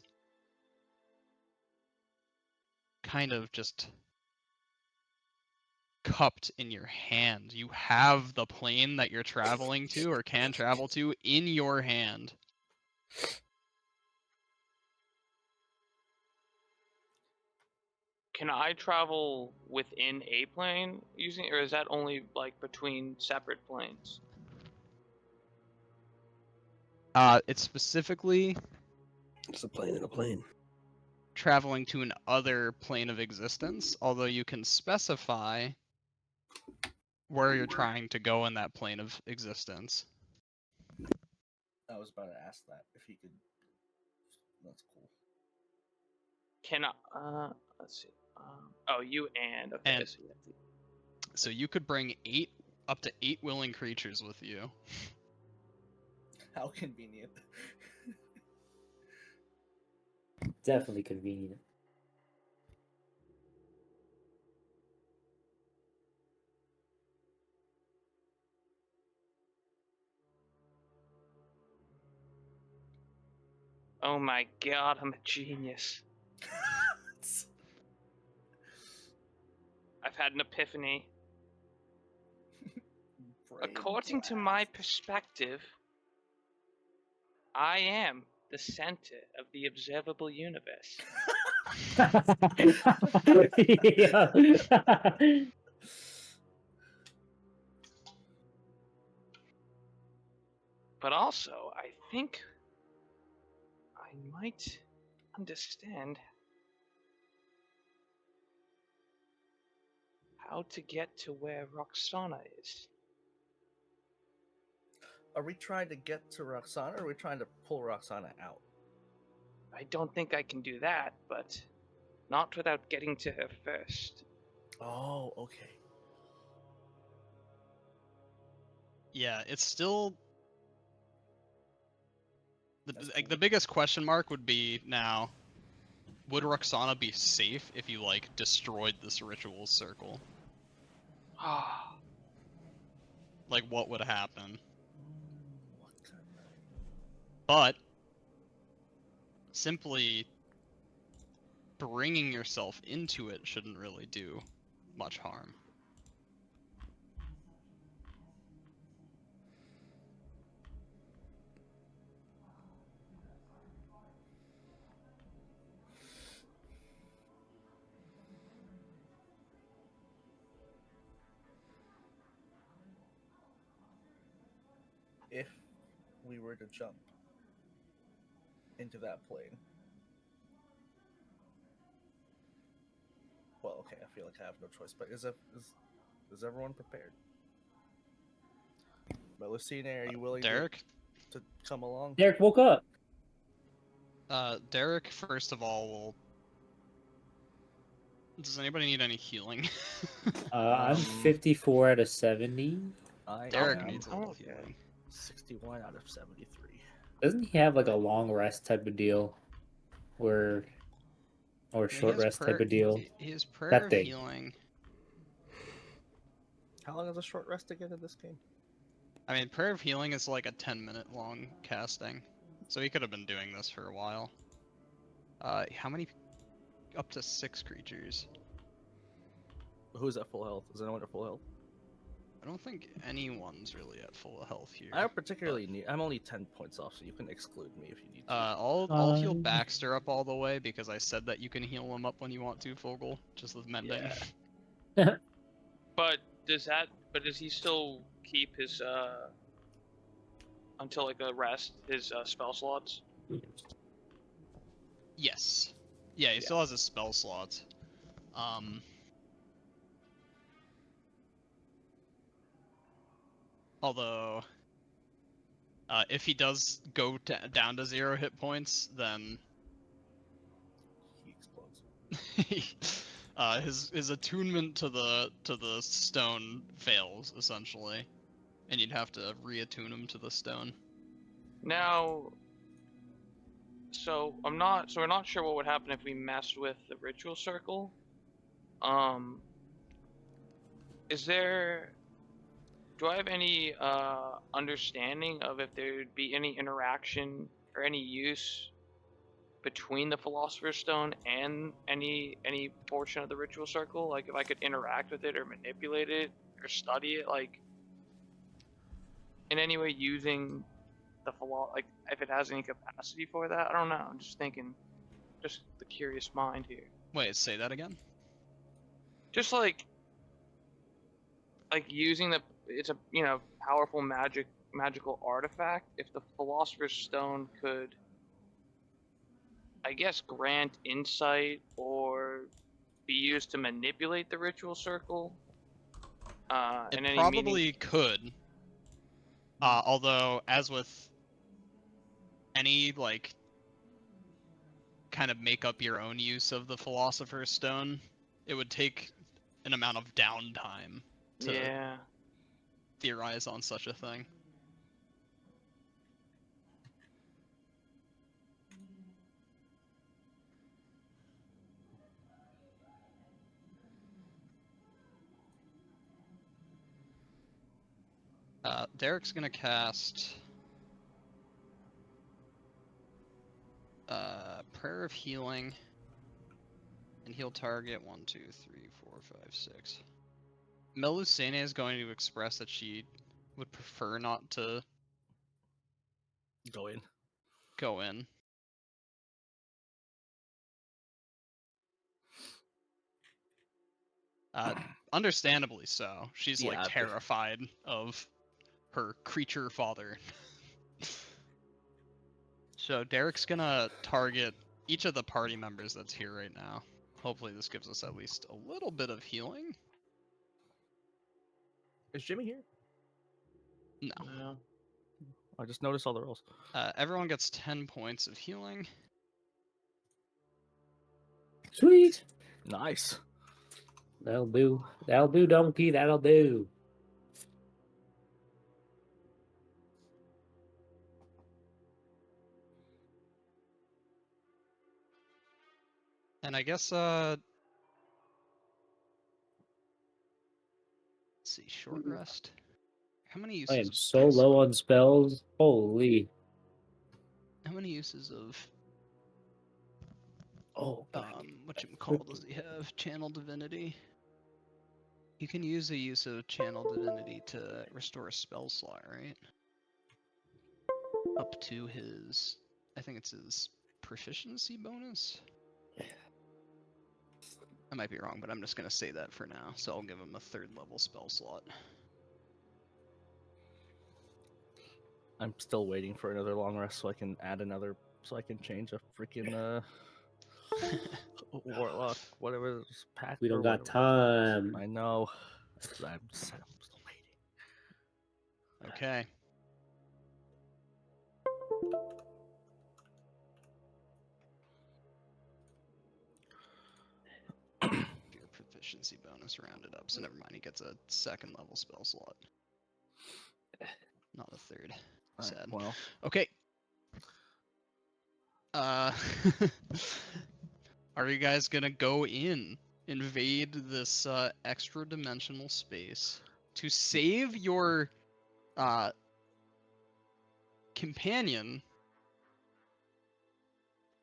kind of just cupped in your hand. You have the plane that you're traveling to or can travel to in your hand. Can I travel within a plane using, or is that only like between separate planes? It's specifically It's a plane in a plane. traveling to an other plane of existence, although you can specify where you're trying to go in that plane of existence. I was about to ask that if he could. That's cool. Can I? Let's see. Oh, you and okay. And- So you have to- So you could bring up to 8 willing creatures with you. How convenient. Definitely convenient. Oh my god, I'm a genius. I've had an epiphany. According to my perspective, I am the center of the observable universe. Yeah. But also, I think I might understand how to get to where Roksana is. Are we trying to get to Roxana, or are we trying to pull Roxana out? I don't think I can do that, but not without getting to her first. Oh, okay. Yeah, it's still That's like cool. the biggest question mark would be now, would Roxana be safe if you like destroyed this ritual circle? Ah, Like what would happen? What kind But simply bringing yourself into it shouldn't really do much harm. if we were to jump into that plane? Well, okay, I feel like I have no choice. But is everyone prepared? Melusine, are you willing Derek? to come along? Derek woke up. Derek, first of all, will. Does anybody need any healing? I'm 54 out of 70. I Derek am needs a I'm little okay. healing. 61 out of 73. Doesn't he have like a long rest type of deal? Or I mean, short rest type of deal? His prayer That of thing. healing. How long is a short rest again in this game? I mean, prayer of healing is like a 10-minute long casting, so he could have been doing this for a while. How many? Up to 6 creatures. Who's at full health? Is anyone at full health? I don't think anyone's really at full health here. I don't particularly need. I'm only 10 points off, so you can exclude me if you need to. I'll heal Baxter up all the way because I said that you can heal him up when you want to, Fogel, just with mending. Yeah. But does he still keep his until like a rest his spell slots? Yes. Yeah, he still has his spell slots. Although, if he does go down to 0 hit points, then He explodes. his attunement to the stone fails essentially, and you'd have to reattune him to the stone. Now, so we're not sure what would happen if we messed with the ritual circle. Do I have any understanding of if there would be any interaction or any use between the Philosopher's Stone and any portion of the ritual circle? Like if I could interact with it or manipulate it or study it, like in any way using the like if it has any capacity for that. I don't know. I'm just thinking, just the curious mind here. Wait, say that again? Just like using it's a powerful magical artifact. If the Philosopher's Stone could, I guess, grant insight or be used to manipulate the ritual circle. It in any probably could. Although, as with any like kind of make up your own use of the Philosopher's Stone, it would take an amount of downtime to theorize on such a thing. Derek's gonna cast Prayer of Healing. And he'll target 1, 2, 3, 4, 5, 6. Melusine is going to express that she would prefer not to Go in. go in. Understandably so. She's like Yeah, but- terrified of her creature father. So Derek's gonna target each of the party members that's here right now. Hopefully this gives us at least a little bit of healing. Is Jimmy here? No. No. I just noticed all the rolls. Everyone gets 10 points of healing. Sweet. Nice. That'll do. That'll do, donkey. That'll do. And I guess let's see, short rest. How many uses I am of so spells? low on spells. Holy. How many uses of Oh, whatchamacallit does he have? Channel Divinity. You can use a use of Channel Divinity to restore a spell slot, right? Up to his, I think it's his proficiency bonus? I might be wrong, but I'm just gonna say that for now, so I'll give him a 3rd level spell slot. I'm still waiting for another long rest so I can add another, so I can change a freaking warlock, whatever this pack. we or don't got whatever. time. I know. I'm still waiting. Okay. Your proficiency bonus rounded up, so never mind, he gets a 2nd level spell slot. Not a 3rd. Alright, Sad. well, Okay. Are you guys gonna go invade this extra dimensional space to save your companion,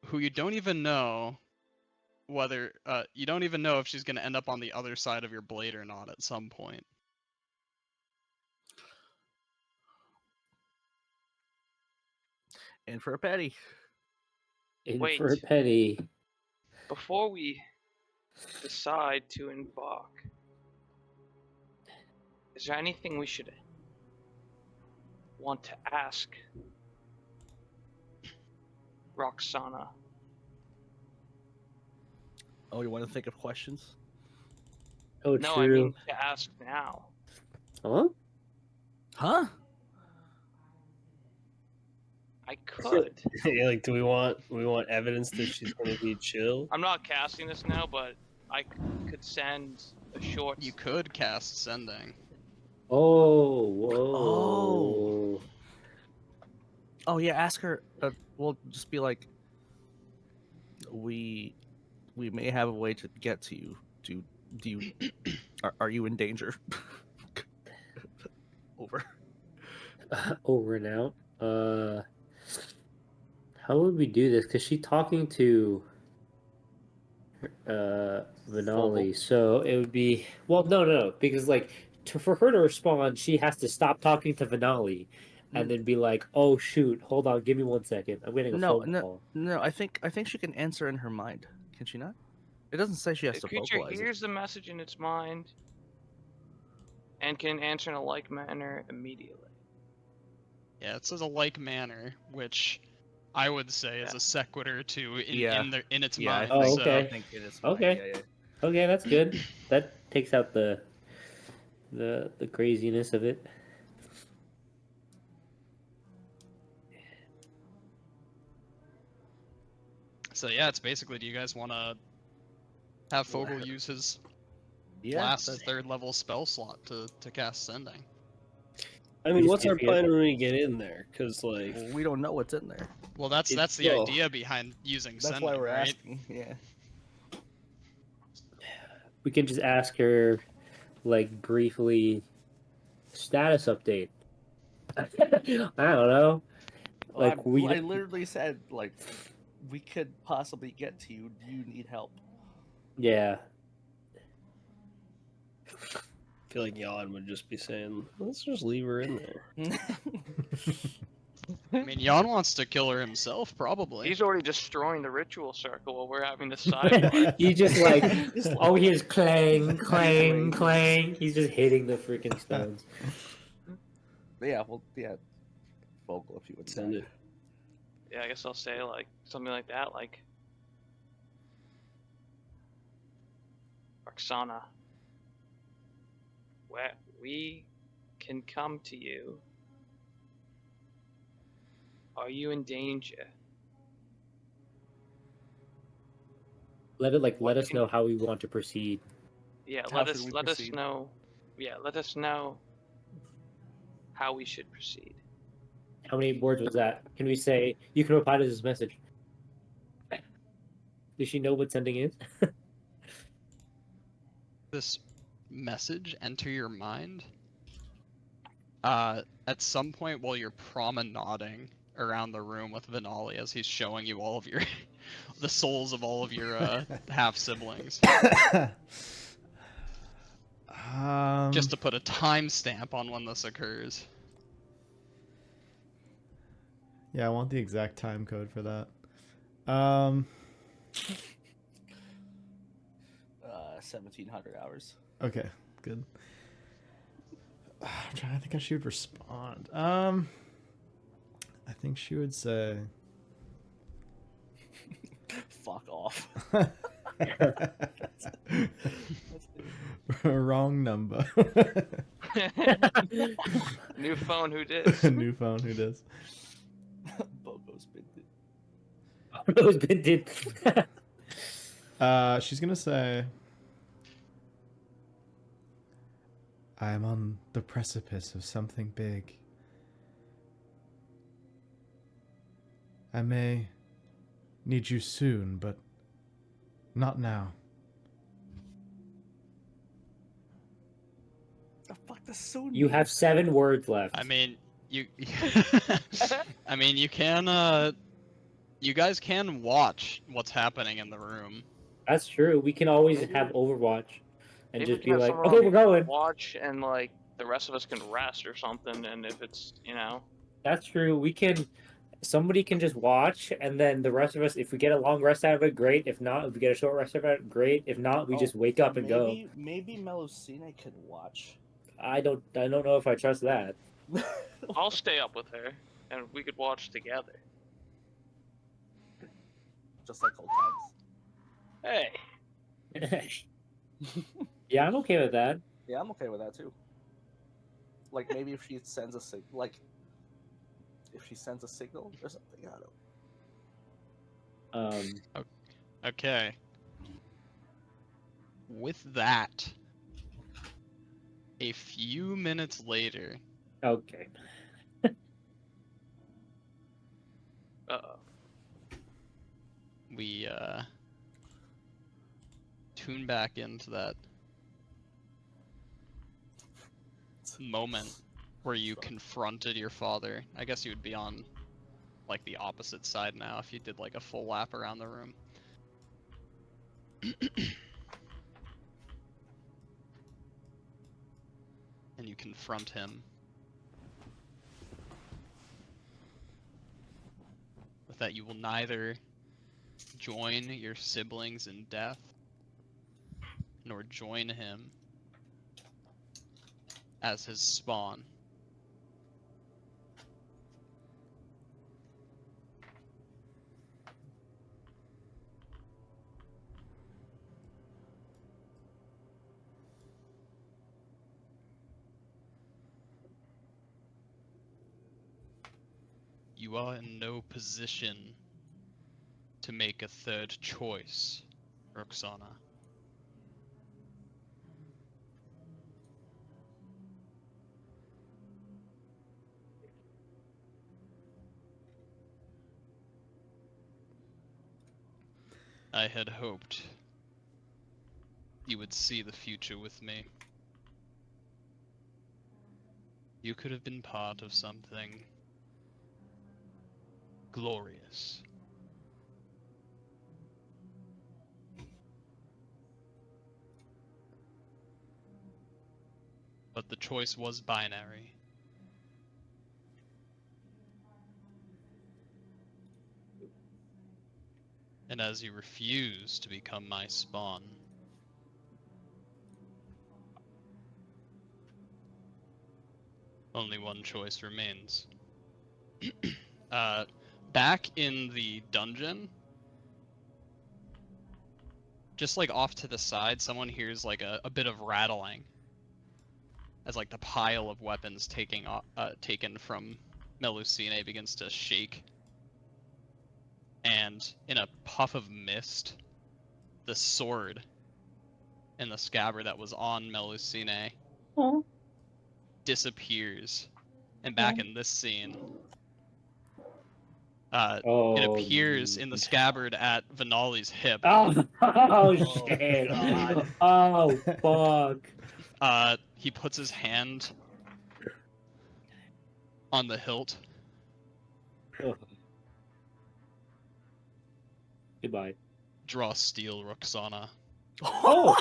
who you don't even know whether you don't even know if she's gonna end up on the other side of your blade or not at some point? in for a petty. In Wait. for a penny. Before we decide to embark, is there anything we should want to ask Roksana? Oh, you want to think of questions? Oh, No, true. I mean to ask now. Huh? Huh? I could. Yeah, like, do we want evidence that she's gonna be chill? I'm not casting this now, but I could send a short. You could cast Sending. Oh, whoa. Oh yeah, ask her. We'll just be like, we may have a way to get to you. Do you are you in danger? Over. Over and out. How would we do this? Because she's talking to Venali, so it would be no, because like for her to respond, she has to stop talking to Venali, and then be like, "Oh shoot, hold on, give me 1 second, I'm getting a phone call." No. I think she can answer in her mind. Can she not? It doesn't say she has The to creature vocalize hears the message in its mind and can answer in a like manner immediately. Yeah, it says a like manner, which I would say is Yeah. a sequitur to Yeah. in its Yeah, mind. Oh, so- okay. I think it is. Okay. Yeah. Okay, that's good. That takes out the craziness of it. So yeah, it's basically, do you guys want to have Fogel use his last that's- 3rd level spell slot to cast Sending? I mean, You what's see our if you- plan when we get in there? Because like, Well, we don't know what's in there. Well, that's the well, idea behind using That's Sending, why we're right? asking. Yeah. We can just ask her, like, briefly, status update. I don't know. Well, Like, we I literally said like we could possibly get to you. Do you need help? Yeah. I feel like Jan would just be saying, "Let's just leave her in there." I mean, Jan wants to kill her himself, probably. He's already destroying the ritual circle while we're having this sidebar. He just like, Just like- all he hears clang, clang, Clang. clang. He's just hitting the freaking stones. Yeah, well, yeah. Vocal, if you would Send say. it. Yeah, I guess I'll say like something like that, like Roksana, where we can come to you. Are you in danger? Let us know how we want to proceed. Yeah, How let should us we let us proceed? know. Yeah, let us know how we should proceed. How many words was that? Can we say you can reply to this message? Does she know what sending is? This message enter your mind. At some point while you're promenading around the room with Venali as he's showing you all of your the souls of all of your half siblings. Just to put a timestamp on when this occurs. Yeah, I want the exact time code for that. 1700 hours. Okay, good. I'm trying to think how she would respond. I think she would say, Fuck off. wrong number. New phone, who dis? New phone, who does? Bogo's been Those been did. She's gonna say, I am on the precipice of something big. I may need you soon, but not now. The fuck does soon You mean? have 7 words left. I mean, you I mean, you can you guys can watch what's happening in the room. That's true. We can always Maybe- have Overwatch and Maybe we just can be have like, someone okay, on we're going. watch, and like the rest of us can rest or something. And if it's That's true. We can. Somebody can just watch, and then the rest of us, if we get a long rest out of it, great. If not, if we get a short rest out of it, great. If not, we just wake up and go. Maybe Melusine can watch. I don't know if I trust that. I'll stay up with her, and we could watch together. Just like old times. Hey, Yeah, I'm okay with that. Yeah, I'm okay with that too. Like maybe if she sends a signal, if she sends a signal or something, I don't know. Okay. With that, a few minutes later, Okay. we tune back into that moment where you confronted your father. I guess you would be on like the opposite side now if you did like a full lap around the room. And you confront him with that you will neither join your siblings in death nor join him as his spawn. You are in no position to make a third choice, Roksana. I had hoped you would see the future with me. You could have been part of something glorious. but the choice was binary. And as you refuse to become my spawn, only one choice remains. Back in the dungeon, just like off to the side, someone hears like a bit of rattling as like the pile of weapons taken from Melusine begins to shake. And in a puff of mist, the sword in the scabbard that was on Melusine disappears. And back in this scene, it appears in the scabbard at Venali's hip. Oh shit! God. Oh fuck! He puts his hand on the hilt. Goodbye. Draw steel, Roksana. Oh!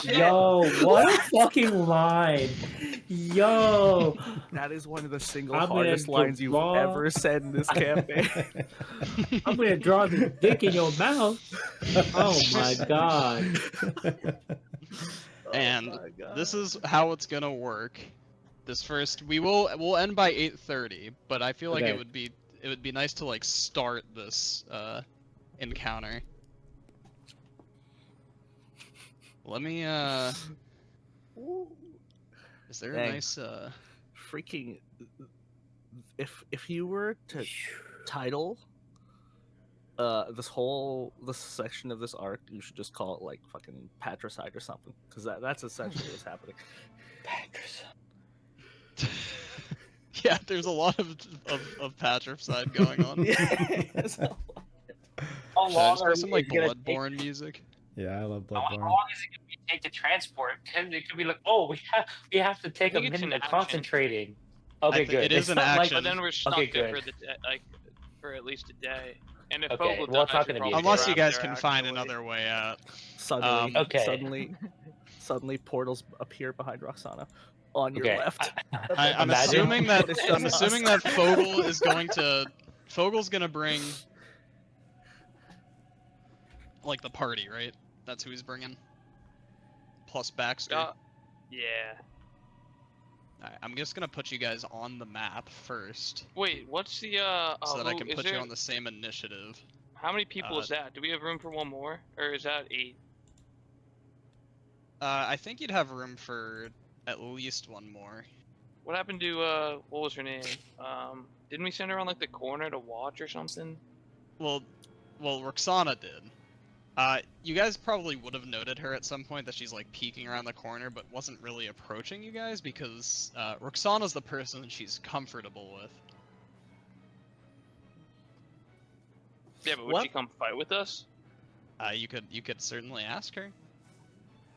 shit. Yo, what a fucking line! Yo! That is one of the single I'm gonna hardest lines you've draw- ever said in this campaign. I'm gonna draw the dick in your mouth. Oh my god. And Oh my God. this is how it's gonna work. This first, we'll end by 8:30, but I feel like Okay. it would be nice to like start this encounter. Let me is there Dang. a nice Freaking, if you were to title this section of this arc, you should just call it like fucking patricide or something, because that's essentially what's happening. Patricide. yeah, there's a lot of patricide going on. Yeah, so- How Should I long just are play some like we gonna take? Bloodborne music? Yeah, I love How Bloodborne. long is it gonna take to transport? It could be like, oh, we have to take a think it's minute an of action. concentrating. I Okay, think good. it is It's an not like- action. But then we're stuck Okay, there good. for for at least a day. And if Okay, Fogel well, it's dies, not we're gonna be a probably Unless you trapped guys there, can find actually. another way out. Suddenly, Okay. suddenly portals appear behind Roxana on your Okay. left. I'm Imagine- assuming that What it shows I'm us. assuming that Fogel's gonna bring like the party, right? That's who he's bringing. Plus Baxter. Yeah. Alright, I'm just gonna put you guys on the map first, Wait, what's the so that I who- can is put you there- on the same initiative. How many people is that? Do we have room for one more, or is that 8? I think you'd have room for at least one more. What happened to what was her name? Didn't we send her on like the corner to watch or something? Well, Roxana did. You guys probably would have noted her at some point that she's like peeking around the corner, but wasn't really approaching you guys because Roxana's the person she's comfortable with. Yeah, but would What? she come fight with us? You could certainly ask her.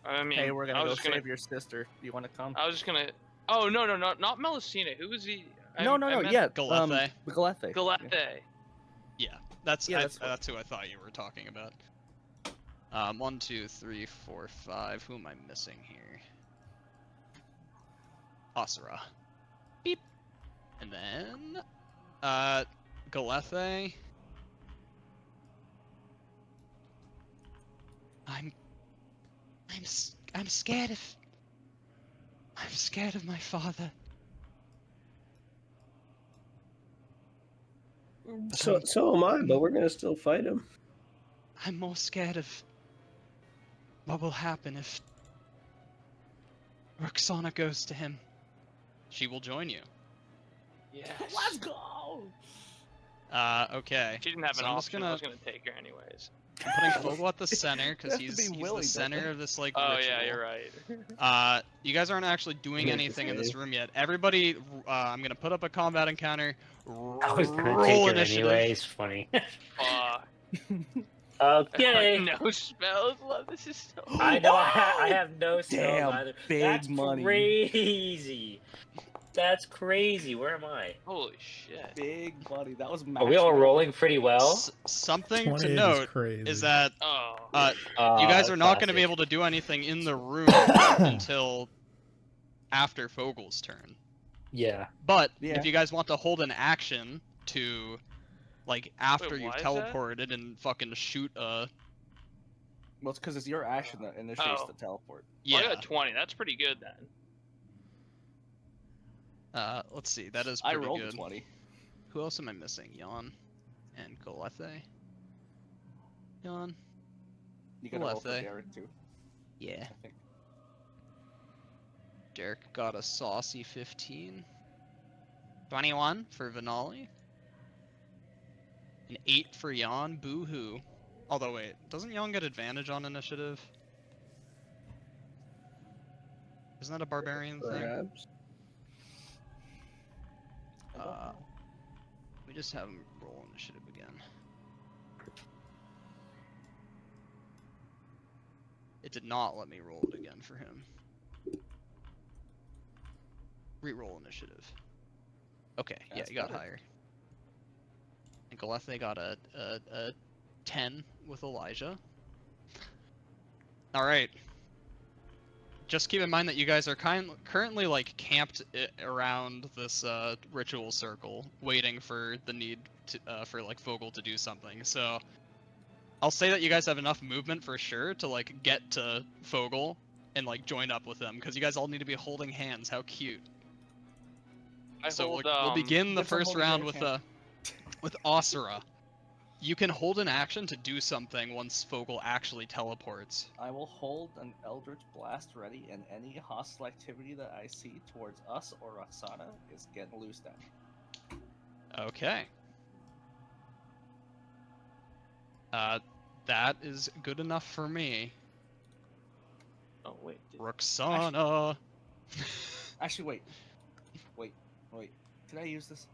I mean, Hey, we're I gonna go was just save gonna. your sister. Do you want to come? I was just gonna. Oh no, not Melusina. Who was he? No, I meant yeah, Galethe. Galethe. Galethe. Yeah, that's Yeah, that's what- that's who I thought you were talking about. 1, 2, 3, 4, 5. Who am I missing here? Asura. Beep. And then, Galethe. I'm scared of. I'm scared of my father. So am I, but we're gonna still fight him. I'm more scared of what will happen if Roxana goes to him. She will join you. Yes. Let's go. Okay. She didn't have So an I'm just option. gonna- I was gonna take her anyways. I'm putting Fogel at the center because You have to he's be the willing, don't center you? of this like Oh ritual. yeah, you're right. You guys aren't actually doing Make anything this in this way. room yet. Everybody, I'm gonna put up a combat encounter. I was gonna Roll take her initiative. anyway. It's funny. Fuck. Okay. No spells. Love this is so. I know. I have no spells Damn, either. big That's money. crazy. That's crazy. Where am I? Holy shit. Big buddy. That was. Are we all rolling pretty well? Something to 28 note is crazy. is that Oh. you guys are not going to be classic. able to do anything in the room until after Fogel's turn. Yeah. But Yeah. if you guys want to hold an action to, like, after Wait, you've why is that? teleported and fucking shoot a... Well, it's because it's your action that initiates Oh. the teleport. Well, I Yeah. got 20. That's pretty good then. Let's see. That is I pretty rolled a good. 20. Who else am I missing? Jan and Golethe. Jan. You gotta roll for Golethe. Derek too, Yeah. I think. Derek got a saucy 15. 21 for Venali. An 8 for Jan. Boo-hoo. Although, wait. Doesn't Jan get advantage on initiative? Isn't that a barbarian thing? Perhaps. We just have him roll initiative again. It did not let me roll it again for him. Reroll initiative. Okay, yeah, That's he got better. higher. And Galethe got a 10 with Elijah. Alright. Just keep in mind that you guys are currently like camped around this ritual circle, waiting for the need to, for like Fogel to do something. So I'll say that you guys have enough movement for sure to like get to Fogel and like join up with them, because you guys all need to be holding hands. How cute! We'll begin the Get some first holding round hands, with Asura. You can hold an action to do something once Fogel actually teleports. I will hold an Eldritch Blast ready, and any hostile activity that I see towards us or Roksana is getting loosed at. Okay. That is good enough for me. Oh wait. Roksana. Actually, wait. Can I use this?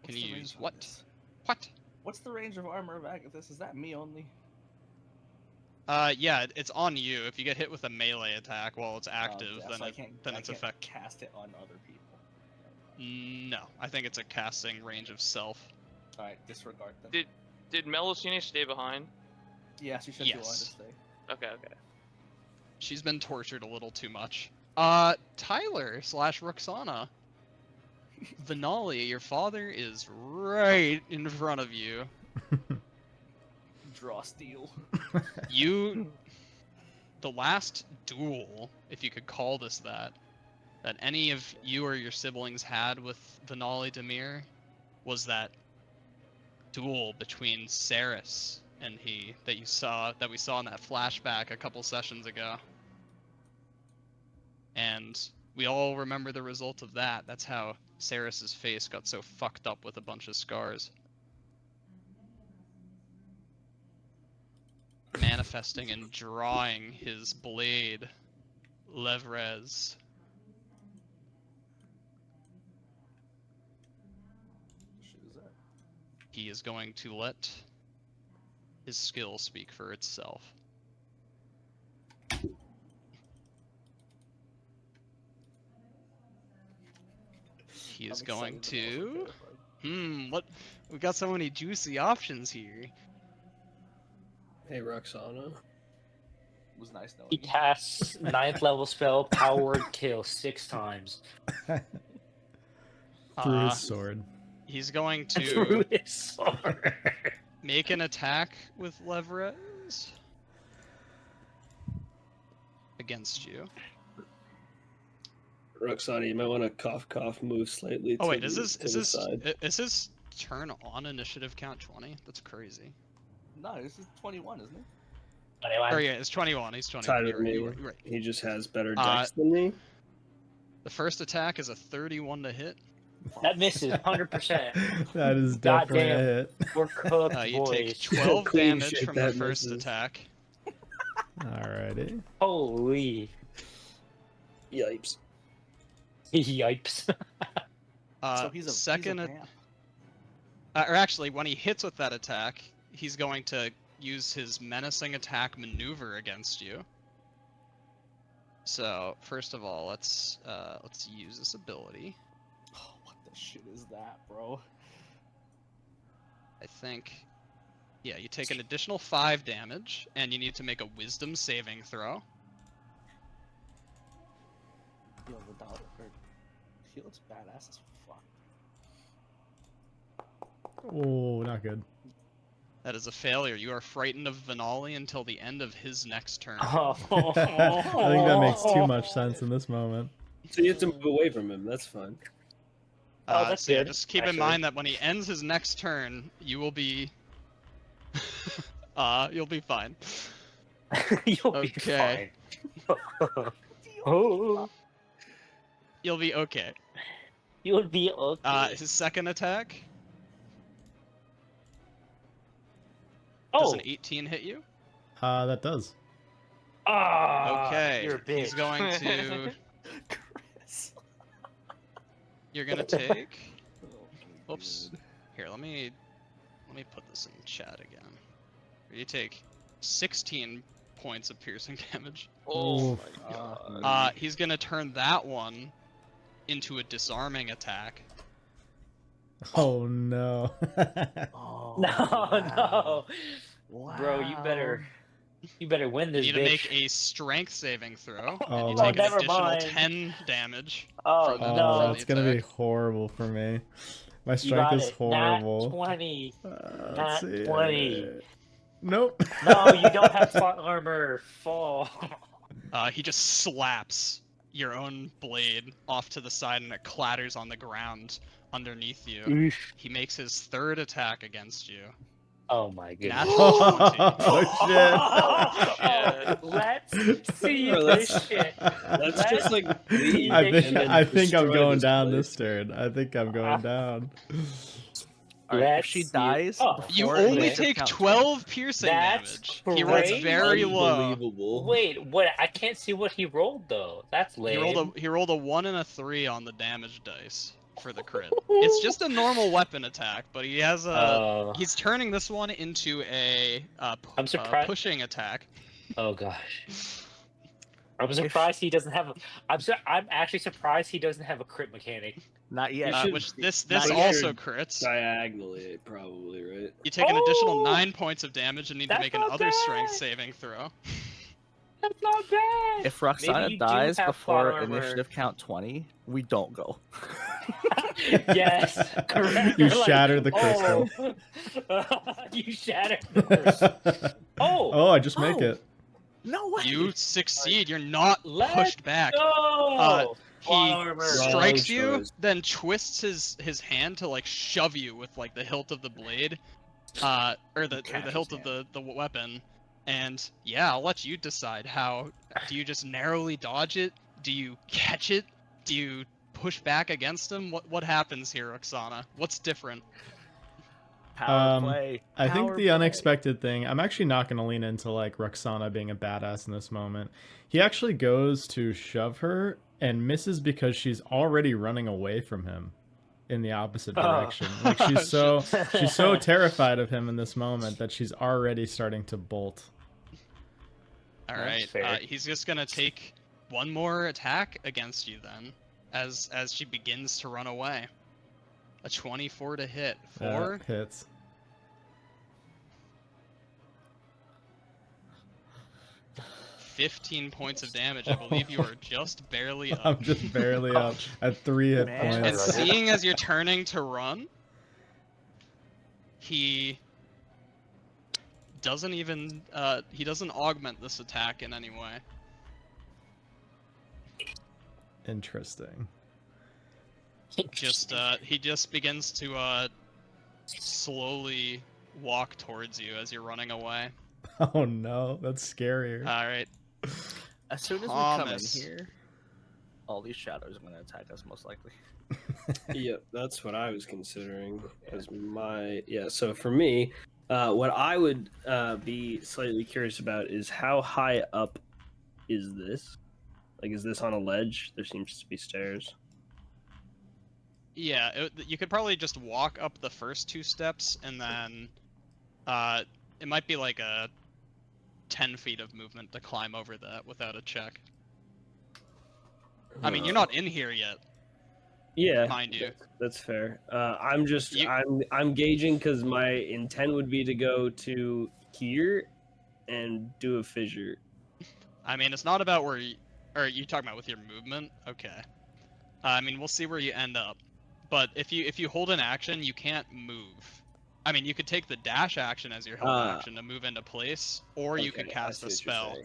Can What's you the use range on what? this? What? What's the range of armor of Agathis? Is that me only? Yeah, it's on you. If you get hit with a melee attack while it's active, Yeah, then so I it's can't effect. cast it on other people. No, I think it's a casting range of self. Alright, disregard them. Did Melusine stay behind? Yeah, she said you wanted to Yes. stay. Okay. She's been tortured a little too much. Tyler / Roksana. Venali, your father is right in front of you. Draw steel. The last duel, if you could call this that any of you or your siblings had with Venali Demir was that duel between Saris and he that we saw in that flashback a couple sessions ago. And we all remember the result of that. That's how Saris's face got so fucked up with a bunch of scars. Manifesting and drawing his blade, Levrez. Shit is that? He is going to let his skill speak for itself. He is going to... what? We got so many juicy options here. Hey, Roksana. It was nice knowing He you. casts 9th level spell Power Word Kill 6 times. Through his sword. He's going Through to his sword. make an attack with Levrez against you. Roksana, you might want to cough, move slightly Oh to wait, the, is to the side. his turn on initiative count 20? That's crazy. No, this is 21, isn't it? Or yeah, it's 21. He's 21. Tied with You're me. right. He just has better dex than me. The first attack is a 31 to hit. That misses 100%. That is definitely a Goddamn. hit. We're cooked, You take boys. 12 Clean damage shit, from the that first misses. attack. Alrighty. Holy. Yipes. Yipes. So he's a second, vamp. or actually, when he hits with that attack, he's going to use his menacing attack maneuver against you. So first of all, let's use this ability. Oh, what the shit is that, bro? I think, yeah, you take an additional 5 damage, and you need to make a Wisdom saving throw. Yo, the dog, he looks badass as fuck. Oh, not good. That is a failure. You are frightened of Venali until the end of his next turn. I think that makes too much sense in this moment. So you have to move away from him. That's fun. Oh, that's so yeah, good, just keep in actually. mind that when he ends his next turn, you will be you'll be fine. You'll Okay. be fine. Oh, You'll be okay. you'll be okay. His second attack, Oh, does an 18 hit you? That does. Okay. You're a bitch. He's going to Chris. You're gonna take oops. Here, let me put this in chat again. You take 16 points of piercing damage. Oh Oof. my god. He's gonna turn that one into a disarming attack. Oh no. Oh, no, wow. no, bro, you better win You this need to bitch. make a strength saving throw, Oh, and you take an never additional mind. 10 damage. Oh from the- no, Oh, from it's the gonna be attack. horrible for me. My you strength got is it. horrible. Nat 20. Let's Nat see. 20. Nope. No, you don't have plot armor. Fall. He just slaps your own blade off to the side, and it clatters on the ground underneath you. He makes his third attack against you. Oh my goodness. Natural 20. Oh shit. Let's see Bro, this let's- shit. Let's just like leave I and think then I think I'm destroy going this down place. this turn. I think I'm going down. All right, if Let's she see- dies, Oh, You before only initiative take count 12 piercing That's damage. He rolls crazy. very low. Unbelievable. Wait, what? I can't see what he rolled though. That's He lame. rolled a 1 and a 3 on the damage dice for the crit. It's just a normal weapon attack, but he has a. He's turning this one into a I'm surprised. pushing attack. Oh gosh. I'm surprised he doesn't have a. I'm actually surprised he doesn't have a crit mechanic. Not yet. should- Which this not also yet. crits. Diagonally, probably, right? You take an additional Oh! 9 points of damage and need to That's make not another strength bad. saving throw. That's not bad. If Maybe Roksana you do dies have before plot armor. initiative count 20, we don't go. Yes, correct. You You're like, shattered the crystal. Oh. You shattered the crystal. Oh, Oh, I just make Oh. it. No way. You succeed. You're not Let's pushed back. go. He Plot armor. strikes Wrong you, choice. then twists his hand to like shove you with like the hilt of the blade, or the catch hilt his of the weapon. And yeah, I'll let you decide how. Do you just narrowly dodge it? Do you catch it? Do you push back against him? What happens here, Roksana? What's different? Power play. I think Power the play. unexpected thing, I'm actually not going to lean into like Roksana being a badass in this moment. He actually goes to shove her and misses because she's already running away from him in the opposite direction. Like she's so terrified of him in this moment that she's already starting to bolt. All That's right, fair. he's just gonna take one more attack against you then, as she begins to run away. A 24 to hit. That hits. $15 points of damage. I believe you are just barely up. I'm just barely up at 3 hit Man. And points. seeing as you're turning to run, he doesn't even he doesn't augment this attack in any way. Interesting. Just he just begins to slowly walk towards you as you're running away. Oh no, that's scarier. All right. As soon as we come in Thomas. here, all these shadows are going to attack us most likely. Yep, that's what I was considering as my So for me, what I would be slightly curious about is how high up is this? Like, is this on a ledge? There seems to be stairs. Yeah, you could probably just walk up the first 2 steps, and then it might be like a 10 feet of movement to climb over that without a check. I mean, you're not in here yet, Yeah, mind you. that's fair. I'm just You- I'm gauging because my intent would be to go to here and do a fissure. I mean, it's not about where you... Or are you talking about with your movement? Okay. I mean, we'll see where you end up. But if you hold an action, you can't move. I mean, you could take the dash action as your held action to move into place, or you could Okay, cast a spell.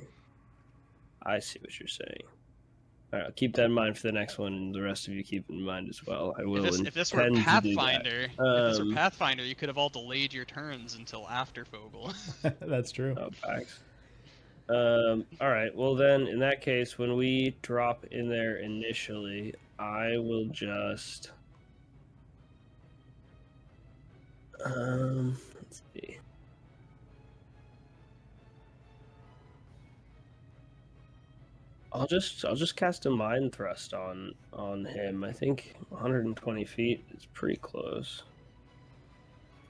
I see what you're saying. All right, I'll keep that in mind for the next one, and the rest of you keep it in mind as well. I will If this were intend to do that. Pathfinder, if this were Pathfinder, you could have all delayed your turns until after Fogel. That's true. Oh, facts. All right. Well, then, in that case, when we drop in there initially, I will just. Let's see. I'll just cast a mind thrust on him. I think 120 feet is pretty close.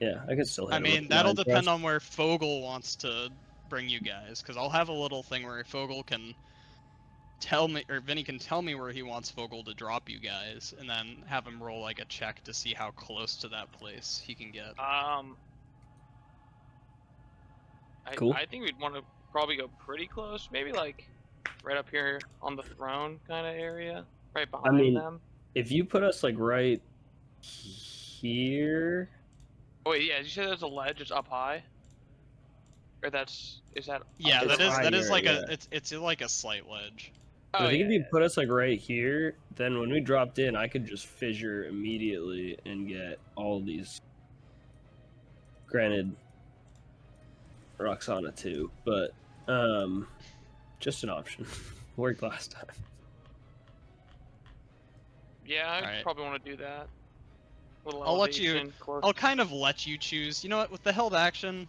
Yeah, I could still hit I him mean, with that'll mind depend thrust. on where Fogel wants to bring you guys, because I'll have a little thing where Fogel can tell me, or Vinny can tell me where he wants Fogel to drop you guys, and then have him roll like a check to see how close to that place he can get. Cool. I think we'd want to probably go pretty close, maybe like right up here on the throne kind of area, right behind them. If you put us like right here. Oh wait, yeah, did you say there's a ledge? It's up high, or is that? Yeah, It's that is higher, like yeah. it's like a slight ledge. But Oh I think yeah, if you put us like right here, then when we dropped in, I could just fissure immediately and get all these. Granted, Roksana too, but just an option. Worked last time. yeah, I Alright. probably want to do that. Little I'll let you- elevation, close. I'll kind of let you choose. You know what? With the held action,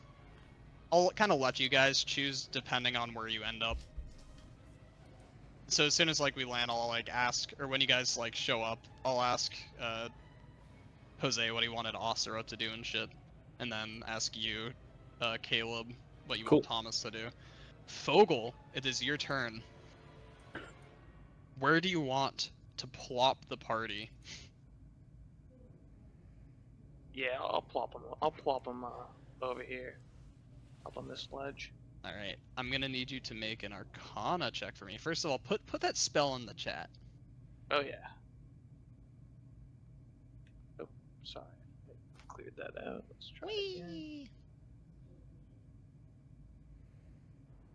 I'll kind of let you guys choose depending on where you end up. So as soon as like we land, I'll like ask, or when you guys like show up, I'll ask Jose what he wanted Osiro to do and shit, and then ask you, Caleb, what you Cool. want Thomas to do. Fogel, it is your turn. Where do you want to plop the party? Yeah, I'll plop them. I'll plop them over here, up on this ledge. All right, I'm gonna need you to make an Arcana check for me. First of all, put that spell in the chat. Oh yeah. Oh, sorry, I cleared that out. Let's try again. Whee!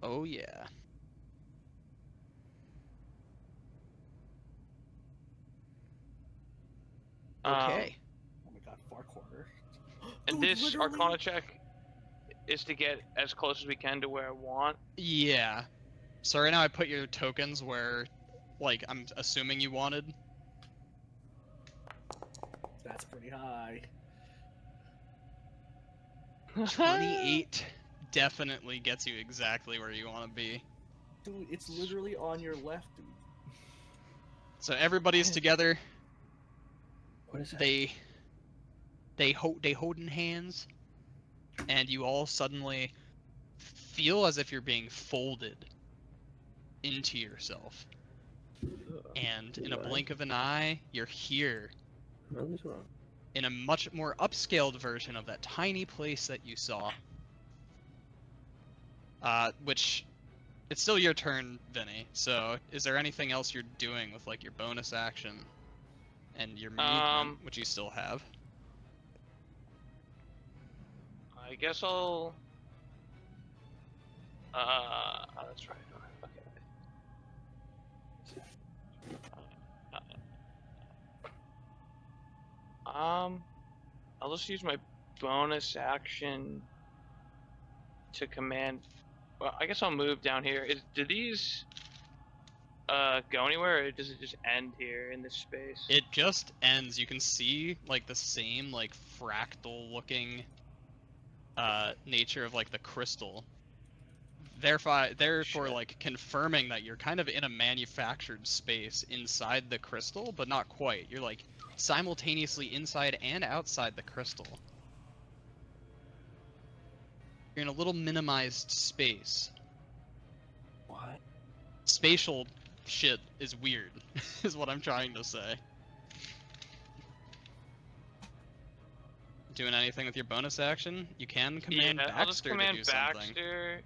Oh yeah. Okay. Oh my god, far corner. And Dude, this literally- Arcana check is to get as close as we can to where I want. Yeah. So right now I put your tokens where, like, I'm assuming you wanted. That's pretty high. 28 definitely gets you exactly where you want to be. Dude, it's literally on your left, dude. So everybody's together. What is that? They holding hands, and you all suddenly feel as if you're being folded into yourself. And in a blink of an eye, you're here Nothing's wrong. in a much more upscaled version of that tiny place that you saw. Which, it's still your turn, Vinny. So, is there anything else you're doing with like your bonus action and your movement, which you still have? I guess I'll. That's right. Okay. I'll just use my bonus action to command. Well, I guess I'll move down here. Do these go anywhere, or does it just end here in this space? It just ends. You can see like the same like fractal looking nature of like the crystal. Therefore, like confirming that you're kind of in a manufactured space inside the crystal, but not quite. You're like simultaneously inside and outside the crystal. You're in a little minimized space. What? Spatial shit is weird, is what I'm trying to say. Doing anything with your bonus action? You can command yeah, Baxter I'll just command to do something. Baxter.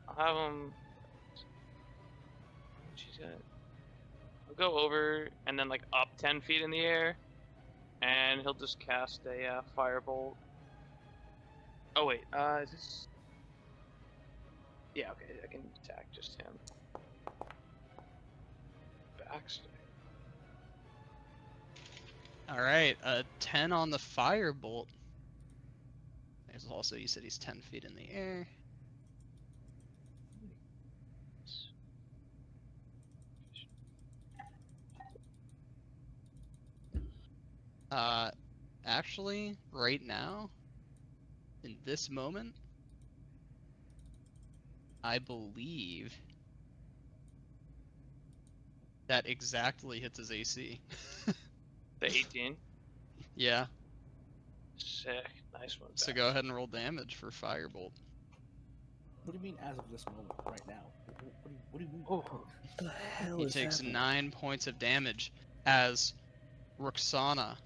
I'll have him she's got. I'll go over and then like up 10 feet in the air, and he'll just cast a firebolt. Oh wait, is this? Yeah, okay, I can attack just him. Backstab. All right, 10 on the firebolt. There's also, you said he's 10 feet in the air. Actually, right now, in this moment, I believe that exactly hits his AC. The 18. Yeah, Sick. Nice one. so go ahead and roll damage for firebolt. What do you mean as of this moment, right now? What do you mean? Oh, What the hell He is takes happening? 9 points of damage as Roksana,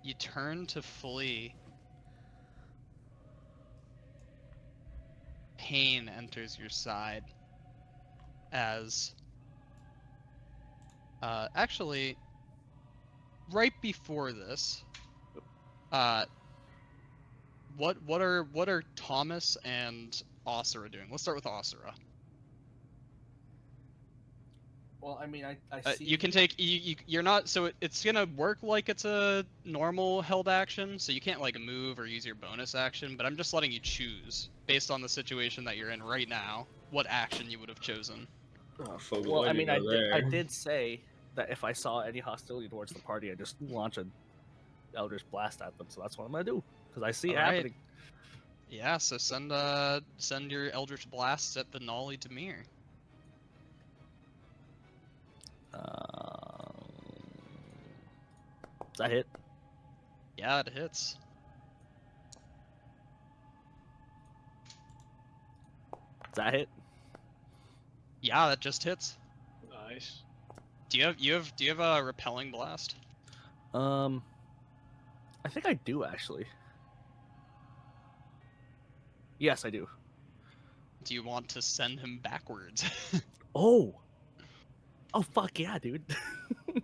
you turn to flee. Pain enters your side as actually right before this, what are Thomas and Osira doing? Let's start with Osira. Well, I mean, I see. You can take you're not, so it's gonna work like it's a normal held action, so you can't like move or use your bonus action, but I'm just letting you choose based on the situation that you're in right now what action you would have chosen. Oh, Fogel, Well, way I to mean, go I there. did say that if I saw any hostility towards the party, I just launch a Eldritch Blast at them. So that's what I'm gonna do because I see it All right. happening. Yeah, so send your Eldritch Blasts at Venali Demir. Does that hit? Yeah, it hits. Does that hit? Yeah, that just hits. nice. Do you have a repelling blast? I think I do actually. Yes, I do. Do you want to send him backwards? Oh. Oh fuck yeah, dude. All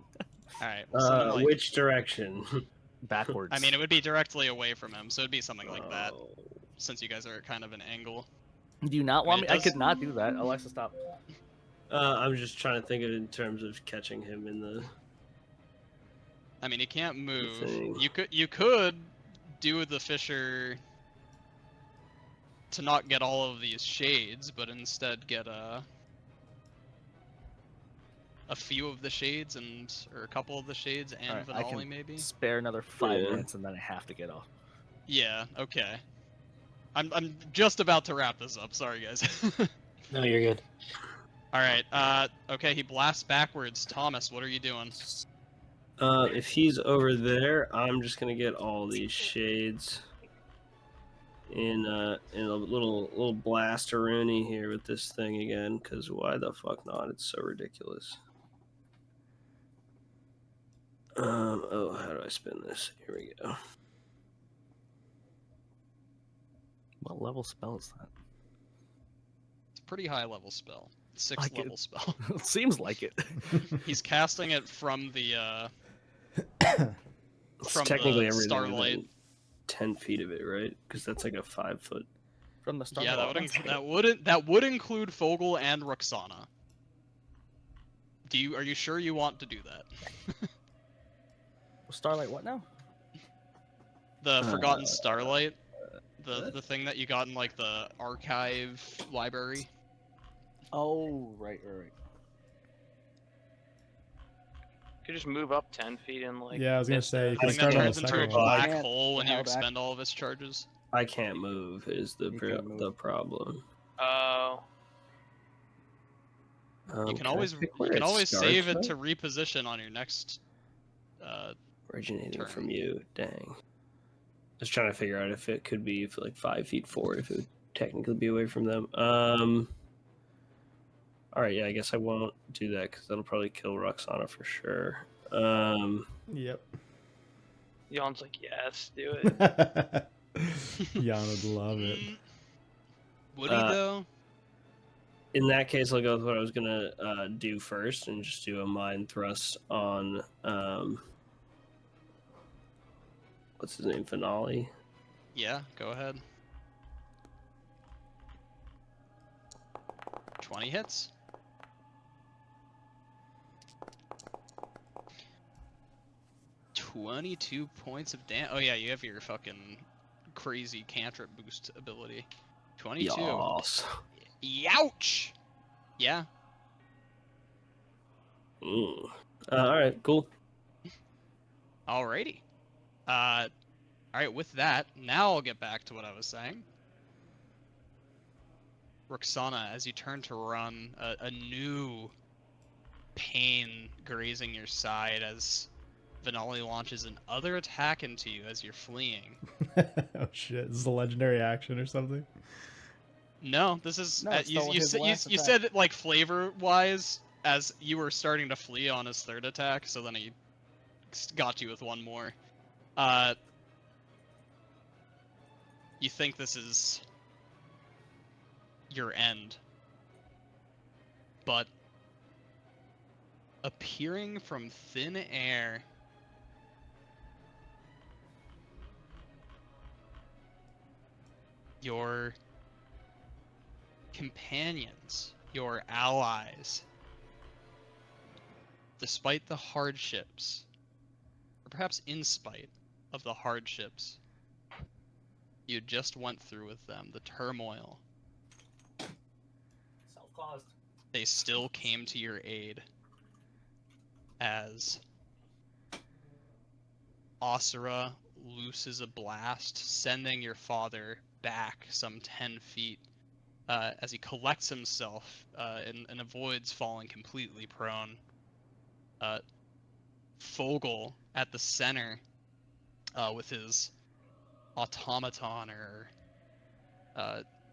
right, we'll send him like. Which direction? Backwards. I mean, it would be directly away from him, so it'd be something like that. Oh. Since you guys are at kind of an angle. Do you not want I mean, me? it I could does- not do that. Alexa, stop. I'm just trying to think of it in terms of catching him in the. I mean, he can't move. thing. You could do the Fisher to not get all of these shades, but instead get a few of the shades or a couple of the shades and Alright, I Venali can maybe. spare another 5 Yeah. minutes and then I have to get off. Yeah. Okay. I'm just about to wrap this up. Sorry, guys. No, you're good. All right. Okay. He blasts backwards. Thomas, what are you doing? If he's over there, I'm just gonna get all these shades in a little blaster-rooney here with this thing again. Cause why the fuck not? It's so ridiculous. Oh, how do I spin this? Here we go. What level spell is that? It's a pretty high level spell. I 6th can- level spell. It seems like it. He's casting it from the It's from technically the everything starlight. within 10 feet of it, right? Because that's like a 5 foot. From the start. Yeah, that would include Fogel and Roksana. Are you sure you want to do that? Starlight what now? The Forgotten Starlight, the thing that you got in like the archive library. Oh, right. Could just move up 10 feet and like. Yeah, I was gonna miss say, you that. can Thing start that on the turns into a second one. black Can't hole when you held expend all of its charges. I can't move is the You can't move. the problem. Oh. You can I always pick where save starts, it though? to reposition on your next. Originating turn. from you. Dang. I was trying to figure out if it could be for like 5 feet forward, if it would technically be away from them. All right, yeah, I guess I won't do that because that'll probably kill Roksana for sure. Yep. Yon's like, yes, do it. Jan would love it. Would he though? In that case, I'll go with what I was gonna do first, and just do a mind thrust on what's his name, Venali. Yeah, go ahead. 20 hits. $22 points of damage. Oh yeah, you have your fucking crazy cantrip boost ability. 22. Yas. Youch! Yeah. Mm. All right, cool. Alrighty. Alright, with that, now I'll get back to what I was saying. Roksana, as you turn to run, a new pain grazing your side as Venali launches another attack into you as you're fleeing. Oh shit! This is a legendary action or something. No, this is No, it's still his last you attack. said it like flavor wise as you were starting to flee on his third attack, so then he got you with one more. You think this is your end, but appearing from thin air, your companions, your allies, despite the hardships, or perhaps in spite of the hardships you just went through with them, the turmoil, Self-caused. they still came to your aid as Asura looses a blast, sending your father back some 10 feet as he collects himself and avoids falling completely prone. Fogel at the center with his automaton, or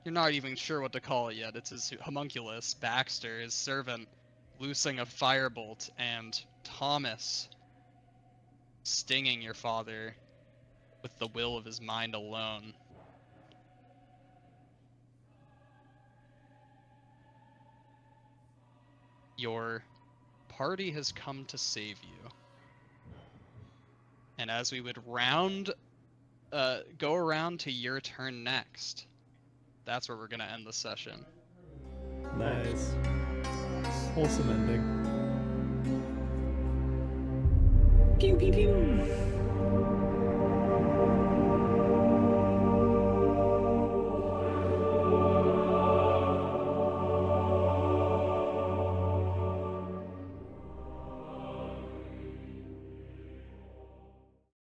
you're not even sure what to call it yet. It's his homunculus, Baxter, his servant, loosing a firebolt, and Thomas stinging your father with the will of his mind alone. Your party has come to save you. And as we would go around to your turn next, that's where we're going to end the session. Nice. Wholesome ending. Pew pew pew.